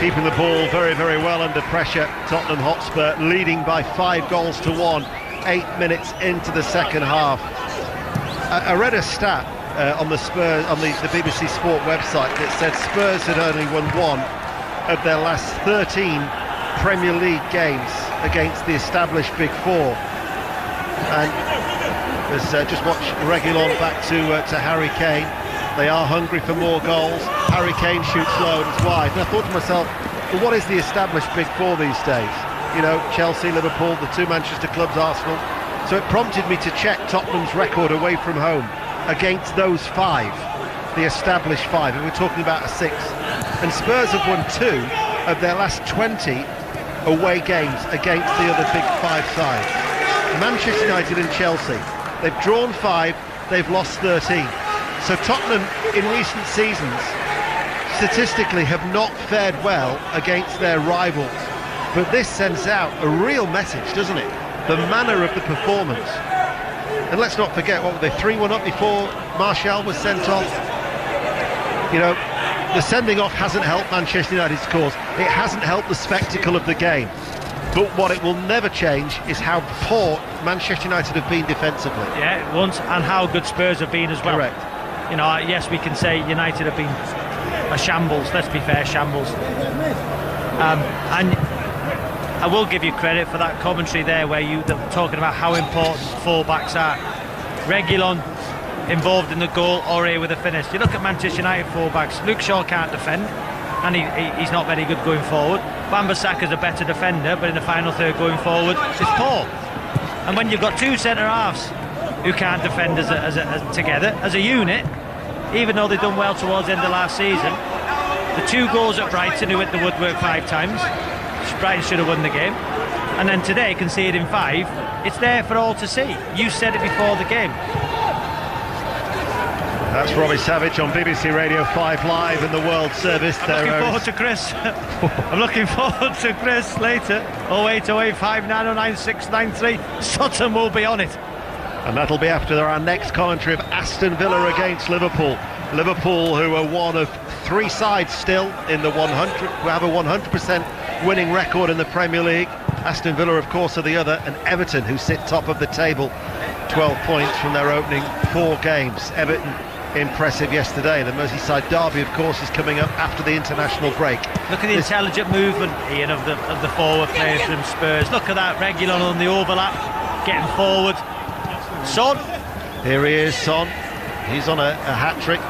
Keeping the ball very, very well under pressure. Tottenham Hotspur leading by 5-1, 8 minutes into the second half. I read a stat on the Spurs, on the BBC Sport website, that said Spurs had only won 1 of their last 13 Premier League games against the established Big Four. And just watch Reguilon back to Harry Kane. They are hungry for more goals. Harry Kane shoots low and it's wide. And I thought to myself, well, what is the established Big Four these days? Chelsea, Liverpool, the 2 Manchester clubs, Arsenal. So it prompted me to check Tottenham's record away from home against those 5, the established 5, and we're talking about a 6. And Spurs have won 2 of their last 20 away games against the other Big 5 sides. Manchester United and Chelsea, they've drawn 5, they've lost 13. So Tottenham in recent seasons statistically have not fared well against their rivals, but this sends out a real message, doesn't it? The manner of the performance. And let's not forget, what were they, 3-1 up before Martial was sent off? The sending off hasn't helped Manchester United's cause. It hasn't helped the spectacle of the game. But what it will never change is how poor Manchester United have been defensively. Yeah, once, and how good Spurs have been as well. Correct. Yes, we can say United have been a shambles, let's be fair, shambles. And I will give you credit for that commentary there where you were talking about how important full-backs are. Reguilon involved in the goal, Aurier with a finish. You look at Manchester United full-backs, Luke Shaw can't defend, and he's not very good going forward. Wan-Bissaka's a better defender, but in the final third going forward, it's poor. And when you've got 2 centre-halves who can't defend together, as a unit, even though they've done well towards the end of last season, the 2 goals at Brighton, who hit the woodwork 5 times, Brighton should have won the game, and then today conceding 5, it's there for all to see. You said it before the game. That's Robbie Savage on BBC Radio 5 Live in the World Service. I'm looking forward to Chris. I'm looking forward to Chris later. 08085 909 693. Sutton will be on it. And that'll be after our next commentary of Aston Villa against Liverpool. Liverpool, who are one of 3 sides still in the 100, who have a 100% winning record in the Premier League. Aston Villa, of course, are the other, and Everton, who sit top of the table, 12 points from their opening 4 games. Everton impressive yesterday. The Merseyside derby, of course, is coming up after the international break. Look at the intelligent movement, Ian, of the forward players from Spurs. Look at that, Reguilon on the overlap, getting forward. Son. Here he is, Son. He's on a hat-trick,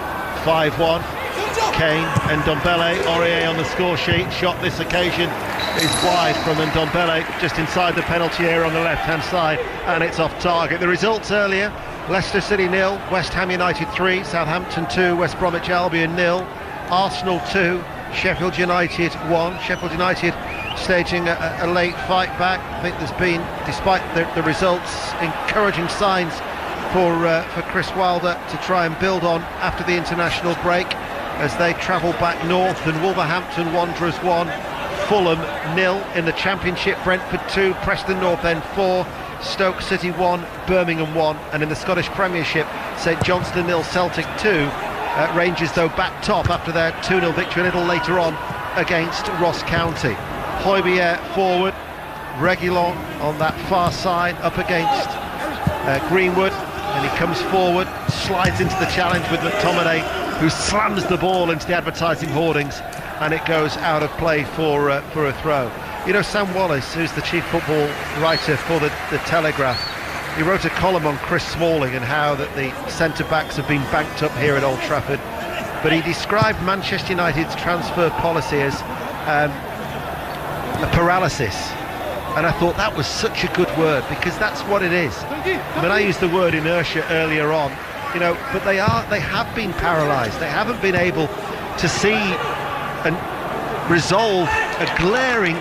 5-1. Kane and Ndombele. Aurier on the score sheet. Shot this occasion is wide from Ndombele, just inside the penalty area on the left-hand side, and it's off target. The results earlier: Leicester City 0, West Ham United 3, Southampton 2, West Bromwich Albion 0, Arsenal 2, Sheffield United 1. Sheffield United staging a late fight back. I think there's been, despite the results, encouraging signs for Chris Wilder to try and build on after the international break as they travel back north. And Wolverhampton Wanderers 1, Fulham 0 in the Championship. Brentford 2, Preston North End 4, Stoke City 1, Birmingham 1, and in the Scottish Premiership, St Johnstone 0, Celtic 2. Rangers though back top after their 2-0 victory a little later on against Ross County. Højbjerg forward, Reguilon on that far side up against Greenwood, and he comes forward, slides into the challenge with McTominay, who slams the ball into the advertising hoardings, and it goes out of play for a throw. You know, Sam Wallace, who's the chief football writer for the Telegraph, he wrote a column on Chris Smalling and how that the centre-backs have been banked up here at Old Trafford, but he described Manchester United's transfer policy as a paralysis, and I thought that was such a good word, because that's what it is. I mean, I used the word inertia earlier on, you know, but they have been paralysed. They haven't been able to see and resolve a glaring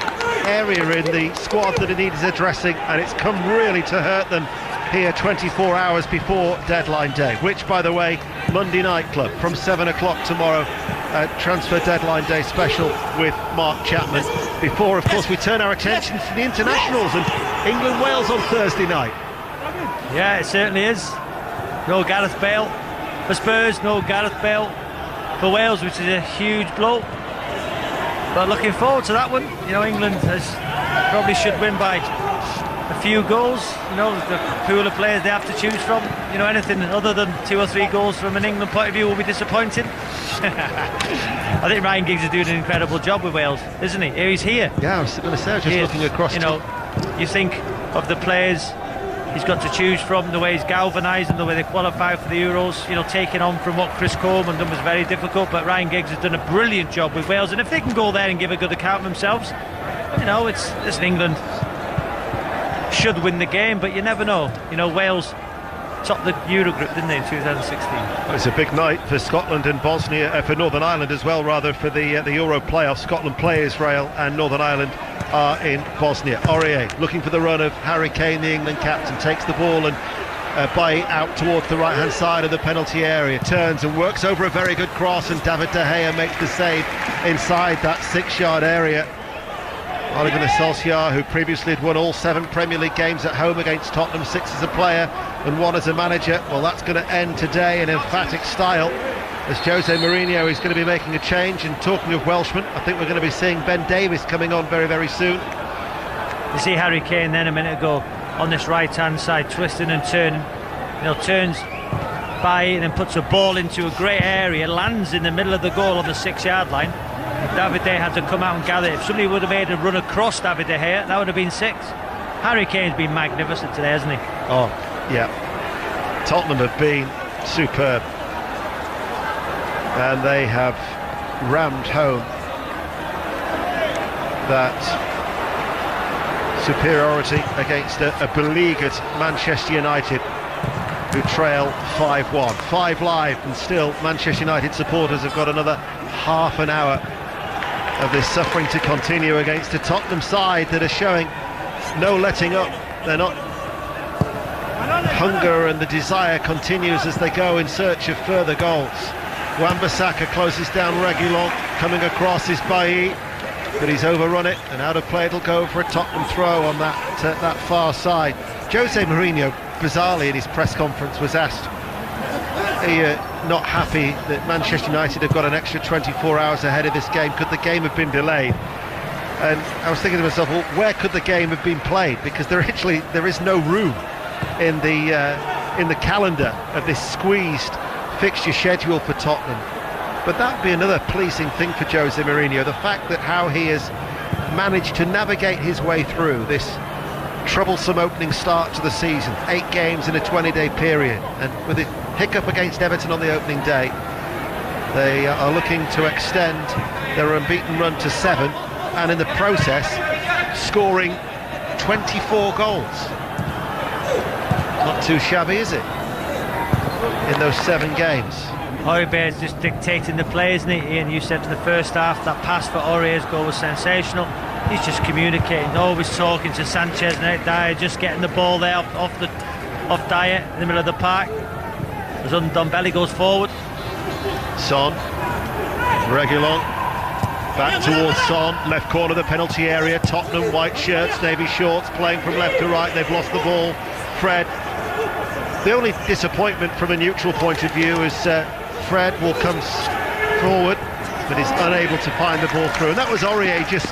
area in the squad that it needs addressing, and it's come really to hurt them here 24 hours before deadline day, which, by the way, Monday Night Club from 7 o'clock tomorrow, transfer deadline day special with Mark Chapman, before of course we turn our attention to the internationals and England-Wales on Thursday night. Yeah, it certainly is. No Gareth Bale for Spurs, no Gareth Bale for Wales, which is a huge blow, but looking forward to that one. You know, England probably should win by a few goals. You know, the pool of players they have to choose from, you know, anything other than 2 or 3 goals from an England point of view will be disappointing. I think Ryan Giggs is doing an incredible job with Wales, isn't he? He's here. Yeah, I was going to say, just looking across, you know, you think of the players he's got to choose from, the way he's galvanised and the way they qualify for the Euros, you know, taking on from what Chris Coleman done was very difficult, but Ryan Giggs has done a brilliant job with Wales, and if they can go there and give a good account of themselves, you know, it's England should win the game, but you never know. You know, Wales topped the Euro group, didn't they, in 2016? Well, it's a big night for Scotland and Bosnia, for Northern Ireland as well, rather, for the Euro playoffs. Scotland play Israel and Northern Ireland are in Bosnia. Aurier looking for the run of Harry Kane, the England captain, takes the ball and by out towards the right hand side of the penalty area, turns and works over a very good cross, and David De Gea makes the save inside that 6-yard area. Ole Gunnar Solskjaer, who previously had won all 7 Premier League games at home against Tottenham, 6 as a player and 1 as a manager, well, that's going to end today in emphatic style, as Jose Mourinho is going to be making a change. And talking of Welshmen, I think we're going to be seeing Ben Davies coming on very, very soon. You see Harry Kane then a minute ago on this right-hand side, twisting and turning, you know, turns by and then puts a ball into a great area, lands in the middle of the goal on the 6-yard line. David De Gea had to come out and gather it. If somebody would have made a run across David De Gea, that would have been 6. Harry Kane's been magnificent today, hasn't he? Oh, yeah. Tottenham have been superb, and they have rammed home that superiority against a beleaguered Manchester United, who trail 5-1. 5 live, and still Manchester United supporters have got another half an hour of this suffering to continue against a Tottenham side that are showing no letting up. They're not. Hunger and the desire continues as they go in search of further goals. Wan-Bissaka closes down Reguilon, coming across is Bailly, but he's overrun it, and out of play it'll go for a Tottenham throw on that far side. Jose Mourinho, bizarrely in his press conference, was asked, are you not happy that Manchester United have got an extra 24 hours ahead of this game? Could the game have been delayed? And I was thinking to myself, well, where could the game have been played? Because there is no room in the calendar of this squeezed fixture schedule for Tottenham. But that'd be another pleasing thing for Jose Mourinho, the fact that how he has managed to navigate his way through this troublesome opening start to the season. 8 games in a 20-day period, and with a hiccup against Everton on the opening day, they are looking to extend their unbeaten run to 7, and in the process scoring 24 goals. Not too shabby, is it, in those 7 games? Højbjerg's just dictating the play, isn't he? Ian, you said in the first half that pass for Aurier's goal was sensational. He's just communicating, always talking to Sanchez and Eric Dyer, just getting the ball there off Dyer in the middle of the park. As Ndombele goes forward. Son, Reguilon, back towards Son, left corner of the penalty area. Tottenham, white shirts, navy shorts, playing from left to right. They've lost the ball. Fred. The only disappointment from a neutral point of view is Fred will come forward, but is unable to find the ball through. And that was Aurier just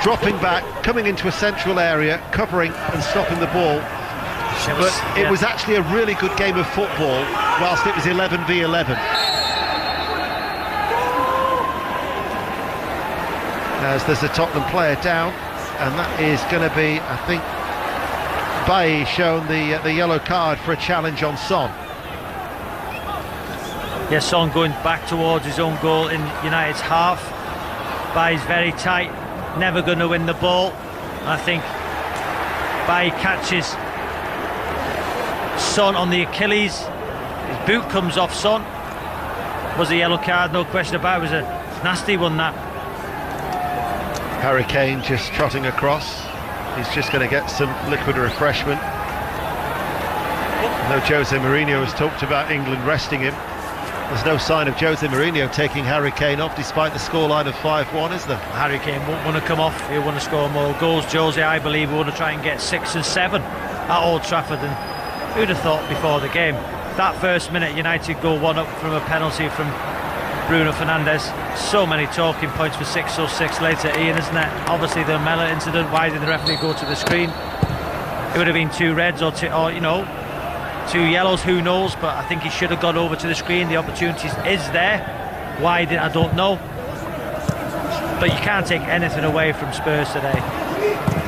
dropping back, coming into a central area, covering and stopping the ball. But it was actually a really good game of football, whilst it was 11 v 11. As there's a Tottenham player down, and that is going to be, I think, Bailly shown the yellow card for a challenge on Son. Yes, Son going back towards his own goal in United's half. Bailly's very tight, never going to win the ball. I think Bailly catches Son on the Achilles. His boot comes off Son. Was a yellow card, no question about it. It was a nasty one, that. Harry Kane just trotting across. He's just going to get some liquid refreshment. No, Jose Mourinho has talked about England resting him. There's no sign of Jose Mourinho taking Harry Kane off despite the scoreline of 5-1, is there? Harry Kane won't want to come off. He'll want to score more goals. Jose, I believe, will want to try and get 6 and 7 at Old Trafford. And who'd have thought before the game? That first minute, United go 1 up from a penalty from Bruno Fernandes. So many talking points for 6-6 later, Ian, isn't it? Obviously the Mella incident. Why did the referee go to the screen? It would have been 2 reds or 2 yellows, who knows, but I think he should have gone over to the screen. The opportunity is there. Why did I don't know, but you can't take anything away from Spurs today.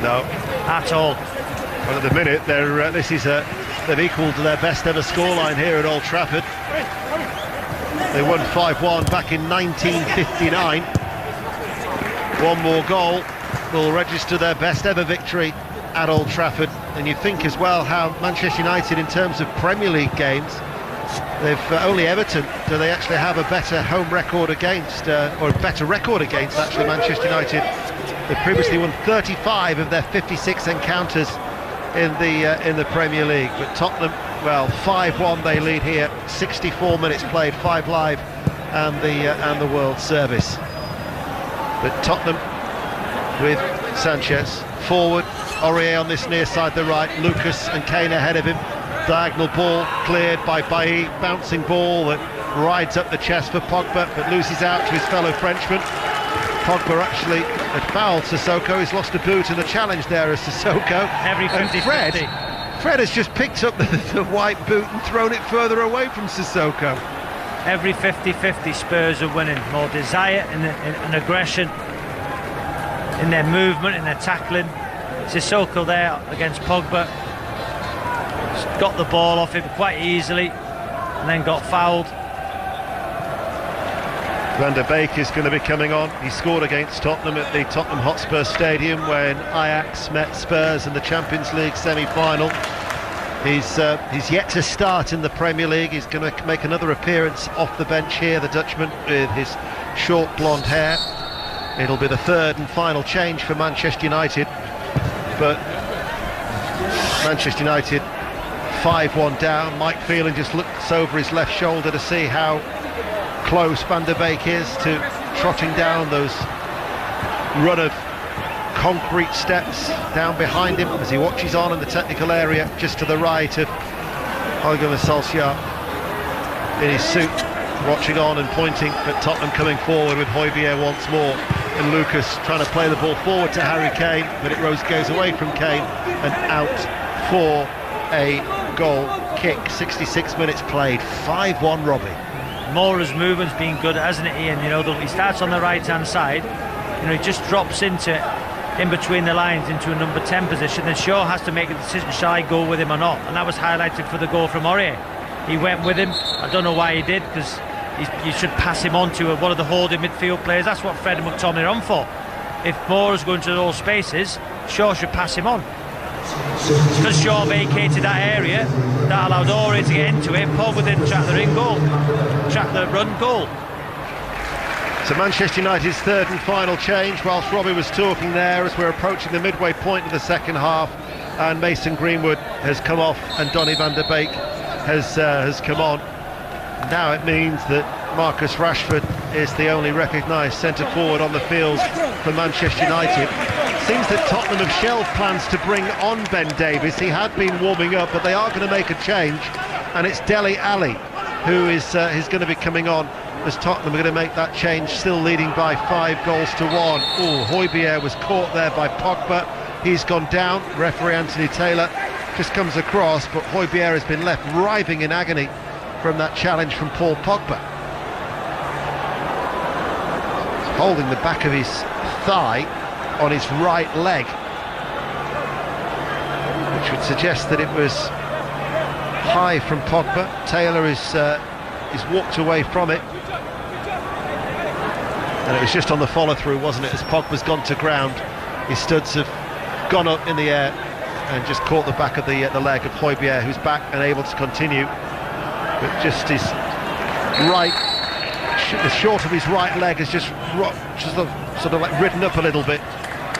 No, at all. Well, at the minute they've equalled their best ever scoreline here at Old Trafford. They won 5-1 back in 1959. One more goal will register their best ever victory at Old Trafford. And you think as well how Manchester United, in terms of Premier League games, they've only Everton do they actually have a better home record against, or a better record against actually Manchester United. They've previously won 35 of their 56 encounters in the Premier League. But Tottenham, well, 5-1 they lead here. 64 minutes played, 5 live, and the World Service. But Tottenham with Sanchez forward. Aurier on this near side, the right. Lucas and Kane ahead of him. Diagonal ball cleared by Bailly. Bouncing ball that rides up the chest for Pogba, but loses out to his fellow Frenchman. Pogba actually had fouled Sissoko. He's lost a boot in the challenge there as Sissoko. Every 50-50. Fred has just picked up the white boot and thrown it further away from Sissoko. Every 50-50 Spurs are winning. More desire and aggression in their movement, in their tackling. Sissoko there against Pogba, got the ball off him quite easily and then got fouled. Van der Beek is going to be coming on. He scored against Tottenham at the Tottenham Hotspur Stadium when Ajax met Spurs in the Champions League semi-final. He's yet to start in the Premier League. He's going to make another appearance off the bench here, the Dutchman, with his short blonde hair. It'll be the third and final change for Manchester United. But Manchester United 5-1 down. Mike Phelan just looks over his left shoulder to see how close Van der Beek is to trotting down those run of concrete steps down behind him as he watches on in the technical area just to the right of Ole Gunnar Solskjaer in his suit, watching on and pointing at Tottenham coming forward with Højbjerg once more. And Lucas trying to play the ball forward to Harry Kane, but it goes away from Kane and out for a goal kick. 66 minutes played, 5-1 Robbie. Mora's movement's been good, hasn't it, Ian? You know, he starts on the right-hand side, you know, he just drops in between the lines into a number 10 position, then Shaw has to make a decision, shall I go with him or not? And that was highlighted for the goal from Aurier. He went with him. I don't know why he did, because you should pass him on to one of the holding midfield players. That's what Fred and McTominay are on for. If Mora's going to those spaces, Shaw should pass him on. Because Shaw vacated that area, that allowed Aurier to get into it. Pogba didn't track the run goal. So Manchester United's third and final change, whilst Robbie was talking there, as we're approaching the midway point of the second half, and Mason Greenwood has come off and Donny van der Beek has come on. Now it means that Marcus Rashford is the only recognised centre forward on the field for Manchester United. Seems that Tottenham have shelved plans to bring on Ben Davies. He had been warming up, but they are going to make a change, and it's Dele Alli who is going to be coming on, as Tottenham are going to make that change, still leading by 5 goals to 1. Oh, Aurier was caught there by Pogba. He's gone down. Referee Anthony Taylor just comes across, but Aurier has been left writhing in agony from that challenge from Paul Pogba. Holding the back of his thigh on his right leg, which would suggest that it was high from Pogba. Taylor is walked away from it, and it was just on the follow-through, wasn't it? As Pogba's gone to ground, his studs have gone up in the air and just caught the back of the leg of Aurier, who's back and able to continue, but just his right, the short of his right leg has just sort of like ridden up a little bit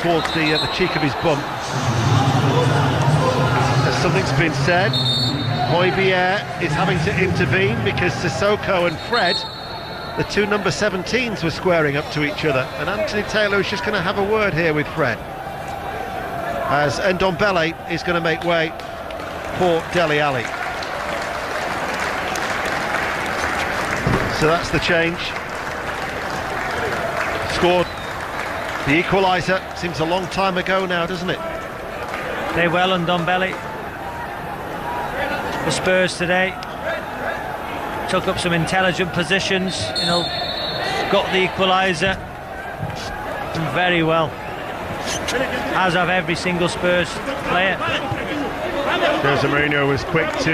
towards the cheek of his bum. As something's been said, Aurier is having to intervene because Sissoko and Fred, the two number 17s, were squaring up to each other, and Anthony Taylor is just going to have a word here with Fred, as Ndombele is going to make way for Dele Alli. So that's the change. Scored the equaliser. Seems a long time ago now, doesn't it? Play well on Ndombele. The Spurs today took up some intelligent positions, got the equaliser, and very well, as of every single Spurs player. Jose Mourinho was quick to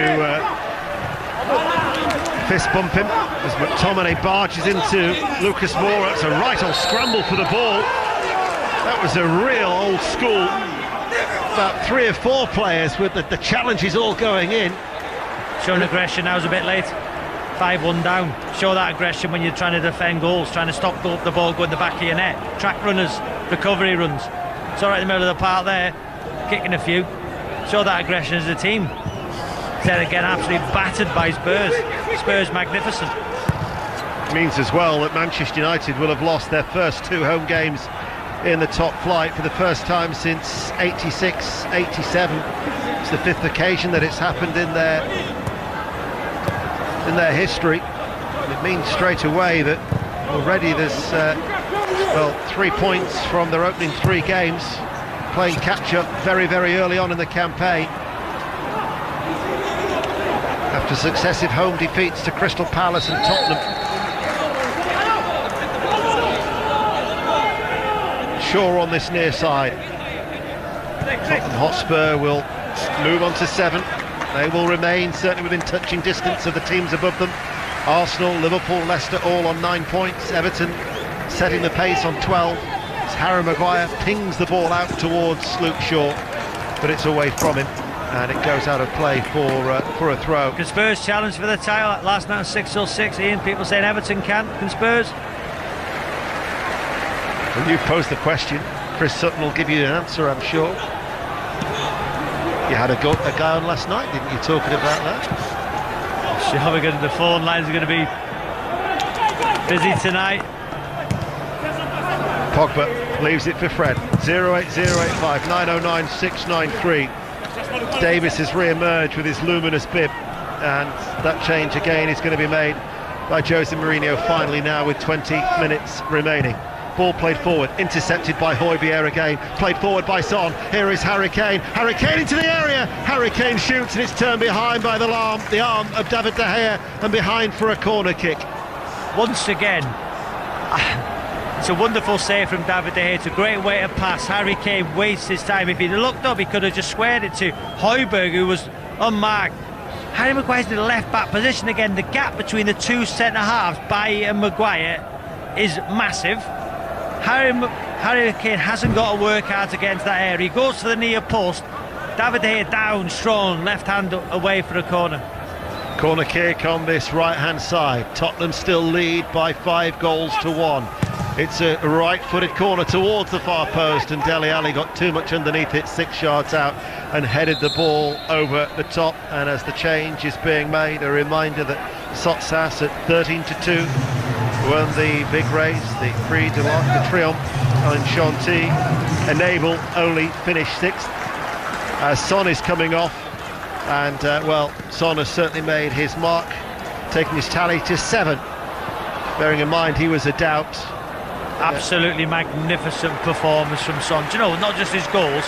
fist bump him as McTominay barges into Lucas Moura. It's a right old scramble for the ball. That was a real old school, about 3 or 4 players with the challenges all going in. Showing aggression now is a bit late. 5-1 down. Show that aggression when you're trying to defend goals, trying to stop the ball going the back of your net. Track runners, recovery runs. It's all right in the middle of the park there, kicking a few. Show that aggression as a team. Instead of getting absolutely battered by Spurs. Spurs magnificent. It means as well that Manchester United will have lost their first 2 home games in the top flight for the first time since 86, 87. It's the 5th occasion that it's happened in their history. And it means straight away that already there's 3 points from their opening 3 games, playing catch-up very, very early on in the campaign. After successive home defeats to Crystal Palace and Tottenham. Shaw on this near side. Tottenham Hotspur will move on to 7. They will remain certainly within touching distance of the teams above them. Arsenal, Liverpool, Leicester all on 9 points. Everton setting the pace on 12. As Harry Maguire pings the ball out towards Luke Shaw, but it's away from him, and it goes out of play for a throw. Can Spurs challenge for the title? Last night 6-6. Ian, people saying Everton can Spurs? Well, you've posed the question. Chris Sutton will give you an answer, I'm sure. You had a guy on last night, didn't you, talking about that? Sure, the phone lines are going to be busy tonight. Pogba leaves it for Fred. 08085 909 693. Davis has re-emerged with his luminous bib, and that change again is going to be made by Jose Mourinho finally now with 20 minutes remaining. Ball played forward, intercepted by Aurier again, played forward by Son. Here is Harry Kane. Harry Kane into the area. Harry Kane shoots, and it's turned behind by the arm of David De Gea, and behind for a corner kick. Once again, it's a wonderful save from David De Gea. It's a great way to pass. Harry Kane wastes his time. If he'd looked up, he could have just squared it to Højbjerg, who was unmarked. Harry Maguire's in the left back position again. The gap between the 2 centre-halves, Bailly and Maguire, is massive. Harry Kane hasn't got to work hard against that area. He goes to the near post. David De Gea down, strong, left hand away for a corner. Corner kick on this right-hand side. Tottenham still lead by 5 goals to 1. It's a right-footed corner towards the far post, and Dele Alli got too much underneath it, 6 yards out, and headed the ball over the top. And as the change is being made, a reminder that Sotsas at 13-2 won the big race, the Prix de l'Arc de Triomphe on Chantilly. Enable only finished 6th. As Son is coming off, and well, Son has certainly made his mark, taking his tally to 7. Bearing in mind he was a doubt. Absolutely magnificent performance from Son. Do you know, not just his goals,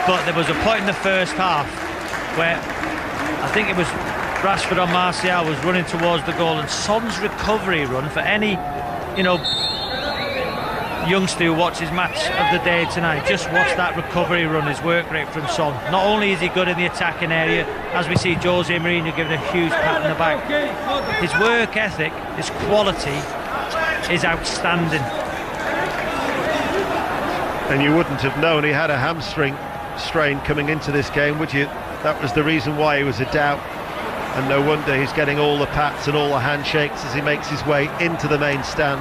but there was a point in the first half where I think it was Rashford or Martial was running towards the goal, and Son's recovery run, for any, you know, youngster who watches match of the day tonight, just watch that recovery run, his work rate from Son. Not only is he good in the attacking area, as we see Jose Mourinho giving a huge pat on the back, his work ethic, his quality is outstanding. And you wouldn't have known he had a hamstring strain coming into this game, would you? That was the reason why he was a doubt, and no wonder he's getting all the pats and all the handshakes as he makes his way into the main stand.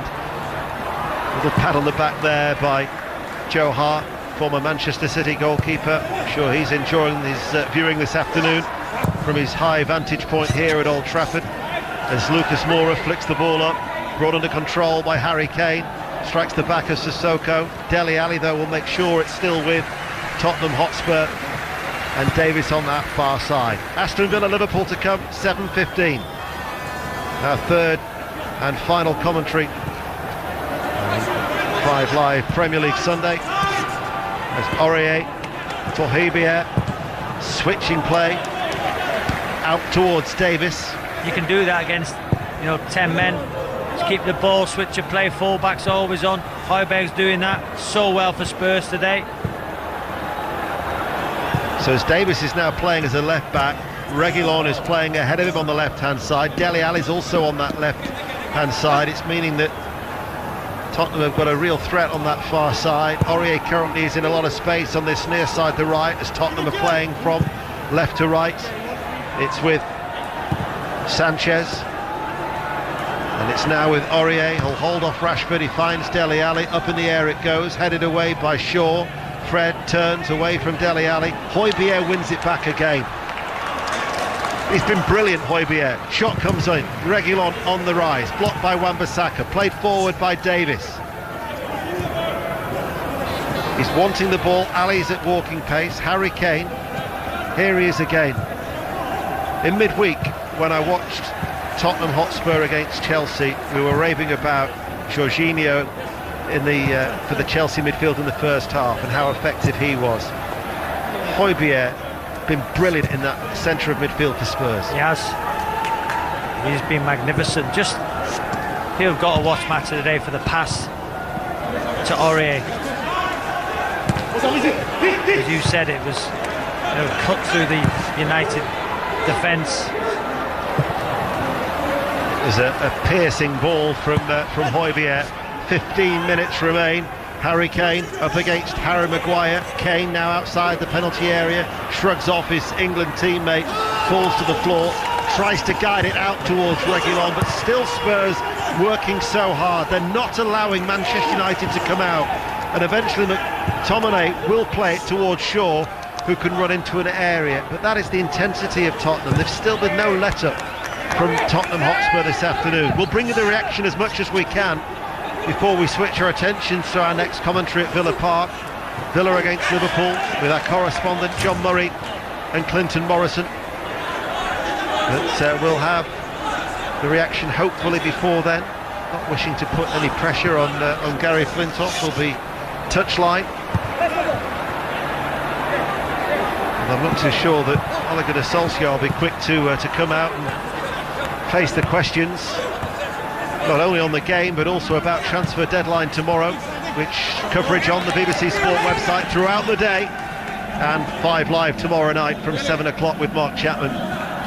Little pat on the back there by Joe Hart, former Manchester City goalkeeper. I'm sure he's enjoying his viewing this afternoon from his high vantage point here at Old Trafford, as Lucas Moura flicks the ball up, brought under control by Harry Kane, strikes the back of Sissoko. Dele Alli, though, will make sure it's still with Tottenham Hotspur, and Davis on that far side. Aston Villa Liverpool to come, 7:15. Our third and final commentary on 5 Live Premier League Sunday, as Aurier for Hojbjerg, switching play out towards Davis. You can do that against, you know, 10 men. Just keep the ball, switch of play, full-backs always on. Hojbjerg's doing that so well for Spurs today. So as Davis is now playing as a left-back, Reguilon is playing ahead of him on the left-hand side. Dele Alli's also on that left-hand side. It's meaning that Tottenham have got a real threat on that far side. Aurier currently is in a lot of space on this near side to right, as Tottenham are playing from left to right. It's with Sanchez, and it's now with Aurier. He'll hold off Rashford. He finds Dele Alli. Up in the air it goes, headed away by Shaw. Fred turns away from Dele Alli. Hojbjerg wins it back again. He's been brilliant, Hojbjerg. Shot comes in. Reguilon on the rise, blocked by Wan-Bissaka, played forward by Davis. He's wanting the ball. Ali's at walking pace. Harry Kane, here he is again. In midweek, when I watched Tottenham Hotspur against Chelsea, we were raving about Jorginho in the for the Chelsea midfield in the first half and how effective he was. Hojbjerg been brilliant in that centre of midfield for Spurs. He has. He's been magnificent. Just, you've got to watch match of the day for the pass to Aurier. As you said, it was, you know, cut through the United defence. There's a piercing ball from Hojbjerg. 15 minutes remain. Harry Kane up against Harry Maguire. Kane now outside the penalty area, shrugs off his England teammate, falls to the floor, tries to guide it out towards Reguilon, but still Spurs working so hard. They're not allowing Manchester United to come out, and eventually McTominay will play it towards Shaw, who can run into an area. But that is the intensity of Tottenham. There's still been no let-up from Tottenham Hotspur this afternoon. We'll bring you the reaction as much as we can before we switch our attentions to our next commentary at Villa Park. Villa against Liverpool, with our correspondent John Murray and Clinton Morrison. But we'll have the reaction hopefully before then. Not wishing to put any pressure on Gary Flintoff. Will be touchline. And I'm not too sure that Ole Gunnar Solskjaer will be quick to come out and face the questions, not only on the game but also about transfer deadline tomorrow, which coverage on the BBC Sport website throughout the day, and 5 Live tomorrow night from 7 o'clock with Mark Chapman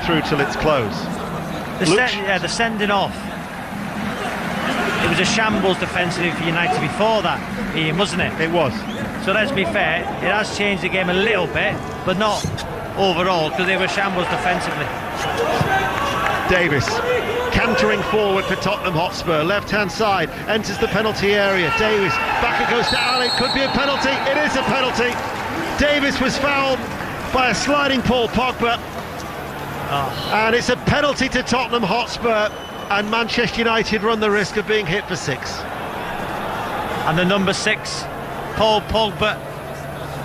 through till its close. The sending off, it was a shambles defensively for United before that, Ian, wasn't it? It was. So let's be fair, it has changed the game a little bit, but not overall, because they were shambles defensively. Davis cantering forward for Tottenham Hotspur. Left-hand side, enters the penalty area. Davies, back it goes to Ali. Could be a penalty. It is a penalty. Davies was fouled by a sliding Paul Pogba. And it's a penalty to Tottenham Hotspur, and Manchester United run the risk of being hit for 6. And the number 6, Paul Pogba,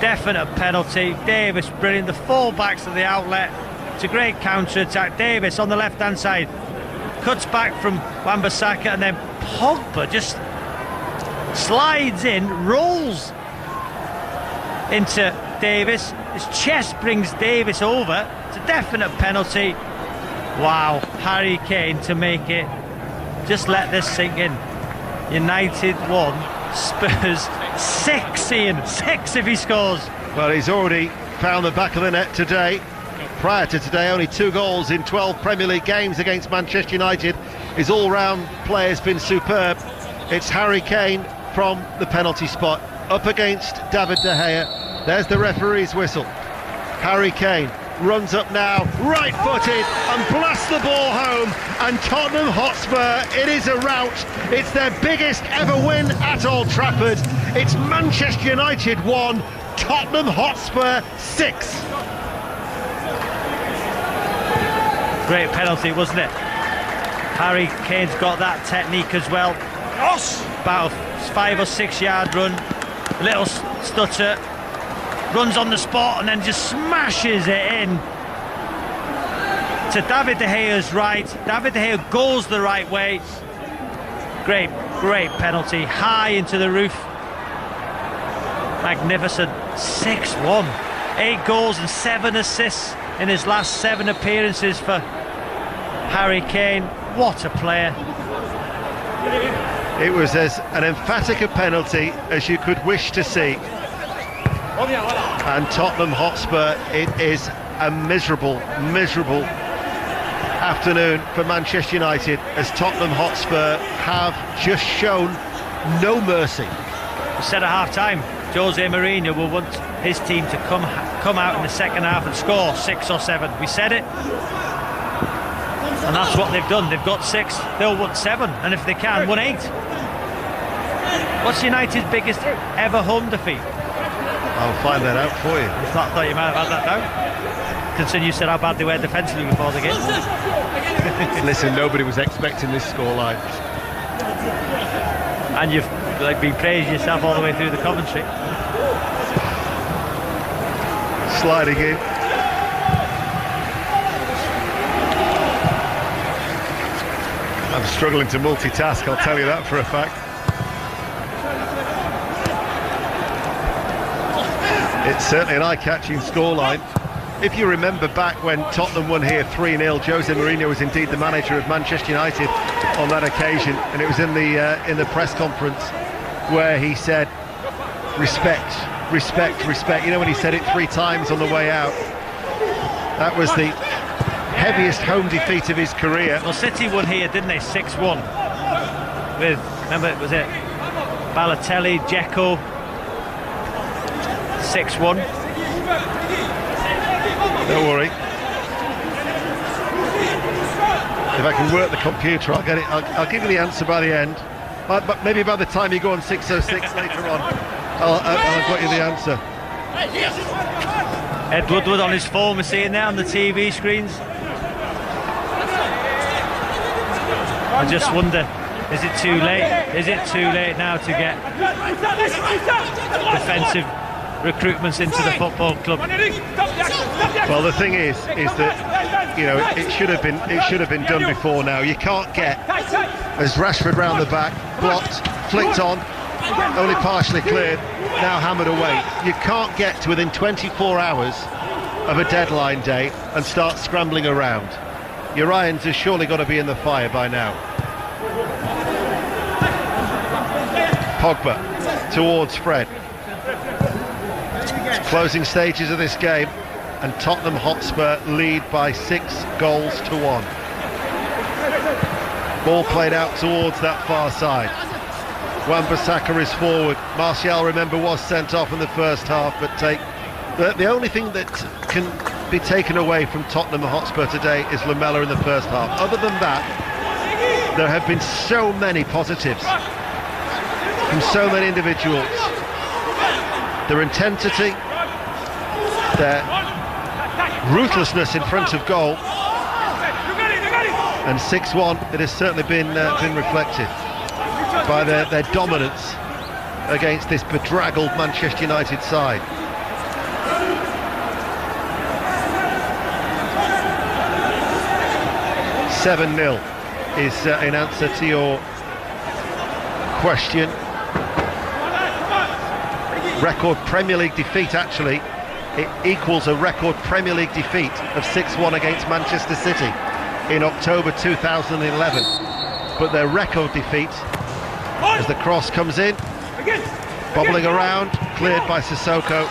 definite penalty. Davies brilliant, the full-backs of the outlet. It's a great counter-attack. Davies on the left-hand side cuts back from Wan-Bissaka, and then Pogba just slides in, rolls into Davies. His chest brings Davies over. It's a definite penalty. Wow, Harry Kane to make it. Just let this sink in. United 1, Spurs 6, Ian. 6 if he scores. Well, he's already found the back of the net today. Prior to today, only 2 goals in 12 Premier League games against Manchester United. His all-round play has been superb. It's Harry Kane from the penalty spot, up against David De Gea. There's the referee's whistle. Harry Kane runs up now, right-footed, and blasts the ball home. And Tottenham Hotspur, it is a rout. It's their biggest ever win at Old Trafford. It's Manchester United 1, Tottenham Hotspur 6. Great penalty, wasn't it? Harry Kane's got that technique as well. About a 5 or 6 yard run, a little stutter, runs on the spot and then just smashes it in to David De Gea's right. David De Gea goes the right way. Great penalty, high into the roof. Magnificent. 6-1. 8 goals and 7 assists in his last 7 appearances for Harry Kane. What a player. It was as an emphatic a penalty as you could wish to see. And Tottenham Hotspur, it is a miserable afternoon for Manchester United, as Tottenham Hotspur have just shown no mercy. We said at half-time, Jose Mourinho will want his team to come out in the second half and score 6 or 7. We said it, and that's what they've done. They've got 6, they'll want 7, and if they can, 8. What's United's biggest ever home defeat? I'll find that out for you. I thought you might have had that down, considering you said how bad they were defensively before the game. Listen, nobody was expecting this scoreline. And you've been praising yourself all the way through the commentary. Sliding in. I'm struggling to multitask, I'll tell you that for a fact. It's certainly an eye-catching scoreline. If you remember back when Tottenham won here 3-0, Jose Mourinho was indeed the manager of Manchester United on that occasion, and it was in the press conference where he said, respect, respect, respect. You know, when he said it 3 times on the way out. That was the heaviest home defeat of his career. Well, City won here, didn't they? 6-1. With, remember, was it Balotelli, Dzeko? 6-1. Don't worry. If I can work the computer, I'll get it. I'll give you the answer by the end. But maybe by the time you go on 606 later on, I've got you the answer. Ed Woodward on his phone, we're seeing there on the TV screens. I just wonder, is it too late? Is it too late now to get defensive recruitments into the football club? Well, the thing is that, you know, it should have been done before now. You can't get, as Rashford round the back, blocked, flicked on, only partially cleared, now hammered away. You can't get to within 24 hours of a deadline day and start scrambling around. Your irons has surely got to be in the fire by now. Pogba towards Fred. Closing stages of this game, and Tottenham Hotspur lead by 6 goals to 1. Ball played out towards that far side. Wan-Bissaka is forward. Martial, remember, was sent off in the first half, but the only thing that can be taken away from Tottenham Hotspur today is Lamela in the first half. Other than that, There have been so many positives from so many individuals. Their intensity, their ruthlessness in front of goal, and 6-1, it has certainly been reflected by their dominance against this bedraggled Manchester United side. $7-0 is in answer to your question. Record Premier League defeat, actually. It equals a record Premier League defeat of 6-1 against Manchester City in October 2011. But their record defeat, as the cross comes in, bobbling around, cleared by Sissoko,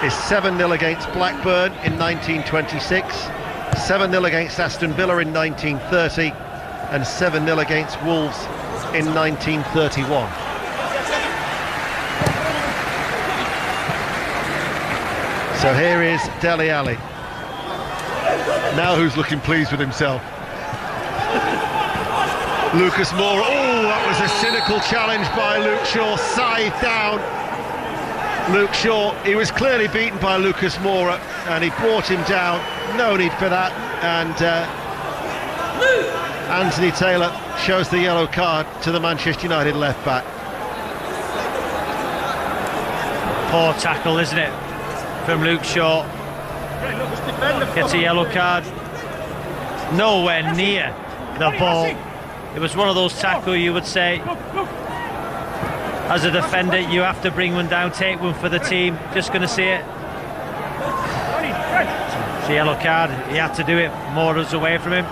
is 7-0 against Blackburn in 1926, 7-0 against Aston Villa in 1930, and 7-0 against Wolves in 1931. So here is Dele Alli. Now who's looking pleased with himself? Lucas Moura. Oh, that was a cynical challenge by Luke Shaw. Scythe down. Luke Shaw, he was clearly beaten by Lucas Moura, and he brought him down. No need for that. And Anthony Taylor shows the yellow card to the Manchester United left back. Poor tackle, isn't it, from Luke Shaw? Gets a yellow card. Nowhere near the ball. It was one of those tackles you would say, as a defender, you have to bring one down, take one for the team. Just going to see it. It's a yellow card. He had to do it. Moura was away from him.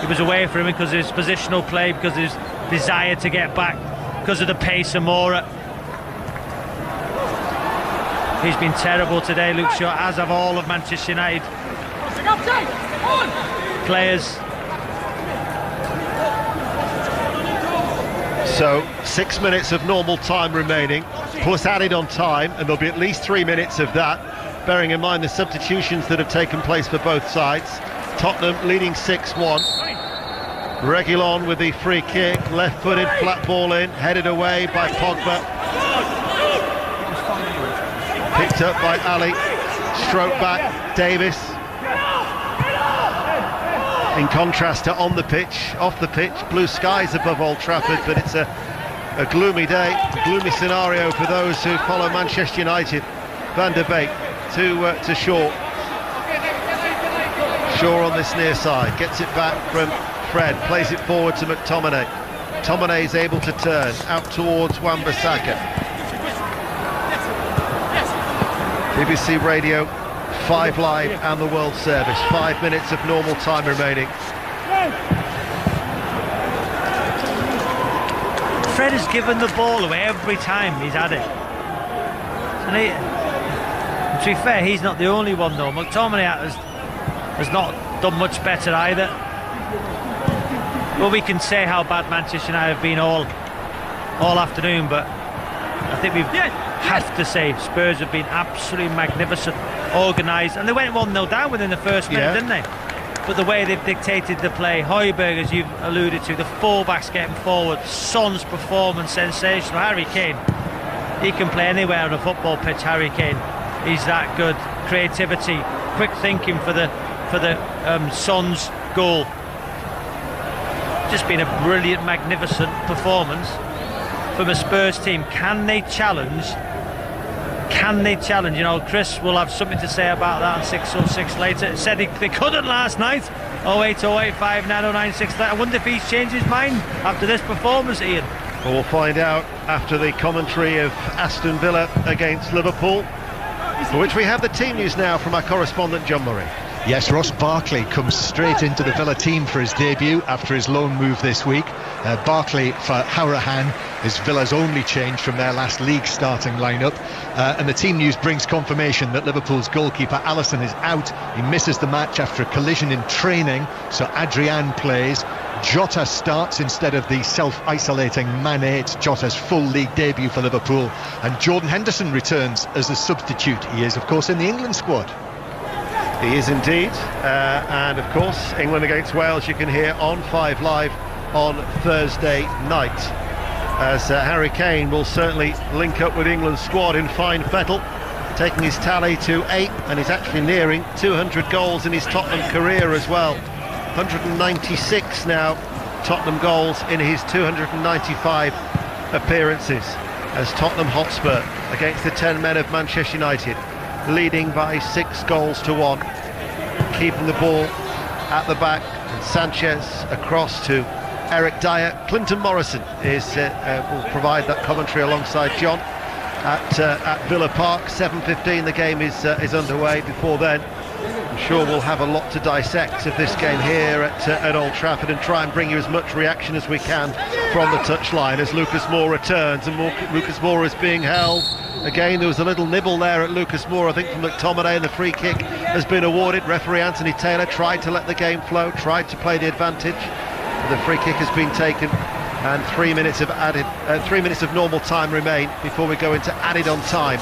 He was away from him because of his positional play, because of his desire to get back, because of the pace of Moura. He's been terrible today, Luke Shaw, as have all of Manchester United players. So 6 minutes of normal time remaining, plus added on time, and there'll be at least 3 minutes of that, bearing in mind the substitutions that have taken place for both sides. Tottenham leading 6-1. Reguilon with the free kick, left-footed, flat ball in, headed away by Pogba. Picked up by Ali, stroke back, Davis. In contrast to on the pitch, off the pitch, blue skies above Old Trafford, but it's a gloomy day, a gloomy scenario for those who follow Manchester United. Van der Beek to Shaw. Shaw on this near side, gets it back from Fred, plays it forward to McTominay. McTominay is able to turn out towards Wan-Bissaka. BBC Radio 5 Live and the World Service. 5 minutes of normal time remaining. Fred has given the ball away every time he's had it. And to be fair, he's not the only one though. McTominay has not done much better either. Well, we can say how bad Manchester United have been all afternoon, but I think we have to say Spurs have been absolutely magnificent, organised, and they went 1-0 down within the first minute, didn't they? But the way they've dictated the play, Højbjerg, as you've alluded to, the full-backs getting forward, Son's performance sensational. Harry Kane, he can play anywhere on a football pitch. Harry Kane, he's that good. Creativity, quick thinking for the Son's goal. Just been a brilliant, magnificent performance from a Spurs team. Can they challenge? Can they challenge? You know, Chris will have something to say about that on 606 later. Said they couldn't last night. 080859096. I wonder if he's changed his mind after this performance, Ian. Well, we'll find out after the commentary of Aston Villa against Liverpool, for which we have the team news now from our correspondent John Murray. Yes, Ross Barkley comes straight into the Villa team for his debut after his loan move this week. Barkley for Hourahan is Villa's only change from their last league starting lineup. And the team news brings confirmation that Liverpool's goalkeeper Alisson is out. He misses the match after a collision in training, so Adrian plays. Jota starts instead of the self-isolating Mane. It's Jota's full league debut for Liverpool. And Jordan Henderson returns as a substitute. He is, of course, in the England squad. He is indeed, and of course England against Wales you can hear on 5 Live on Thursday night, as Harry Kane will certainly link up with England's squad in fine fettle, taking his tally to 8, and he's actually nearing 200 goals in his Tottenham career as well. 196 now Tottenham goals in his 295 appearances as Tottenham Hotspur against the 10 men of Manchester United, leading by 6 goals to 1, keeping the ball at the back, and Sanchez across to Eric Dyer. Clinton Morrison will provide that commentary alongside John at Villa Park. 7:15 the game is underway. Before then, I'm sure we'll have a lot to dissect of this game here at Old Trafford, and try and bring you as much reaction as we can from the touchline as Lucas Moura returns, and Lucas Moura is being held. Again, there was a little nibble there at Lucas Moura, I think, from McTominay, and the free kick has been awarded. Referee Anthony Taylor tried to let the game flow, tried to play the advantage, but the free kick has been taken, and 3 minutes of normal time remain before we go into added on time.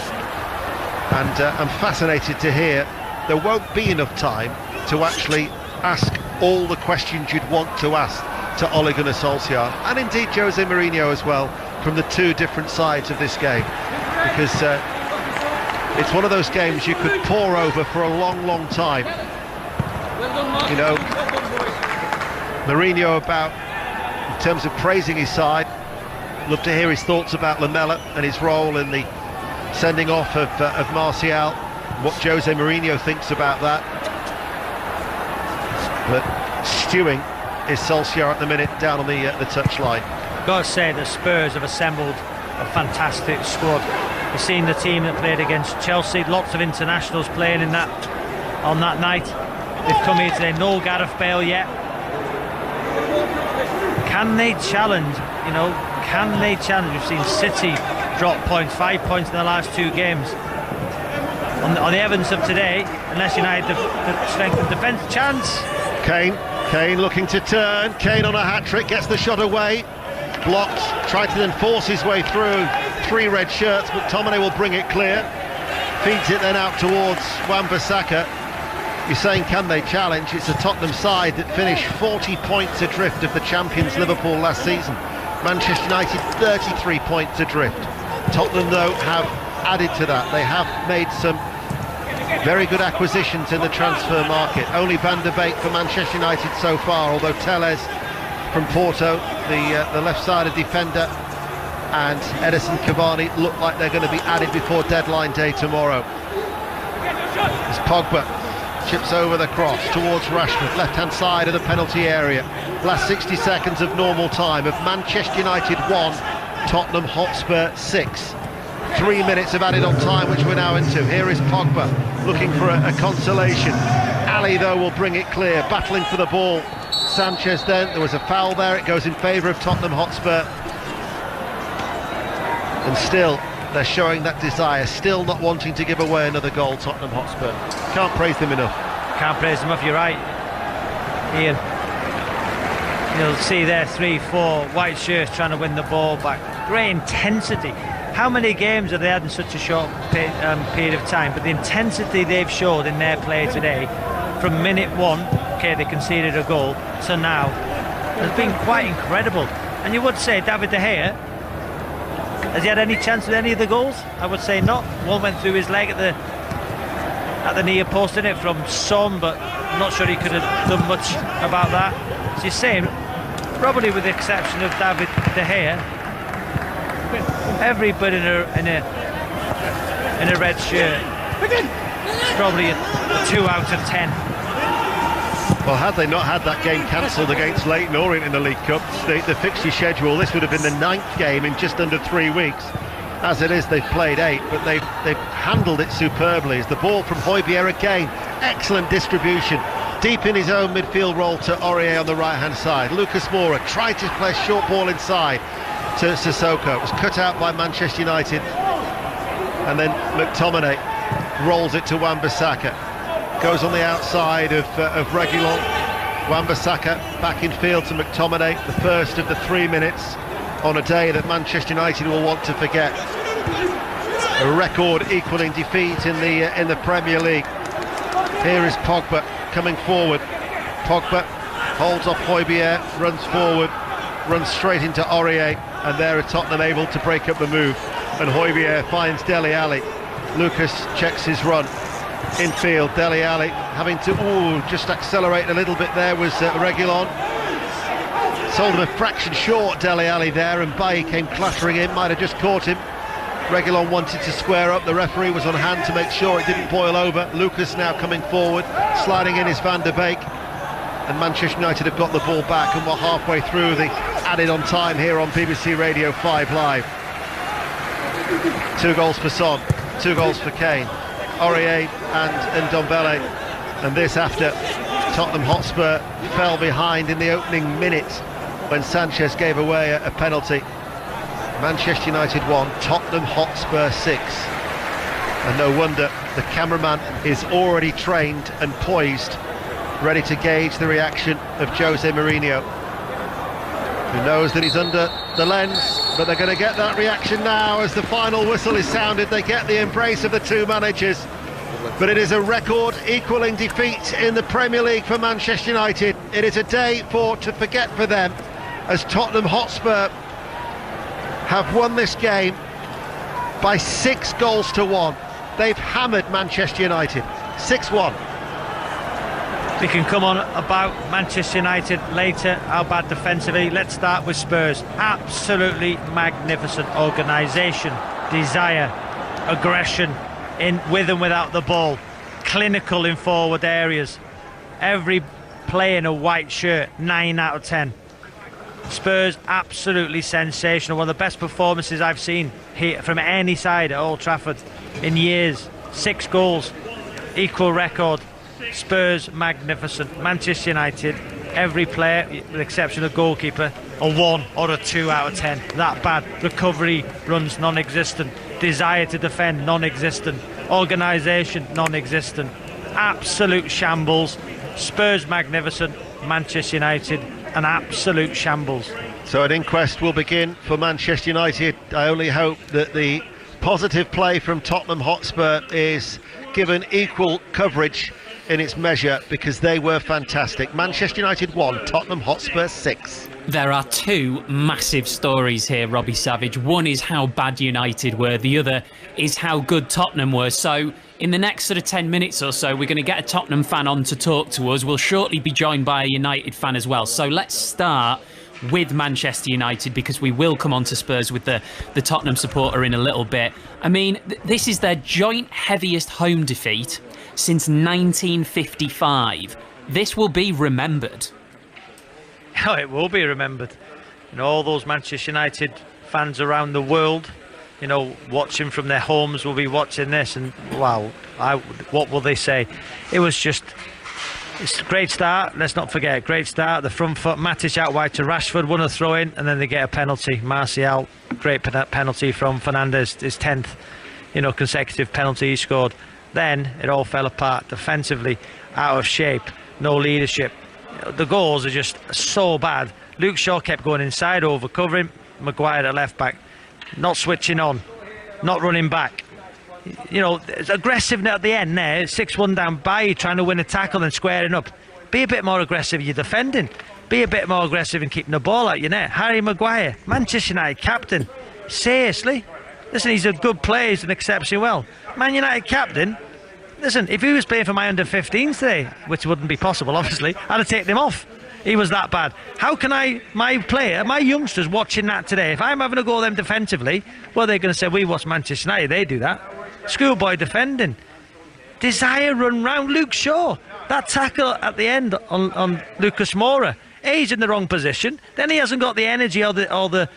And I'm fascinated to hear there won't be enough time to actually ask all the questions you'd want to ask to Ole Gunnar Solskjaer, and indeed Jose Mourinho as well, from the two different sides of this game, because it's one of those games you could pore over for a long, long time. You know, Mourinho in terms of praising his side, love to hear his thoughts about Lamela and his role in the sending off of Martial, what Jose Mourinho thinks about that. But stewing is Solskjaer at the minute down on the touchline. I've got to say that Spurs have assembled a fantastic squad. You've seen the team that played against Chelsea, lots of internationals playing on that night. They've come here today, no Gareth Bale yet. Can they challenge? Can they challenge? We've seen City drop points, 5 points in the last 2 games. On the evidence of today, unless United the strength of defence, chance. Kane looking to turn. Kane on a hat-trick, gets the shot away. Blocked, tried to then force his way through 3 red shirts, but McTominay will bring it clear. Feeds it then out towards Wan-Bissaka. You're saying, can they challenge? It's a Tottenham side that finished 40 points adrift of the champions Liverpool last season. Manchester United 33 points adrift. Tottenham, though, have added to that. They have made some very good acquisitions in the transfer market. Only Van der Beek for Manchester United so far, although Telles from Porto, the left-sided defender, and Edison Cavani look like they're going to be added before deadline day tomorrow. As Pogba chips over the cross towards Rashford, left-hand side of the penalty area. Last 60 seconds of normal time of Manchester United 1, Tottenham Hotspur 6. 3 minutes of added on time, which we're now into. Here is Pogba looking for a consolation. Ali, though, will bring it clear, battling for the ball. Sanchez then, there was a foul there, it goes in favour of Tottenham Hotspur. And still, they're showing that desire, still not wanting to give away another goal, Tottenham Hotspur. Can't praise them enough. Can't praise them enough, you're right, Ian. You'll see there 3-4 white shirts trying to win the ball back. Great intensity. How many games have they had in such a short period of time? But the intensity they've showed in their play today, from minute 1, okay, they conceded a goal, to now, has been quite incredible. And you would say David De Gea, has he had any chance with any of the goals? I would say not. One went through his leg at the near post, in it from Son, but I'm not sure he could have done much about that. So you're saying, probably with the exception of David De Gea, everybody in a red shirt, it's probably a 2 out of 10. Well, had they not had that game cancelled against Leyton Orient in the League Cup, the fixture schedule, this would have been the 9th game in just under 3 weeks. As it is, they've played 8, but they've handled it superbly. As the ball from Aurier again, excellent distribution, deep in his own midfield role to Aurier on the right-hand side. Lucas Moura tried to play a short ball inside to Sissoko. It was cut out by Manchester United, and then McTominay rolls it to Wan-Bissaka. Goes on the outside of Reguilon. Wan-Bissaka back in field to McTominay. The first of the 3 minutes on a day that Manchester United will want to forget. A record equalling defeat in the Premier League. Here is Pogba coming forward. Pogba holds off Aurier, runs forward, runs straight into Aurier, and there are Tottenham able to break up the move, and Aurier finds Dele Alli. Lucas checks his run infield. Dele Alli having to just accelerate a little bit there was Reguilon. Sold him a fraction short, Dele Alli there, and Bailly came clattering in, might have just caught him. Reguilon wanted to square up, the referee was on hand to make sure it didn't boil over. Lucas now coming forward, sliding in his Van der Beek, and Manchester United have got the ball back, and we're halfway through the added on time here on BBC Radio 5 Live. 2 goals for Son, 2 goals for Kane, Aurier and Ndombele, and this after Tottenham Hotspur fell behind in the opening minute when Sanchez gave away a penalty. Manchester United 1, Tottenham Hotspur 6, and no wonder the cameraman is already trained and poised, ready to gauge the reaction of Jose Mourinho, who knows that he's under the lens, but they're going to get that reaction now as the final whistle is sounded. They get the embrace of the two managers, but it is a record equalling defeat in the Premier League for Manchester United. It is a day to forget for them, as Tottenham Hotspur have won this game by 6 goals to 1. They've hammered Manchester United 6-1. We can come on about Manchester United later, how bad defensively. Let's start with Spurs. Absolutely magnificent organisation, desire, aggression in with and without the ball, clinical in forward areas. Every player in a white shirt, 9 out of 10. Spurs absolutely sensational, one of the best performances I've seen here from any side at Old Trafford in years. 6 goals, equal record. Spurs magnificent. Manchester United, every player with the exception of goalkeeper, a 1 or a 2 out of 10. That bad. Recovery runs non-existent, desire to defend non-existent, organisation non-existent, absolute shambles. Spurs magnificent, Manchester United an absolute shambles. So an inquest will begin for Manchester United. I only hope that the positive play from Tottenham Hotspur is given equal coverage in its measure, because they were fantastic. Manchester United 1, Tottenham Hotspur 6. There are 2 massive stories here, Robbie Savage. One is how bad United were, the other is how good Tottenham were. So in the next sort of 10 minutes or so, we're going to get a Tottenham fan on to talk to us. We'll shortly be joined by a United fan as well. So let's start with Manchester United, because we will come on to Spurs with the Tottenham supporter in a little bit. I mean, this is their joint heaviest home defeat since 1955. This will be remembered. Oh, it will be remembered. You know, all those Manchester United fans around the world, you know, watching from their homes will be watching this, and wow, what will they say? It's a great start, let's not forget, great start. The front foot, Matic out wide to Rashford, won a throw in, and then they get a penalty. Martial, great penalty from Fernandes, his 10th, consecutive penalty he scored. Then it all fell apart defensively, out of shape, no leadership. The goals are just so bad. Luke Shaw kept going inside, over covering. Maguire at left back, not switching on, not running back. It's aggressive at the end there. 6-1 down by, trying to win a tackle and squaring up. Be a bit more aggressive, you're defending. Be a bit more aggressive in keeping the ball out your net. Harry Maguire, Manchester United captain. Seriously? Listen, he's a good player, he's an exceptionally well. Man United captain, listen, if he was playing for my under-15s today, which wouldn't be possible obviously, I'd have taken him off. He was that bad. How can my youngsters watching that today, if I'm having a go at them defensively, well, they're going to say, we watch Manchester United, they do that. Schoolboy defending. Desire run round Luke Shaw. That tackle at the end on Lucas Moura. He's in the wrong position. Then he hasn't got the energy or the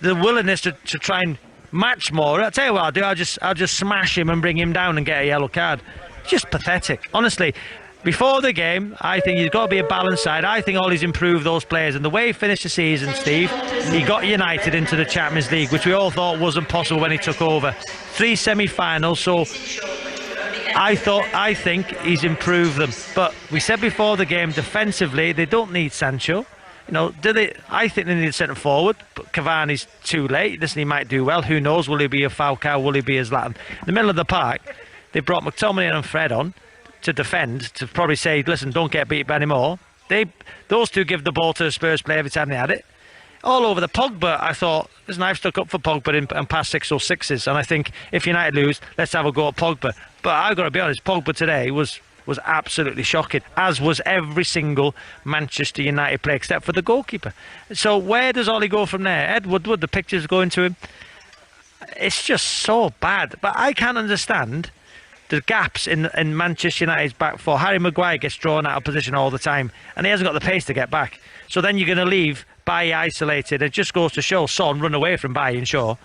willingness to try and match Moura. I'll tell you what I'll do, I'll just smash him and bring him down and get a yellow card. Just pathetic. Honestly, before the game, I think he's got to be a balanced side. I think Ollie's improved those players, and the way he finished the season, Steve, he got United into the Champions League, which we all thought wasn't possible when he took over. 3 semi-finals, so I think he's improved them. But we said before the game, defensively, they don't need Sancho. Do they? I think they need a centre forward, but Cavani's too late. Listen, he might do well. Who knows? Will he be a Falcao? Will he be a Zlatan? In the middle of the park, they brought McTominay and Fred on to defend, to probably say, listen, don't get beat anymore. Those two give the ball to the Spurs player every time they had it. all over the Pogba. I thought, listen, I've stuck up for Pogba in past 606s, and I think if United lose, let's have a go at Pogba. But I've got to be honest, Pogba today was absolutely shocking, as was every single Manchester United player except for the goalkeeper. So where does Ollie go from there? Ed Woodward, the pictures going to him. It's just so bad. But I can't understand the gaps in Manchester United's back four. Harry Maguire gets drawn out of position all the time, and he hasn't got the pace to get back. So then you're going to leave Bailly isolated. It just goes to show Son run away from Bailly and Shaw,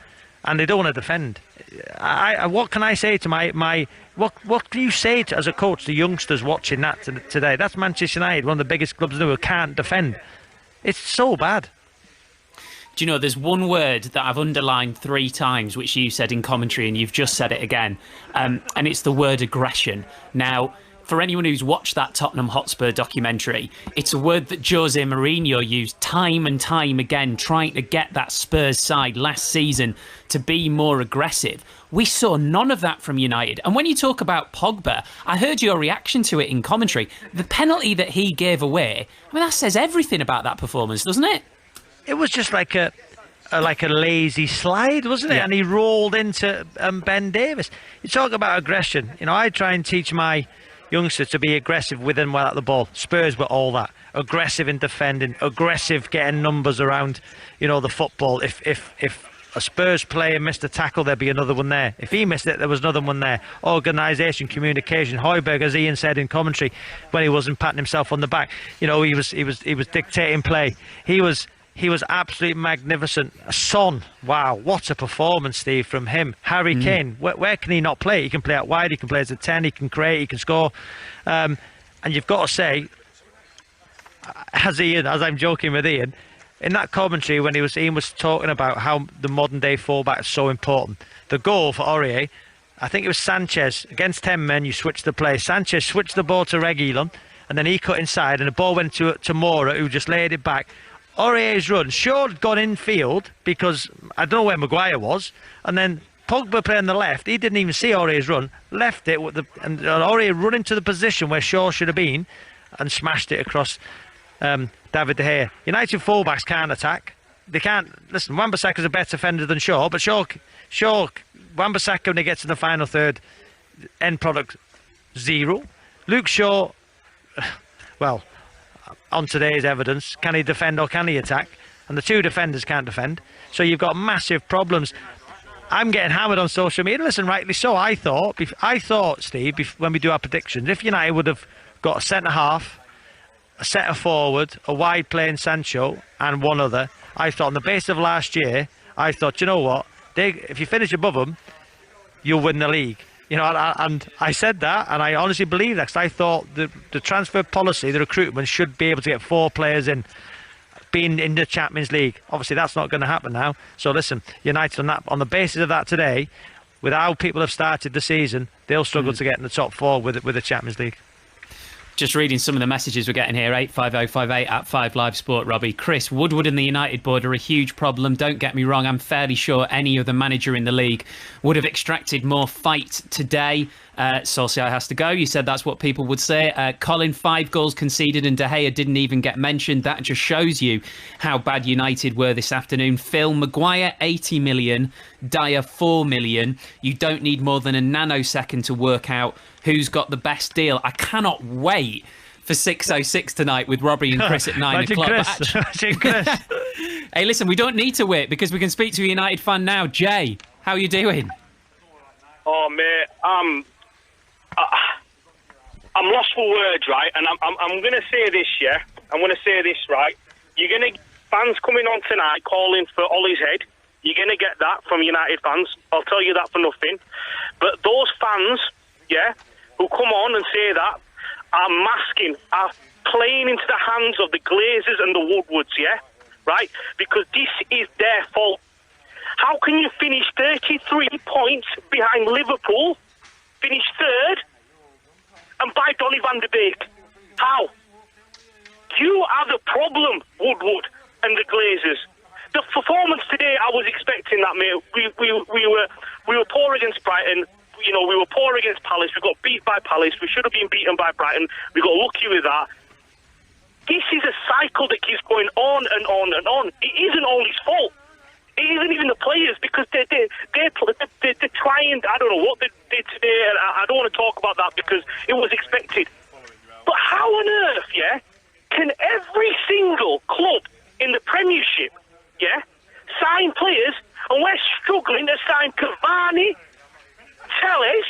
and they don't want to defend. What can I say to what can you say to, as a coach, to youngsters watching that today? That's Manchester United, one of the biggest clubs in the world, can't defend. It's so bad. Do you know, there's one word that I've underlined 3 times, which you said in commentary, and you've just said it again, and it's the word aggression. Now, for anyone who's watched that Tottenham Hotspur documentary, it's a word that Jose Mourinho used time and time again, trying to get that Spurs side last season to be more aggressive. We saw none of that from United. And when you talk about Pogba, I heard your reaction to it in commentary. The penalty that he gave away, I mean, that says everything about that performance, doesn't it? It was just like a lazy slide, wasn't it? Yeah. And he rolled into Ben Davies. You talk about aggression. You know, I try and teach my youngsters to be aggressive with and without the ball. Spurs were all that. Aggressive in defending, aggressive getting numbers around, you know, the football. If a Spurs player missed a tackle, there'd be another one there. If he missed it, there was another one there. Organisation, communication. Højbjerg, as Ian said in commentary, when he wasn't patting himself on the back, you know, he was dictating play. He was absolutely magnificent. Son, wow, what a performance, Steve, from him. Harry Kane, where can he not play? He can play out wide, he can play as a 10, he can create, he can score. And you've got to say, as I'm joking with Ian, in that commentary when Ian was talking about how the modern day fullback is so important. The goal for Aurier, I think it was Sanchez, against 10 men, you switch the play. Sanchez switched the ball to Reguilon, and then he cut inside, and the ball went to Moura, who just laid it back. Aurier's run, Shaw had gone infield because I don't know where Maguire was, and then Pogba playing on the left, he didn't even see Aurier's run, left it, and Aurier run into the position where Shaw should have been and smashed it across David De Gea. United fullbacks can't attack. They can't. Listen, Wan-Bissaka's a better defender than Shaw, but Wan-Bissaka, when he gets in the final third, end product 0. Luke Shaw, well, on today's evidence, can he defend or can he attack? And the two defenders can't defend. So you've got massive problems. I'm getting hammered on social media. Listen, rightly so. I thought, Steve, when we do our predictions, if United would have got a centre-half, a centre-forward, a wide playing Sancho, and one other, I thought on the basis of last year, I thought, you know what? If you finish above them, you'll win the league. You know, and I said that, and I honestly believe that, because I thought the transfer policy, the recruitment, should be able to get 4 players in, being in the Champions League. Obviously, that's not going to happen now. So listen, United on the basis of that today, with how people have started the season, they'll struggle to get in the top 4 with the Champions League. Just reading some of the messages we're getting here, 85058 at 5 Live Sport, Robbie. Chris, Woodward and the United board are a huge problem. Don't get me wrong, I'm fairly sure any other manager in the league would have extracted more fight today. Solskjaer has to go. You said that's what people would say. Colin, 5 goals conceded and De Gea didn't even get mentioned. That just shows you how bad United were this afternoon. Phil, Maguire, 80 million. Dyer, 4 million. You don't need more than a nanosecond to work out who's got the best deal. I cannot wait for 6:06 tonight with Robbie and Chris at 9 o'clock. Chris. Hey, listen, we don't need to wait because we can speak to a United fan now. Jay, how are you doing? Oh, mate, I'm lost for words, right? And I'm going to say this, yeah? I'm going to say this, right? You're going to get fans coming on tonight calling for Ollie's head. You're going to get that from United fans. I'll tell you that for nothing. But those fans, yeah, who come on and say that are playing into the hands of the Glazers and the Woodwards, yeah? Right? Because this is their fault. How can you finish 33 points behind Liverpool, finish third, and buy Donny van de Beek? How? You are the problem, Woodward and the Glazers. The performance today, I was expecting that, mate. We were poor against Brighton. You know, we were poor against Palace. We got beat by Palace. We should have been beaten by Brighton. We got lucky with that. This is a cycle that keeps going on and on and on. It isn't all single club in the Premiership, yeah, sign players, and we're struggling to sign Cavani, Telles,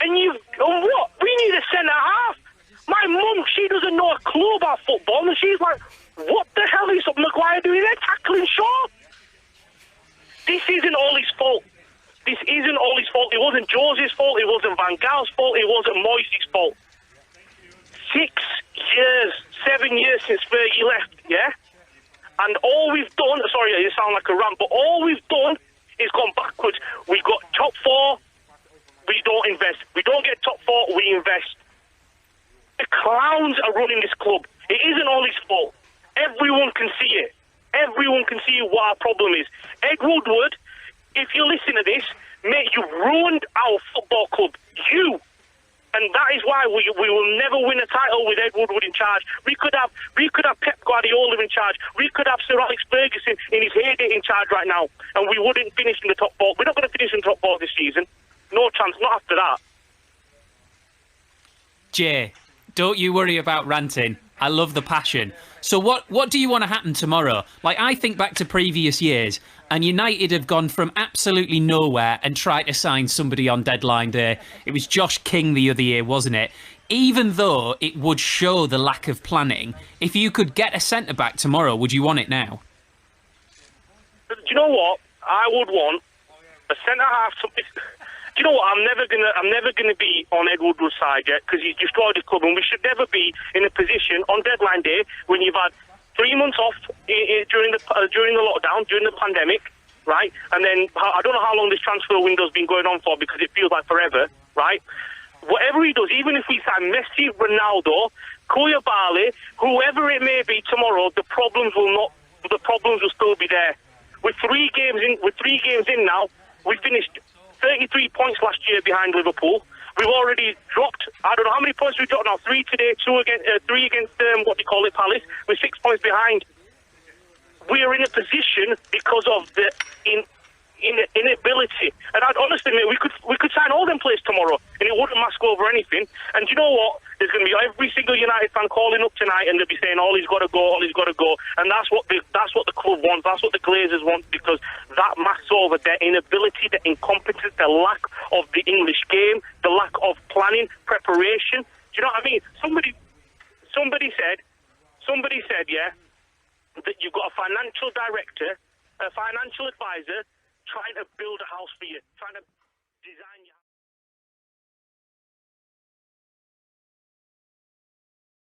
and what? We need a centre-half. My mum, she doesn't know a clue about football, and she's like, what the hell is Maguire doing there tackling Shaw? This isn't all his fault. This isn't all his fault. It wasn't Jose's fault. It wasn't Van Gaal's fault. It wasn't Moyes' fault. 7 years since Fergie left, yeah? And all we've done, sorry, it sounds like a rant, but all we've done is gone backwards. We got top 4, we don't invest. We don't get top 4, we invest. The clowns are running this club. It isn't all his fault. Everyone can see it. Everyone can see what our problem is. Ed Woodward, if you listen to this, mate, you've ruined our football club. You. And that is why we will never win a title with Ed Woodward in charge. We could have Pep Guardiola in charge. We could have Sir Alex Ferguson in his heyday in charge right now, and we wouldn't finish in the top 4. We're not going to finish in the top 4 this season. No chance, not after that. Jay, don't you worry about ranting. I love the passion. So what do you want to happen tomorrow? Like, I think back to previous years, and United have gone from absolutely nowhere and tried to sign somebody on deadline day. It was Josh King the other year, wasn't it? Even though it would show the lack of planning, if you could get a centre-back tomorrow, would you want it now? Do you know what? I would want a centre-half. Do you know what? I'm never gonna be on Ed Woodward's side yet, because he's destroyed his club, and we should never be in a position on deadline day when you've had 3 months off during the lockdown, during the pandemic, right? And then I don't know how long this transfer window's been going on for, because it feels like forever, right? Whatever he does, even if we sign Messi, Ronaldo, Koulibaly, whoever it may be tomorrow, the problems will still be there. With 3 games in now, we finished 33 points last year behind Liverpool. We've already dropped, I don't know how many points we've dropped now, 3 today, 3 against Palace, we're 6 points behind. We're in a position because of the inability. And I'd honestly admit, we could sign all them players tomorrow, and it wouldn't mask over anything. And you know what? There's going to be every single United fan calling up tonight, and they'll be saying, "All he's got to go, all he's got to go." And that's what the club wants. That's what the Glazers want, because that masks over their inability, their incompetence, the lack of the English game, the lack of planning, preparation. Do you know what I mean? Somebody said, yeah, that you've got a financial director, a financial advisor, trying to build a house for you, trying to design your